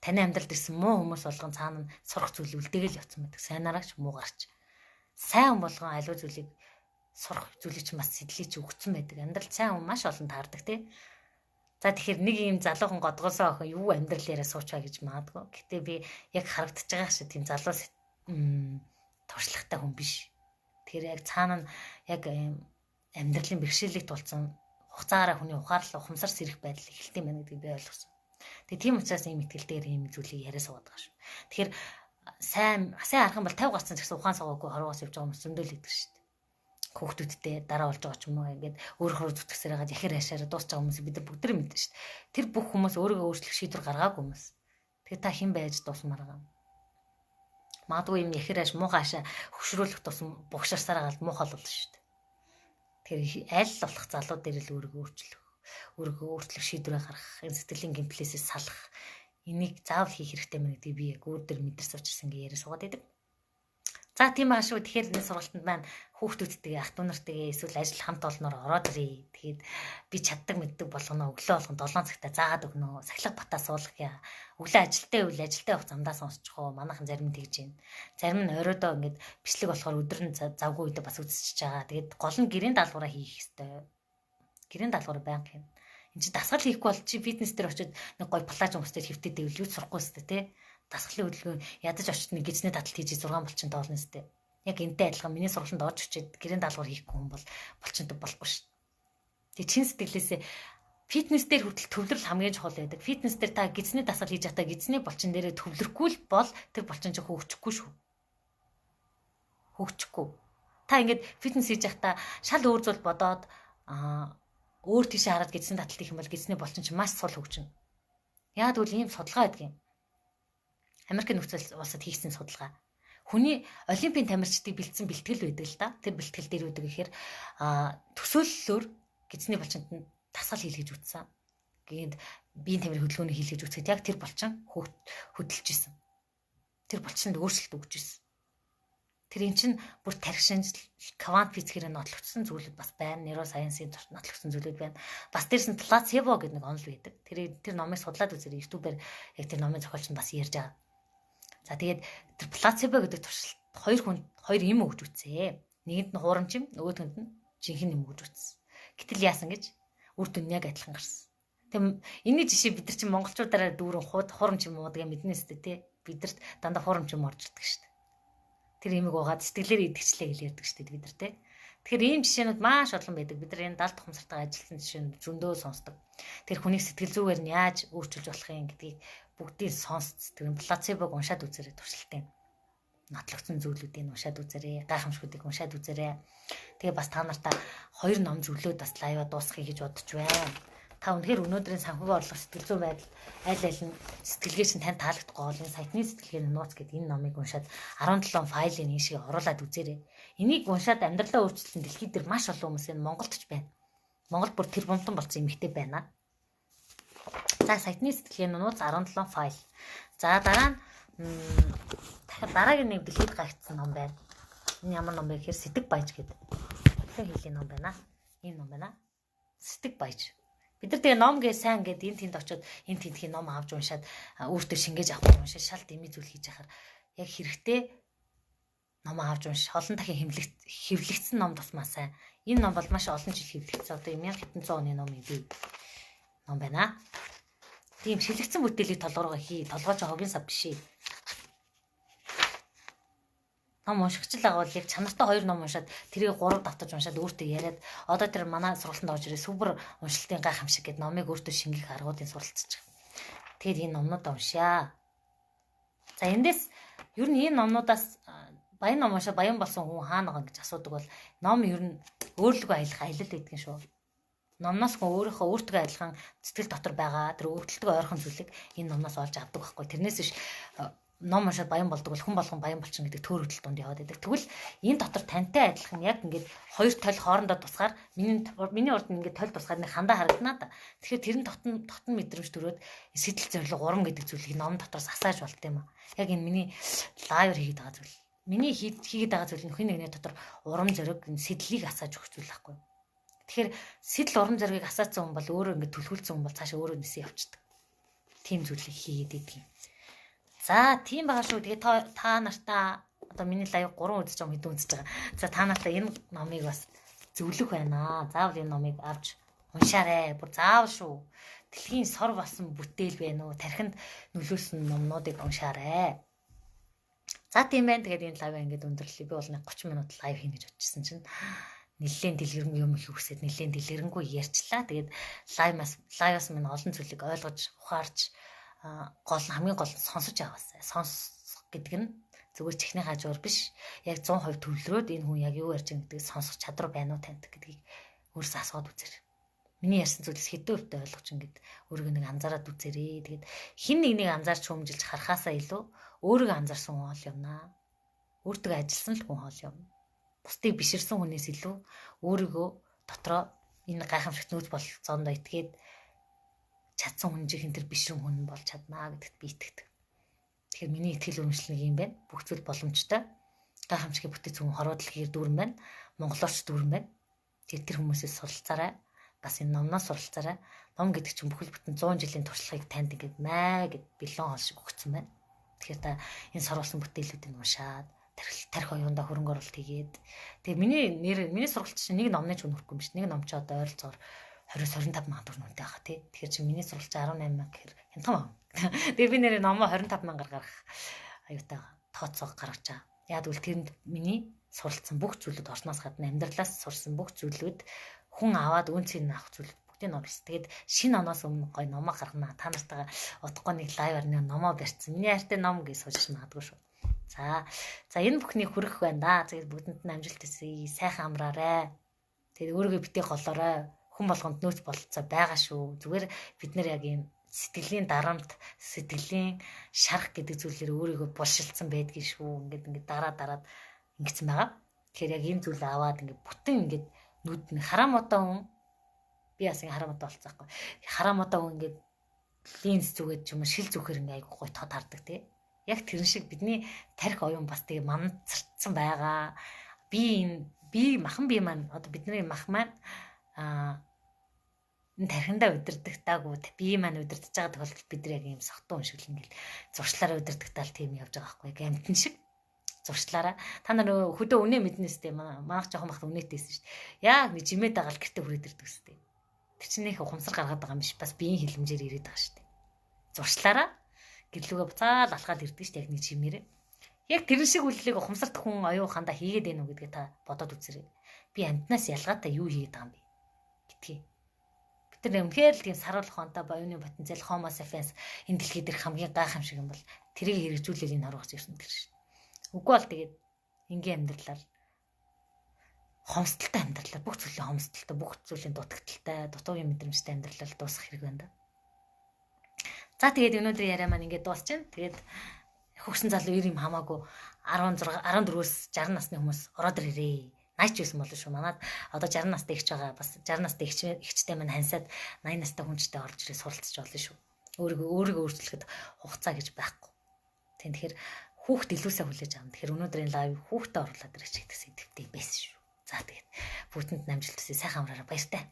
Таны амьдралд ирсэн муу хүмүүс болгон цаана нь сурах зүйл үлдээгэл явцсан байдаг. Сайнаараач муугаарч. Сайн хүн болгон аливаа зүйлийг сурах зүйлийг ч бас сэтлийч өгцөн байдаг. Амьдралд сайн хүн маш олон таардаг тий. За тэгэхээр нэг юм залуухан годгосоо охин юу амьдрал яриа суучаа гэж маадгүй. Гэтэ би яг харагдаж байгаа шиг тийм залуу туршлагатай хүн биш. Тэгэхээр яг цаана нь яг амьдралын бэрхшээлийг тулцсан хугацаараа хүний ухамсар сэрэх байдал эхэлт юм байна гэдгийг би ойлгосон. Тэгээ тийм учраас ийм ихтгэл дээр ийм зүйлийг яриа суугаад байгаа шүү. Тэгэхээр сайн арах юм бол 50 гарсан ч гэсэн ухаан суугаагүй хорвоос явж байгаа хүмүүс зөндөл идэг шүү дээ. Хүүхдүүдтэй дараа болж байгаа ч юм уу ингээд өөрөөр зүтгэсээр хагаад яхэр хашаараа дуусч байгаа хүмүүс бид нар бүгд мэдэн шүү дээ. Тэр бүх хүмүүс өөрийгөө өөрчлөх шийдвэр гаргаагүй хүмүүс. Тэгээ та хэн байж дуусмаар байгаа юм. Магадгүй юм яхэр хаш муухай хашаа хөшрүүлэх тусам бугшарсараа гал муухай болно шүү дээ. Тэгэхээр аль болох залуу дээр л өөрийгөө өөрчлөх шийдвэрээ гаргах, энэ сэтгэлийн гимплээсээс салах энийг заавал хийх хэрэгтэй мэн гэдгийг би яг өөр дөр мэдэрч авчирсан гээ яриа суугаад идэв. За тийм байгаа шүү. Тэгэхээр энэ сургалтанд маань хүүхдүүдтэйгээ ах トゥ нартайгээ эсвэл ажил хамт олноор ороод ирээ. Тэгээд би чаддаг мэддэг болгоно өглөө болгон 7 цагтаа заагаад өгнө. Сахилга батаа суулгая. Өглөө ажилдаа явах замдаа сонсчих уу. Манайхан зарим нь тэгж байна. Зарим нь оройдоо ингээд бичлэг болохоор өдөр нь завгүй үедээ бас үзчихэж байгаа. Тэгээд гол нь гэрийн даалгавраа хийх хэрэгтэй. Гэрийн даалгавар байнга хийн. Энд чи дасгал хийхгүй бол чи фитнес дээр очиод нэг гой плаж өмсдөд хөвтөд дэвлүү сурахгүй өстэй те. Дасгалын хөдөлгөөн ядаж очиж нэг гизний таталт хийж 6 булчин тоолно өстэй. Яг энтэй адилхан миний сургалтанд орж очиод гэрийн даалгавар хийхгүй хүн бол булчинтай болохгүй шүү. Тэгээ чин сэтгэлээсээ фитнес дээр хүртэл төвлөрөл хамгийн чухал байдаг. Фитнес дээр та гизний дасгал хийж байхдаа гизний булчин дээрээ төвлөрөхгүй л бол тэр булчин ч хөгжихгүй шүү. Хөгжихгүй. Та ингээд фитнес хийж байхдаа шал өөр зүйл бодоод өөр тийшээ хараад гизний таталт хийх юм бол гизний булчин ч маш сул хөгжинэ. Яг тэгвэл ийм судалгаа байдаг юм. Америкийн нөхцөл улсад хийсэн судалгаа. Хүний олимпийн тамирчдыг бэлдсэн бэлтгэл байдаг л да. Тэр бэлтгэл дээр үүдэг гэхээр төсөөллөөр гизний булчинд нь тасгал хийлгэж үтсэн. Гээд биеийн тамирын хөдөлгөөнийг хийлгэж үтсэхэд яг тэр булчин хөдөлж исэн. Тэр булчинд өөрчлөлт өгч исэн. Тэр эн чинь бүр тархишинж квант физикээр нотлогдсон зүйлүүд бас байна. Нейросайенсийн нотлогдсон зүйлүүд байна. Бас дээрс нь плацебо гэдэг нэг онол байдаг. Тэр номыг судлаад үзээрэй. YouTube-аар яг тэр номын зохиолч нь бас ярьж байгаа. За тэгээд тэр плацебо гэдэг туршилт хоёр юм өгч үтсээ. Нэгэнд нь хуурамч юм, нөгөөдгөнд нь жинхэнэ юм өгч үтсэн. Гэтэл яасан гэж үр дүн яг адилхан гарсан. Тэгм энэний жишээ бид нар чинь монголчуудаараа дүүрэн хуурамч юм уу гэдэг мэднэ өстэй тий. Бидэрт дандаа хуурамч юм орж ирдэг шүү дээ. Тэр имийг угаад сэтгэлээр идэгчлээ гэж ярьдаг шүү дээ бид нар тий. Тэгэхээр ийм жишээнүүд маш олон байдаг. Бид нар энэ 70 тухамсартаа ажилласан жишээнүүд зөндөө сонсдог. Тэр хүний сэтгэл зүгээр нь яаж өөрчилж болох юм гэдгийг бүгдийг сонсцдог. Плацебог уншаад үзээрэй туршилтын. Нотлогдсон зүйлүүдийг уншаад үзээрэй. Гайхамшгуудыг уншаад үзээрэй. Тэгээ бас та нартаа 2 ном зөвлөөд бас лайва дуусгахыг гэж бодож байна. Та үнэхээр өнөөдрийн санхүүгийн орлого сэтгэл зүйн байдал аль нь сэтгэлгээ чинь тань таалагдахгүй бол энэ сайтны сэтгэлгээний нууц гэдэг энэ номыг уншаад 17 файлын нэг шиг оруулаад үзээрэй. Энийг уншаад амьдралаа өөрчилсөн дэлхийд дээр маш олон хүмүүс энэ Монголд ч байна. Монгол бүр тэр бунтан болсон эмэгтэй байна. За сайтны сэтгэлгээний нууц 17 файл. За дараа нь дахиад дараагийн нэг дэлхийд гагцсан ном байна. Энэ ямар ном бэ гэхээр Сэтг баяж гэдэг. Хэлэн хийлийн ном байна. Энэ ном байна. Сэтг баяж. Бид нар тэгээ ном гээ сайн гээд энэ тэнд очиод энэ тентхийн ном авч уншаад өөртөө шингээж авах уншаад шал дэмий зүйл хийж яхаар яг хэрэгтэй ном авч унш олон дахин хэвлэгдсэн ном тусмаа сайн. Энэ ном бол маш олон жил хэвлэгдсэн. Одоо 1700 оны ном юм би. Ном байна. Тийм шилэгдсэн бүтээлийг толгоороо толгойч хогийн сав гişээ. Ном уншигч л агавал яг чанартай 2 ном уншаад тэрийг 3 давтаж уншаад өөртөө яриад одоо тэр манай сургалтанд орж ирээ супер уншилтын гайхамшиг гэдэг номыг өөртөө шингэх аргуудыг суралцж байгаа. Тэгээд энэ номнууд уншаа. За эндээс ер нь энэ номнуудаас баян ном уншаа баян болсон хүн хаана байгаа гэж асуудаг бол ном ер нь өөрлөгөө аялах аялал гэдгийг шүү. Номноос хүн өөртөө адилхан сэтгэл дотор байгаа тэр өөртөлтөө ойрхон зүйлийг энэ номноос олж авдаг байхгүй. Тэрнээс биш ном уншаад баян болдог бол хүн болгон баян болчихно гэдэг төр хөдөл тунд яваад байдаг. Тэгвэл энэ дотор тантай адилхан яг ингээд 2 толь хоорондоо тусгаар миний урд нь ингээд толь тусгаар нэг хандаа харагданаа да. Тэгэхээр тэр нь дотн мэдрэмж төрөөд сэтэл зорилго урам гэдэг зүйлийг ном дотроос асааж болт юм аа. Яг энэ миний лайвер хийгээд байгаа зүйл. Миний хийгээд байгаа зүйл нөхөн нэгний дотор урам зориг сэтлийг асааж өгч зүйл байхгүй. Тэгэхээр сэтэл уран зориг асаацсан хүн бол өөрөө ингэ түлхүүлсэн хүн бол цаашаа өөрөө нисэн явчихдаг. Тийм зүйлийг хийгээд идэг юм. За тийм байгаа шүү. Тэгээ та нартаа одоо миний лайв 3 үзэж байгаа хэдэн үзэж байгаа. За та нартаа энэ номыг бас зөвлөх байна. Заавал энэ номыг авч уншаарай. Бүр заавал шүү. Дэлхийн сор болсон бүтээл байна уу? Тархинд нөлөөсөн номнуудыг уншаарай. За тийм байна. Тэгээд энэ лайв ингээд өндөрлөе. Би бол 30 минут лайв хийнэ гэж бодчихсон чинь нэлээд дэлгэрэнгүй юм их үсээд нэлээд дэлгэрэнгүй ярьчлаа. Тэгээд лайваас минь олон зүйлийг ойлгож, ухаарч хамгийн гол нь сонсож аваасай. Сонсох гэдэг нь зүгээр чихний хажуур биш. Яг 100% төвлөрөөд энэ хүн яг юу ярьж байгаа гэдгийг сонсох чадвар байна уу танд гэдгийг өөрөөсөө асууад үзээрэй. Миний ярьсан зүйлс хэдэн хувьтай ойлгож ингээд өөрийгөө нэг анзаараад үзээрэй. Тэгээд хин нэгнийг анзаарч хүмжилж харахаасаа илүү өөрийгөө анзаарсан хүн хол юмнаа. Өөртөө ажилласан л хүн хол юм. Бусдыг биширсэн хүнээс илүү өөрийгөө дотроо энэ гайхамшигт нүүж болцоондоо итгээд чадсан хүн жихэн тэр бишрэн хүн болж чаднаа гэдэгт би итгэдэг. Тэгэхээр миний итгэл үнэмшил нэг юм байна. Бүх зүйл боломжтой. Гайхамшигт бүтээц хүн хорвоо дэлхийр дүүрэн байна. Монголоорч дүүрэн байна. Тэр хүмүүсээс суралцаарай. Бас энэ номноос суралцаарай. Ном гэдэг чинь бүхэл бүтэн 100 жилийн туршлагыг танд ингээд маа гэд бэлэн хол шиг өгсөн байна. Тэгэхээр та энэ сорволсон бүтээлүүдийг уншаад тарих оюундаа хөрөнгө оруулалт хийгээд тэгээ миний сургалт чинь нэг номны ч үнэхгүй юм биш. Нэг ном ч одоо ойролцоогоор 20-25 мянган төгрөг үнэтэй байгаа тий. Тэгэхээр чи миний сургалт 18 мянга гэхэр хямдхан байна. Тэгээ би нэрээ номоо 25 мянгаар гаргах аюутай тооцоог гаргаж байгаа. Яг үл тэрэнд миний суралцсан бүх зүйлүүд орсноос гадна амьдралаас сурсан бүх зүйлүүд хүн аваад үнцгийг авах зүйлүүд бүгдийг нь оруулсан. Тэгээд шинэ оноос өмнө гой номоо гаргана. Та нартайгаа удахгүй нэг лайваар нэг номоо барьсан. Миний хайртай ном гэж суужиж магадгүй шүү. За энэ бүхний хүрэх байна да. Тэгээд бүгдэнд нь амжилт хүсье. Сайхан амраарай. Тэгээд өөрийгөө битгий голоорой. Хүн болгонд нөөц бололцоо байгаа шүү. Зүгээр бид нэр яг юм сэтгэлийн дарамт, сэтгэлийн шарах гэдэг зүйлээр өөрийгөө булшилцсан байдгийг шүү. Ингээд дараад ингэсэн байгаа. Тэгэхээр яг энэ зүйлээ аваад ингээд бүтэн ингээд нүд нь хараамуутаа хүн би бас ингээд хараамуутаа болцоохгүй. Хараамуутаа хүн ингээд линз зүгээд ч юм уу шил зүхээр ингээд айгуу гоё тод хардаг тий. Яг тэрэн шиг бидний тарих оюун бас тэгээ мандцарцсан байгаа. Би махан бие маань одоо бидний мах маань энэ тархиндаа удирдахтаагүй бие маань удирдах байгаа тохиолдолд бид яг юм сохтун шиг л ингээл зуршлаараа удирдахтаал тийм явж байгаа байхгүй гэмтэн шиг зуршлаараа та нар хөдөө үнэ мэднэс тийм манайх жоохон бахт үнэтэйсэн шүү дээ. Яг нэг жимээд байгаа л гэртээ хүрээд ирдэг үстэй. Тэр чинь их ухамсар гаргаад байгаа юм биш бас биеийн хилэмжээр ирээд байгаа шүү дээ. Зуршлаараа гэрлүүгээ буцаал алхаад ирдэг шүү дээ яг нэг жимээрээ. Яг тэрэн шиг үйллийг ухамсарт хүн оюун ухаандаа хийгээд байна уу гэдгээ та бодоод үзээрэй. Би амтнаас ялгаатай юу хийгээд байгаа юм бэ гэдгийг. Бид нар үнэхээр л тийм саруул ухаантай оюуны потенциал Homo sapiens энэ дэлхий дээр хамгийн гайхамшиг юм бол тэрийг хэрэгжүүлэл энэ харгаж ирсэн тэр шин. Үгүй бол тэгээд энгийн амьдралаар хомсдолтой амьдралаар бүх зүйлийн хомсдолтой бүх зүйлийн дутагдaltaй дутуугийн мэдрэмжтэй амьдралаар дуусгах хэрэг байна да. За тэгээд өнөөдөр яриа маань ингээд дуусчихна. Тэгээд хөгсөн залуу 90 юм хамаагүй 14-өөс 60 насны хүмүүс ороод ирээ. Найч байсан болов шүү. Манад одоо 60 настай ихч байгаа. Бас 60 настай ихчтэй маань хансаад 80 настай хүнчтэй орж ирээ суралцж болно шүү. Өөрийгөө өөрчлөхөд хугацаа гэж байхгүй. Тэгэхээр хүүхд илүүсээ хүлээж авна. Тэгэхээр өнөөдрийн лайв хүүхдэд оруулаад ирэх гэдэг сэдвтэй байсан шүү. За тэгээд бүгдэнд намжилт хүсье. Сайхан амраарай. Баяртай.